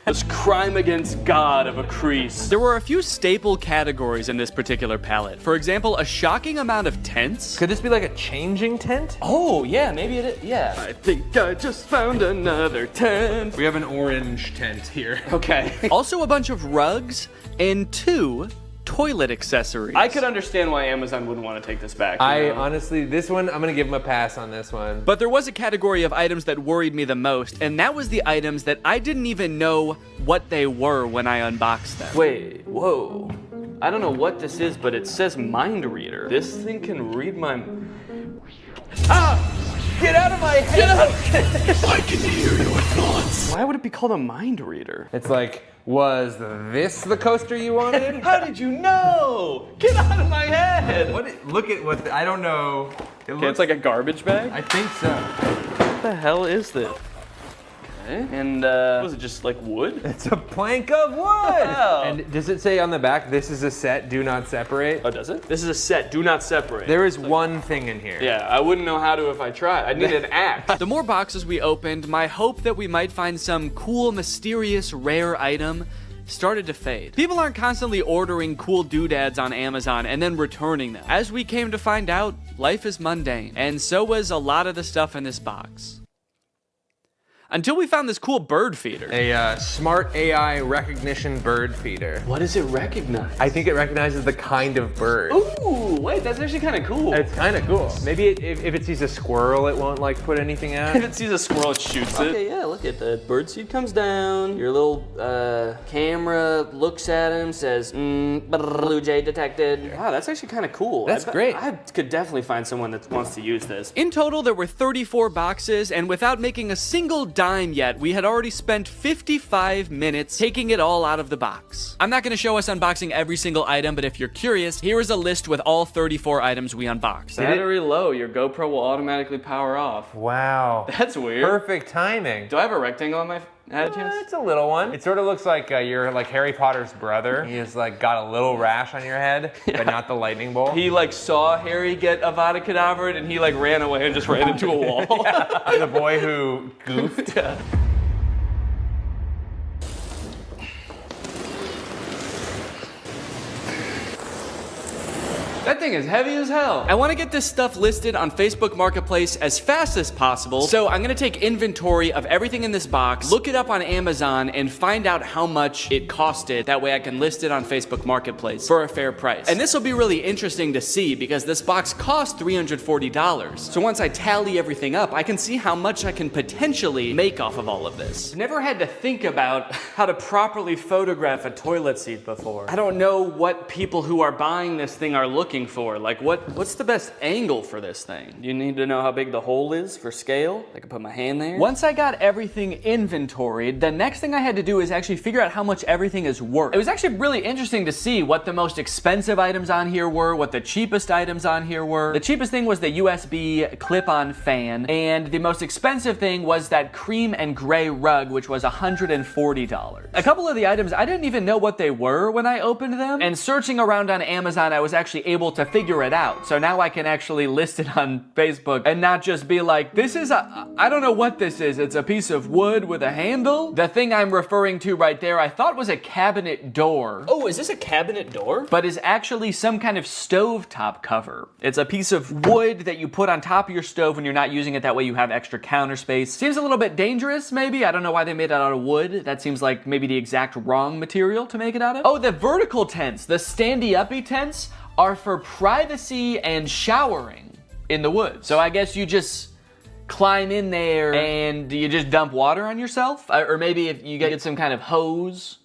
This crime against God of a crease. There were a few staple categories in this particular palette. For example, a shocking amount of tents. Could this be like a changing tent? Oh, yeah, maybe it is. Yeah. I think I just found another tent. We have an orange tent here. Okay. Also a bunch of rugs and 2 toilet accessories. I could understand why Amazon wouldn't want to take this back. Honestly, this one, I'm gonna give them a pass on this one. But there was a category of items that worried me the most, and that was the items that I didn't even know what they were when I unboxed them. Wait, whoa. I don't know what this is, but it says mind reader. This thing can read my... Ah! Get out of my head! Get out! I can hear your thoughts. Why would it be called a mind reader? It's like, was this the coaster you wanted? How did you know? Get out of my head! Look at what, I don't know. It's like a garbage bag? I think so. What the hell is this? Okay. And was it just like wood? It's a plank of wood! Wow. And does it say on the back, this is a set, do not separate? Oh, does it? This is a set, do not separate. There is one thing in here. Yeah, I wouldn't know how to if I tried. I'd need an axe. The more boxes we opened, my hope that we might find some cool, mysterious, rare item started to fade. People aren't constantly ordering cool doodads on Amazon and then returning them. As we came to find out, life is mundane, and so was a lot of the stuff in this box. Until we found this cool bird feeder. A smart AI recognition bird feeder. What does it recognize? I think it recognizes the kind of bird. Ooh, wait, that's actually kind of cool. It's kind of cool. Maybe if it sees a squirrel, it won't like put anything out. If it sees a squirrel, it shoots it. Okay, yeah, look at that. Bird seed comes down. Your little camera looks at him, says, blue jay detected. Wow, that's actually kind of cool. That's great. I could definitely find someone that wants to use this. In total, there were 34 boxes, and without making a single dime yet, we had already spent 55 minutes taking it all out of the box. I'm not going to show us unboxing every single item, but if you're curious, here is a list with all 34 items we unboxed. Battery low, your GoPro will automatically power off. Wow. That's weird. Perfect timing. Do I have a rectangle on my head? It's a little one. It sort of looks like you're like Harry Potter's brother. He has like got a little rash on your head, but not the lightning bolt. He like saw Harry get Avada Kedavra and he like ran away and just ran into a wall. Yeah. The boy who goofed. Yeah. That thing is heavy as hell. I want to get this stuff listed on Facebook Marketplace as fast as possible, so I'm going to take inventory of everything in this box, look it up on Amazon, and find out how much it costed. That way I can list it on Facebook Marketplace for a fair price. And this will be really interesting to see because this box cost $340. So once I tally everything up, I can see how much I can potentially make off of all of this. I've never had to think about how to properly photograph a toilet seat before. I don't know what people who are buying this thing are looking for. Like what's the best angle for this thing? You need to know how big the hole is for scale. I can put my hand there. Once I got everything inventoried, the next thing I had to do is actually figure out how much everything is worth. It was actually really interesting to see what the most expensive items on here were, what the cheapest items on here were. The cheapest thing was the USB clip-on fan, and the most expensive thing was that cream and gray rug, which was $140. A couple of the items, I didn't even know what they were when I opened them, and searching around on Amazon, I was actually able to figure it out. So now I can actually list it on Facebook and not just be like, this is I don't know what this is. It's a piece of wood with a handle. The thing I'm referring to right there, I thought was a cabinet door. Oh, is this a cabinet door? But is actually some kind of stovetop cover. It's a piece of wood that you put on top of your stove when you're not using it. That way you have extra counter space. Seems a little bit dangerous, maybe. I don't know why they made it out of wood. That seems like maybe the exact wrong material to make it out of. Oh, the vertical tents, the standy-uppy tents, are for privacy and showering in the woods. So I guess you just climb in there and you just dump water on yourself? Or maybe if you get some kind of hose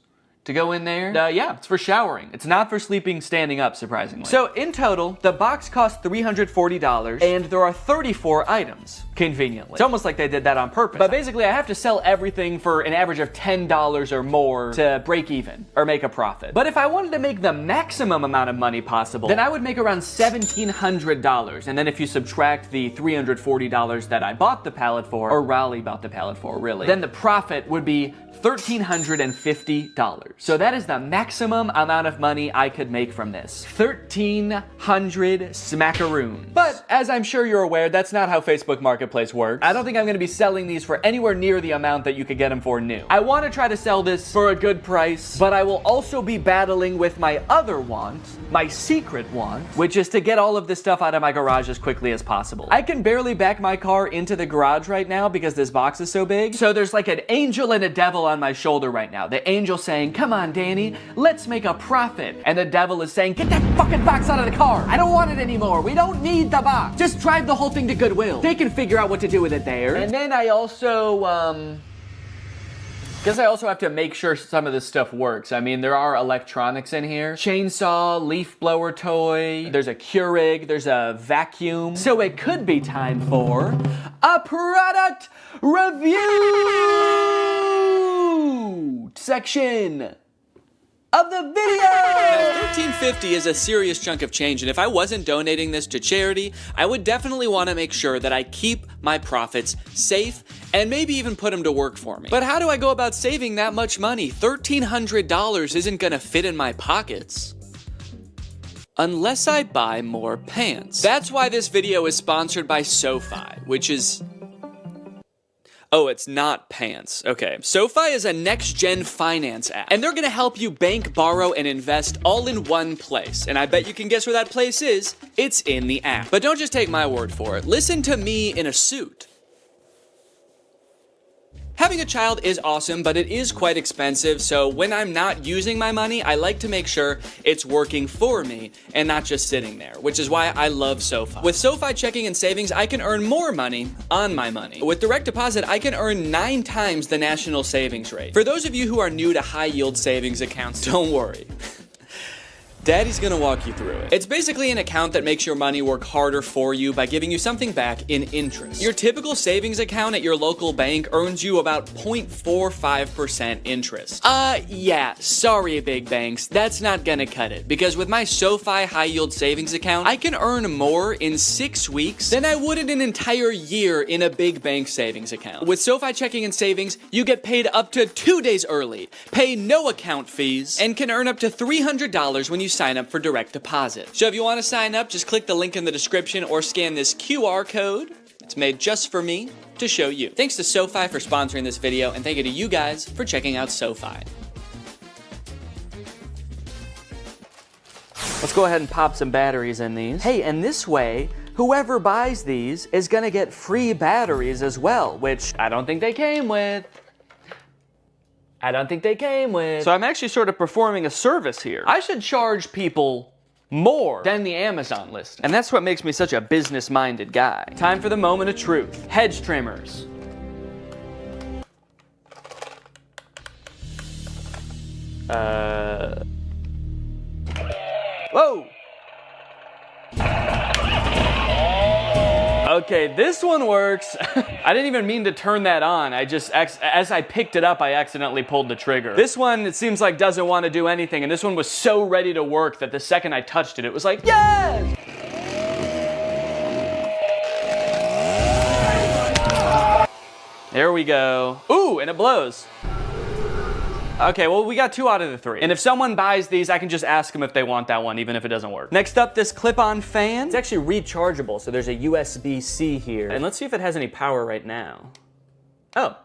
to go in there. Yeah, it's for showering. It's not for sleeping standing up, surprisingly. So in total, the box cost $340 and there are 34 items, conveniently. It's almost like they did that on purpose. But basically, I have to sell everything for an average of $10 or more to break even or make a profit. But if I wanted to make the maximum amount of money possible, then I would make around $1,700. And then if you subtract the $340 that I bought the pallet for, or Raleigh bought the pallet for, really, then the profit would be $1,350. So that is the maximum amount of money I could make from this. 1,300 smackaroons. But as I'm sure you're aware, that's not how Facebook Marketplace works. I don't think I'm gonna be selling these for anywhere near the amount that you could get them for new. I wanna try to sell this for a good price, but I will also be battling with my other want, my secret want, which is to get all of this stuff out of my garage as quickly as possible. I can barely back my car into the garage right now because this box is so big. So there's like an angel and a devil on my shoulder right now. The angel saying, come on, Danny, let's make a profit. And the devil is saying, get that fucking box out of the car. I don't want it anymore. We don't need the box. Just drive the whole thing to Goodwill. They can figure out what to do with it there. And then I also, guess I also have to make sure some of this stuff works. I mean, there are electronics in here. Chainsaw, leaf blower toy, there's a Keurig, there's a vacuum. So it could be time for a product review section of the video! Now, $1,350 is a serious chunk of change, and if I wasn't donating this to charity, I would definitely want to make sure that I keep my profits safe and maybe even put them to work for me. But how do I go about saving that much money? $1,300 isn't gonna fit in my pockets unless I buy more pants. That's why this video is sponsored by SoFi, which is... Oh, it's not pants. Okay. SoFi is a next-gen finance app, and they're gonna help you bank, borrow, and invest all in one place. And I bet you can guess where that place is. It's in the app. But don't just take my word for it. Listen to me in a suit. Having a child is awesome, but it is quite expensive, so when I'm not using my money, I like to make sure it's working for me and not just sitting there, which is why I love SoFi. With SoFi checking and savings, I can earn more money on my money. With direct deposit, I can earn 9 times the national savings rate. For those of you who are new to high-yield savings accounts, don't worry. Daddy's gonna walk you through it. It's basically an account that makes your money work harder for you by giving you something back in interest. Your typical savings account at your local bank earns you about 0.45% interest. Yeah, sorry big banks, that's not gonna cut it, because with my SoFi high yield savings account, I can earn more in 6 weeks than I would in an entire year in a big bank savings account. With SoFi checking and savings, you get paid up to 2 days early, pay no account fees, and can earn up to $300 when you sign up for direct deposit. So if you want to sign up, just click the link in the description or scan this QR code. It's made just for me to show you. Thanks to SoFi for sponsoring this video, and thank you to you guys for checking out SoFi. Let's go ahead and pop some batteries in these. Hey, and this way, whoever buys these is gonna get free batteries as well, which I don't think they came with. So I'm actually sort of performing a service here. I should charge people more than the Amazon list. And that's what makes me such a business-minded guy. Time for the moment of truth. Hedge trimmers. Whoa! Okay, this one works. I didn't even mean to turn that on. I just, as I picked it up, I accidentally pulled the trigger. This one, it seems like doesn't want to do anything, and this one was so ready to work that the second I touched it, it was like, yes! There we go. Ooh, and it blows. Okay, well, we got 2 out of the 3. And if someone buys these, I can just ask them if they want that one, even if it doesn't work. Next up, this clip-on fan. It's actually rechargeable, so there's a USB-C here. And let's see if it has any power right now. Oh.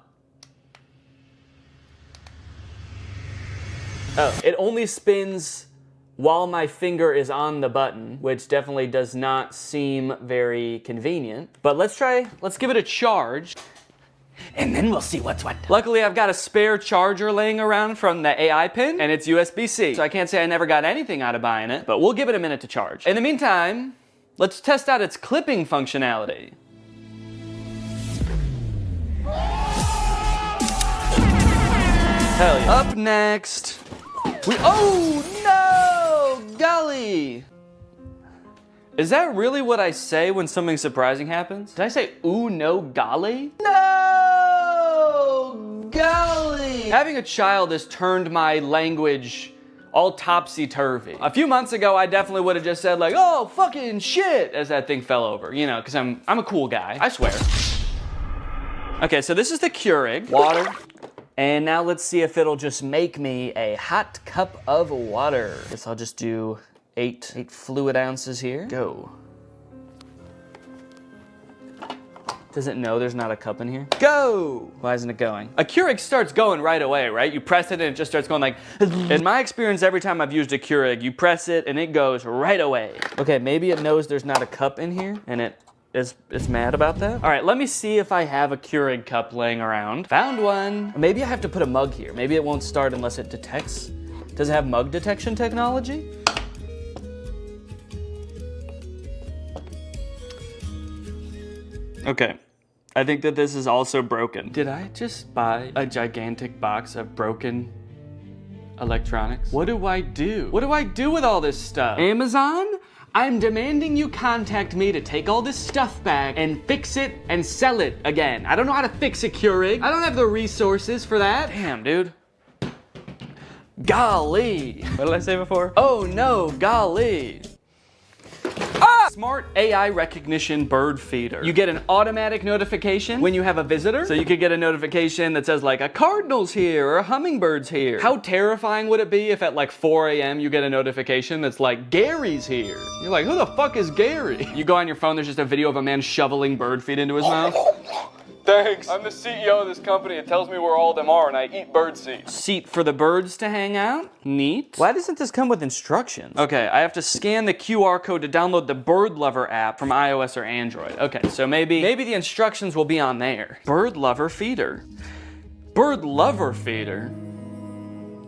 Oh, it only spins while my finger is on the button, which definitely does not seem very convenient. But let's give it a charge. And then we'll see what's what. Luckily, I've got a spare charger laying around from the AI pin, and it's USB-C. So I can't say I never got anything out of buying it, but we'll give it a minute to charge. In the meantime, let's test out its clipping functionality. Hell yeah. Up next, Oh no! Golly! Is that really what I say when something surprising happens? Did I say ooh no golly? No golly! Having a child has turned my language all topsy-turvy. A few months ago, I definitely would have just said like, oh, fucking shit, as that thing fell over, you know, because I'm a cool guy, I swear. Okay, so this is the Keurig. Water. And now let's see if it'll just make me a hot cup of water. Guess I'll just do eight fluid ounces here. Go. Does it know there's not a cup in here? Go! Why isn't it going? A Keurig starts going right away, right? You press it and it just starts going like... In my experience, every time I've used a Keurig, you press it and it goes right away. Okay, maybe it knows there's not a cup in here and it's mad about that. All right, let me see if I have a Keurig cup laying around. Found one. Maybe I have to put a mug here. Maybe it won't start unless it detects. Does it have mug detection technology? Okay, I think that this is also broken. Did I just buy a gigantic box of broken electronics? What do I do? What do I do with all this stuff? Amazon? I'm demanding you contact me to take all this stuff back and fix it and sell it again. I don't know how to fix a Keurig. I don't have the resources for that. Damn, dude. Golly. What did I say before? Oh no, golly. Ah! Smart AI recognition bird feeder. You get an automatic notification when you have a visitor. So you could get a notification that says like a cardinal's here or a hummingbird's here. How terrifying would it be if at like 4 a.m. you get a notification that's like Gary's here? You're like, who the fuck is Gary? You go on your phone, there's just a video of a man shoveling bird feed into his mouth. Thanks, I'm the CEO of this company. It tells me where all of them are and I eat bird seed. Seat for the birds to hang out? Neat. Why doesn't this come with instructions? Okay, I have to scan the QR code to download the Bird Lover app from iOS or Android. Okay, so maybe the instructions will be on there. Bird Lover feeder. Bird Lover feeder?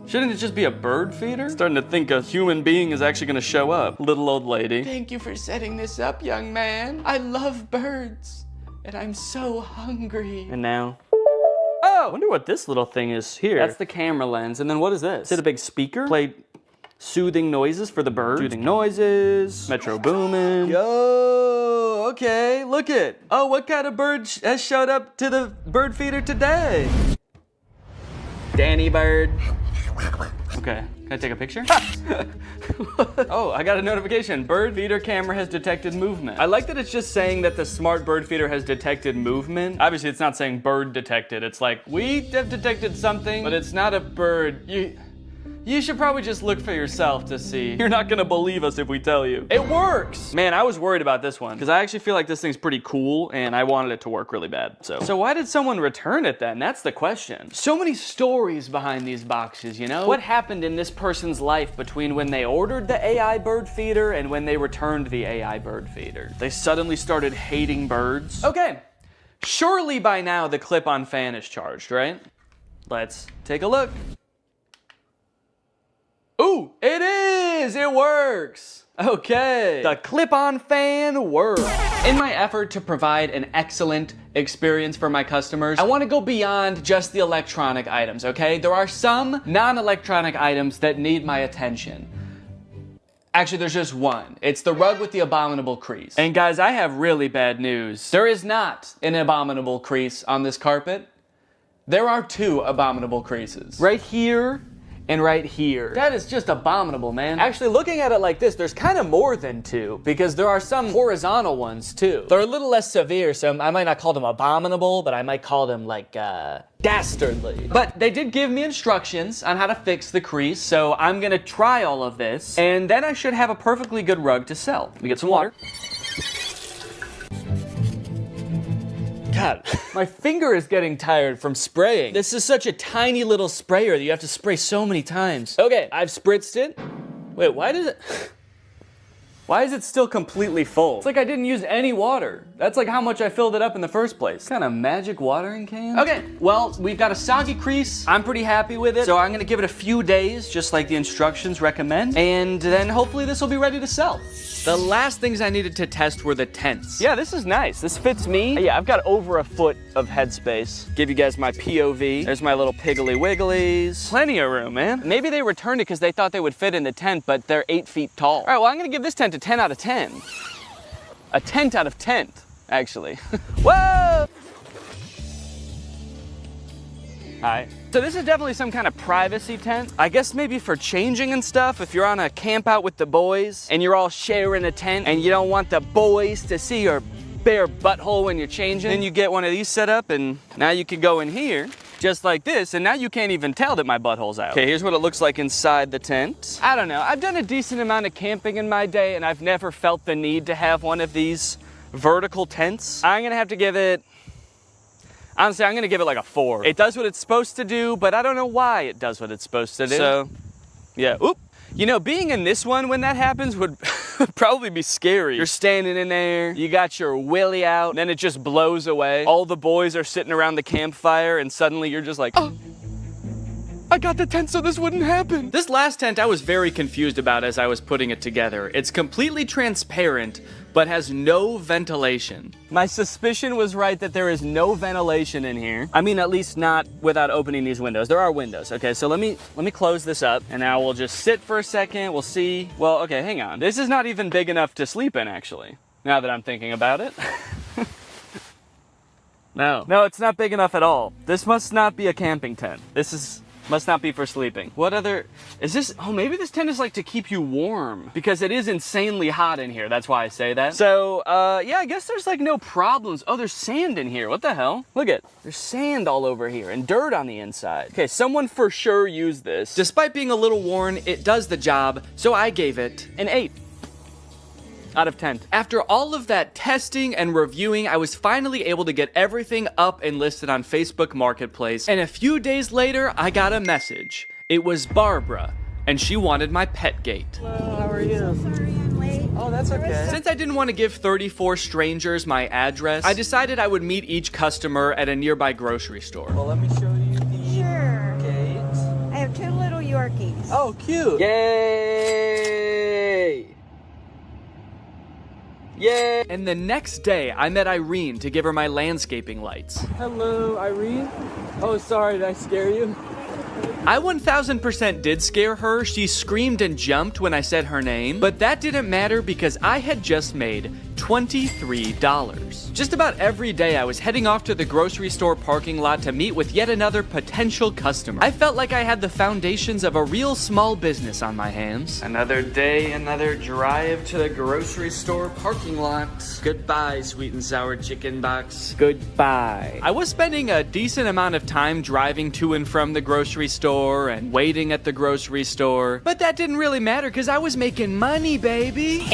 Shouldn't it just be a bird feeder? Starting to think a human being is actually gonna show up. Little old lady. Thank you for setting this up, young man. I love birds. And I'm so hungry. And now? Oh! I wonder what this little thing is here. That's the camera lens. And then what is this? Is it a big speaker? Play soothing noises for the birds. Soothing noises. Metro Boomin. Yo! Okay, look it. Oh, what kind of bird has showed up to the bird feeder today? Danny Bird. Okay, can I take a picture? Oh, I got a notification. Bird feeder camera has detected movement. I like that it's just saying that the smart bird feeder has detected movement. Obviously, it's not saying bird detected. It's like, we have detected something, but it's not a bird. You should probably just look for yourself to see. You're not gonna believe us if we tell you. It works! Man, I was worried about this one, because I actually feel like this thing's pretty cool, and I wanted it to work really bad, so why did someone return it then? That's the question. So many stories behind these boxes, you know? What happened in this person's life between when they ordered the AI bird feeder and when they returned the AI bird feeder? They suddenly started hating birds? Okay, surely by now the clip-on fan is charged, right? Let's take a look. Ooh, it is! It works! Okay. The clip-on fan works. In my effort to provide an excellent experience for my customers, I want to go beyond just the electronic items, okay? There are some non-electronic items that need my attention. Actually, there's just one. It's the rug with the abominable crease. And guys, I have really bad news. There is not an abominable crease on this carpet. There are 2 abominable creases. Right here and right here. That is just abominable, man. Actually, looking at it like this, there's kind of more than 2, because there are some horizontal ones too. They're a little less severe, so I might not call them abominable, but I might call them like, dastardly. But they did give me instructions on how to fix the crease, so I'm gonna try all of this, and then I should have a perfectly good rug to sell. Let me get some water. God, my finger is getting tired from spraying. This is such a tiny little sprayer that you have to spray so many times. Okay, I've spritzed it. Wait, why is it still completely full? It's like I didn't use any water. That's like how much I filled it up in the first place. What kind of magic watering can? Okay, well, we've got a soggy crease. I'm pretty happy with it. So I'm gonna give it a few days, just like the instructions recommend. And then hopefully this will be ready to sell. The last things I needed to test were the tents. Yeah, this is nice. This fits me. Yeah, I've got over a foot of headspace. Give you guys my POV. There's my little piggly wigglies. Plenty of room, man. Maybe they returned it because they thought they would fit in the tent, but they're 8 feet tall. All right, well, I'm gonna give this tent a 10 out of 10. A tent out of tent, actually. Whoa! Hi. So this is definitely some kind of privacy tent. I guess maybe for changing and stuff, if you're on a camp out with the boys and you're all sharing a tent and you don't want the boys to see your bare butthole when you're changing, then you get one of these set up and now you can go in here just like this, and now you can't even tell that my butthole's out. Okay, here's what it looks like inside the tent. I don't know, I've done a decent amount of camping in my day and I've never felt the need to have one of these vertical tents. I'm gonna have to give it, honestly, I'm gonna give it like a 4. It does what it's supposed to do, but I don't know why it does what it's supposed to do. So, yeah, oop. You know, being in this one when that happens would probably be scary. You're standing in there, you got your willy out, then it just blows away. All the boys are sitting around the campfire and suddenly you're just like, oh, I got the tent so this wouldn't happen. This last tent I was very confused about as I was putting it together. It's completely transparent, but has no ventilation. My suspicion was right that there is no ventilation in here. I mean, at least not without opening these windows. There are windows. Okay, so let me close this up and now we'll just sit for a second. We'll see. Well, okay, hang on. This is not even big enough to sleep in, actually, now that I'm thinking about it. No, it's not big enough at all. This must not be a camping tent. Must not be for sleeping. What other, is this, oh, maybe this tent is like to keep you warm because it is insanely hot in here. That's why I say that. So, yeah, I guess there's like no problems. Oh, there's sand in here. What the hell? Look at, there's sand all over here and dirt on the inside. Okay, someone for sure used this. Despite being a little worn, it does the job. So I gave it an 8. Out of 10. After all of that testing and reviewing, I was finally able to get everything up and listed on Facebook Marketplace, and a few days later, I got a message. It was Barbara, and she wanted my pet gate. Hello, how are you? So sorry I'm late. Oh, that's okay. Since I didn't want to give 34 strangers my address, I decided I would meet each customer at a nearby grocery store. Well, let me show you the gate. I have 2 little Yorkies. Oh, cute. Yay! Yay! And the next day, I met Irene to give her my landscaping lights. Hello, Irene. Oh, sorry, did I scare you? I 1000% did scare her. She screamed and jumped when I said her name, but that didn't matter because I had just made $23. Just about every day I was heading off to the grocery store parking lot to meet with yet another potential customer. I felt like I had the foundations of a real small business on my hands. Another day, another drive to the grocery store parking lot. Goodbye, sweet and sour chicken box. Goodbye. I was spending a decent amount of time driving to and from the grocery store and waiting at the grocery store, but that didn't really matter because I was making money, baby.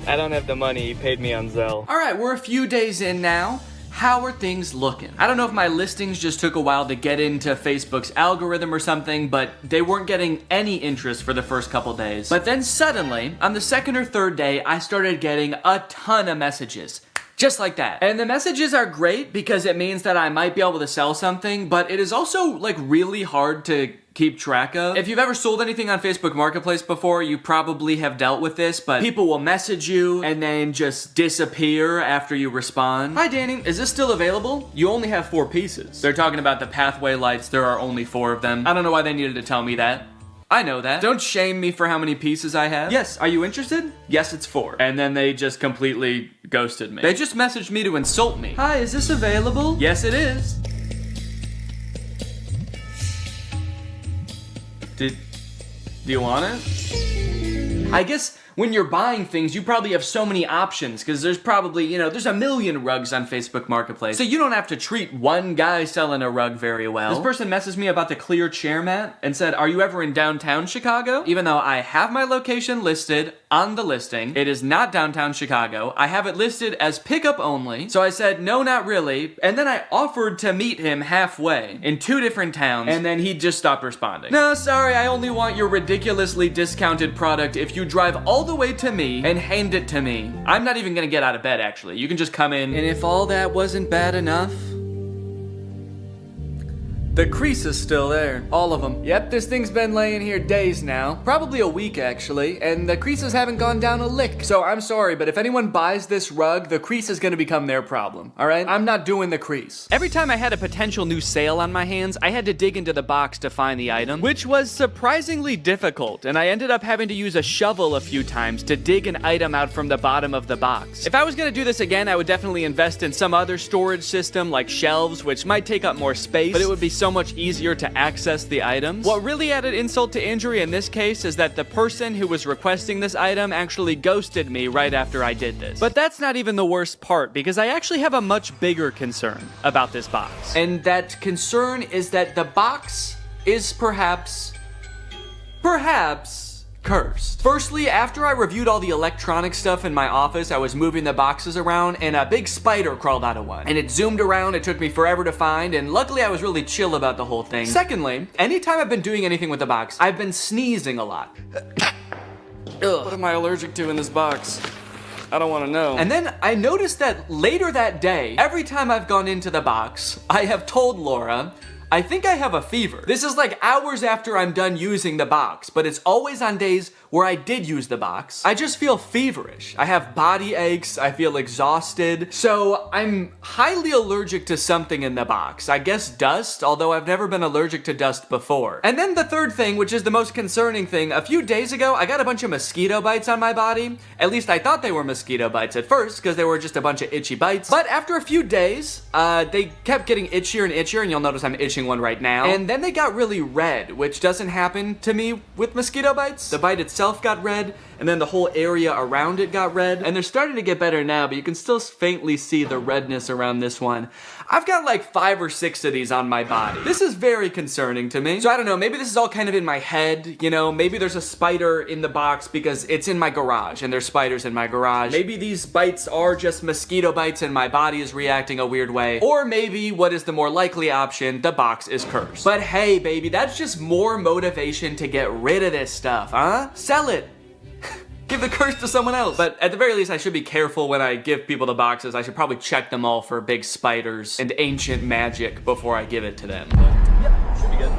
I don't have the money, he paid me on Zelle. All right, we're a few days in now. How are things looking? I don't know if my listings just took a while to get into Facebook's algorithm or something, but they weren't getting any interest for the first couple days. But then suddenly, on the 2nd or 3rd day, I started getting a ton of messages. Just like that. And the messages are great because it means that I might be able to sell something, but it is also like really hard to keep track of. If you've ever sold anything on Facebook Marketplace before, you probably have dealt with this, but people will message you and then just disappear after you respond. Hi Danny, is this still available? You only have 4 pieces. They're talking about the pathway lights, there are only 4 of them. I don't know why they needed to tell me that. I know that. Don't shame me for how many pieces I have. Yes, are you interested? Yes, it's 4. And then they just completely ghosted me. They just messaged me to insult me. Hi, is this available? Yes, it is. Do you want it? I guess when you're buying things, you probably have so many options because there's probably, you know, there's a million rugs on Facebook Marketplace. So you don't have to treat one guy selling a rug very well. This person messaged me about the clear chair mat and said, are you ever in downtown Chicago? Even though I have my location listed on the listing, it is not downtown Chicago. I have it listed as pickup only. So I said, no, not really. And then I offered to meet him halfway in 2 different towns and then he just stopped responding. No, sorry, I only want your ridiculously discounted product if you drive all the way to me and hand it to me. I'm not even gonna get out of bed actually. You can just come in. And if all that wasn't bad enough, The crease is still there. All of them. Yep, this thing's been laying here days now. Probably a week, actually. And the creases haven't gone down a lick. So I'm sorry, but if anyone buys this rug, the crease is gonna become their problem. Alright? I'm not doing the crease. Every time I had a potential new sale on my hands, I had to dig into the box to find the item, which was surprisingly difficult. And I ended up having to use a shovel a few times to dig an item out from the bottom of the box. If I was gonna do this again, I would definitely invest in some other storage system like shelves, which might take up more space, but it would be so much easier to access the items. What really added insult to injury in this case is that the person who was requesting this item actually ghosted me right after I did this. But that's not even the worst part, because I actually have a much bigger concern about this box. And that concern is that the box is perhaps cursed. Firstly, after I reviewed all the electronic stuff in my office, I was moving the boxes around and a big spider crawled out of one. And it zoomed around, it took me forever to find, and luckily I was really chill about the whole thing. Secondly, anytime I've been doing anything with the box, I've been sneezing a lot. Ugh. What am I allergic to in this box? I don't want to know. And then I noticed that later that day, every time I've gone into the box, I have told Laura, I think I have a fever. This is like hours after I'm done using the box, but it's always on days where I did use the box. I just feel feverish. I have body aches, I feel exhausted. So I'm highly allergic to something in the box. I guess dust, although I've never been allergic to dust before. And then the third thing, which is the most concerning thing, a few days ago, I got a bunch of mosquito bites on my body. At least I thought they were mosquito bites at first, because they were just a bunch of itchy bites. But after a few days, they kept getting itchier and itchier, and you'll notice I'm itching one right now. And then they got really red, which doesn't happen to me with mosquito bites. The bite itself got red, and then the whole area around it got red. And they're starting to get better now, but you can still faintly see the redness around this one. I've got like 5 or 6 of these on my body. This is very concerning to me. So I don't know, maybe this is all kind of in my head, you know? Maybe there's a spider in the box because it's in my garage, and there's spiders in my garage. Maybe these bites are just mosquito bites and my body is reacting a weird way. Or maybe, what is the more likely option, the box is cursed. But hey, baby, that's just more motivation to get rid of this stuff, huh? Sell it. Give the curse to someone else. But at the very least, I should be careful when I give people the boxes. I should probably check them all for big spiders and ancient magic before I give it to them. Yep, should be good.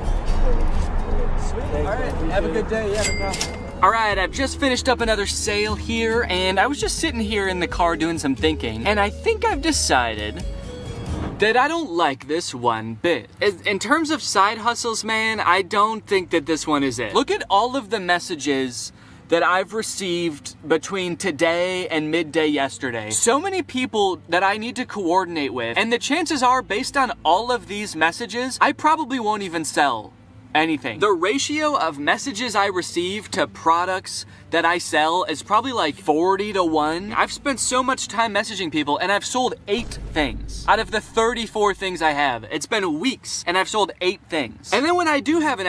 Sweet. All right, have a good day. Yeah, no problem. Alright, I've just finished up another sale here, and I was just sitting here in the car doing some thinking, and I think I've decided that I don't like this one bit. In terms of side hustles, man, I don't think that this one is it. Look at all of the messages that I've received between today and midday yesterday. So many people that I need to coordinate with, and the chances are, based on all of these messages, I probably won't even sell anything. The ratio of messages I receive to products that I sell is probably like 40 to 1. I've spent so much time messaging people, and I've sold 8 things. Out of the 34 things I have, it's been weeks, and I've sold 8 things. And then when I do have an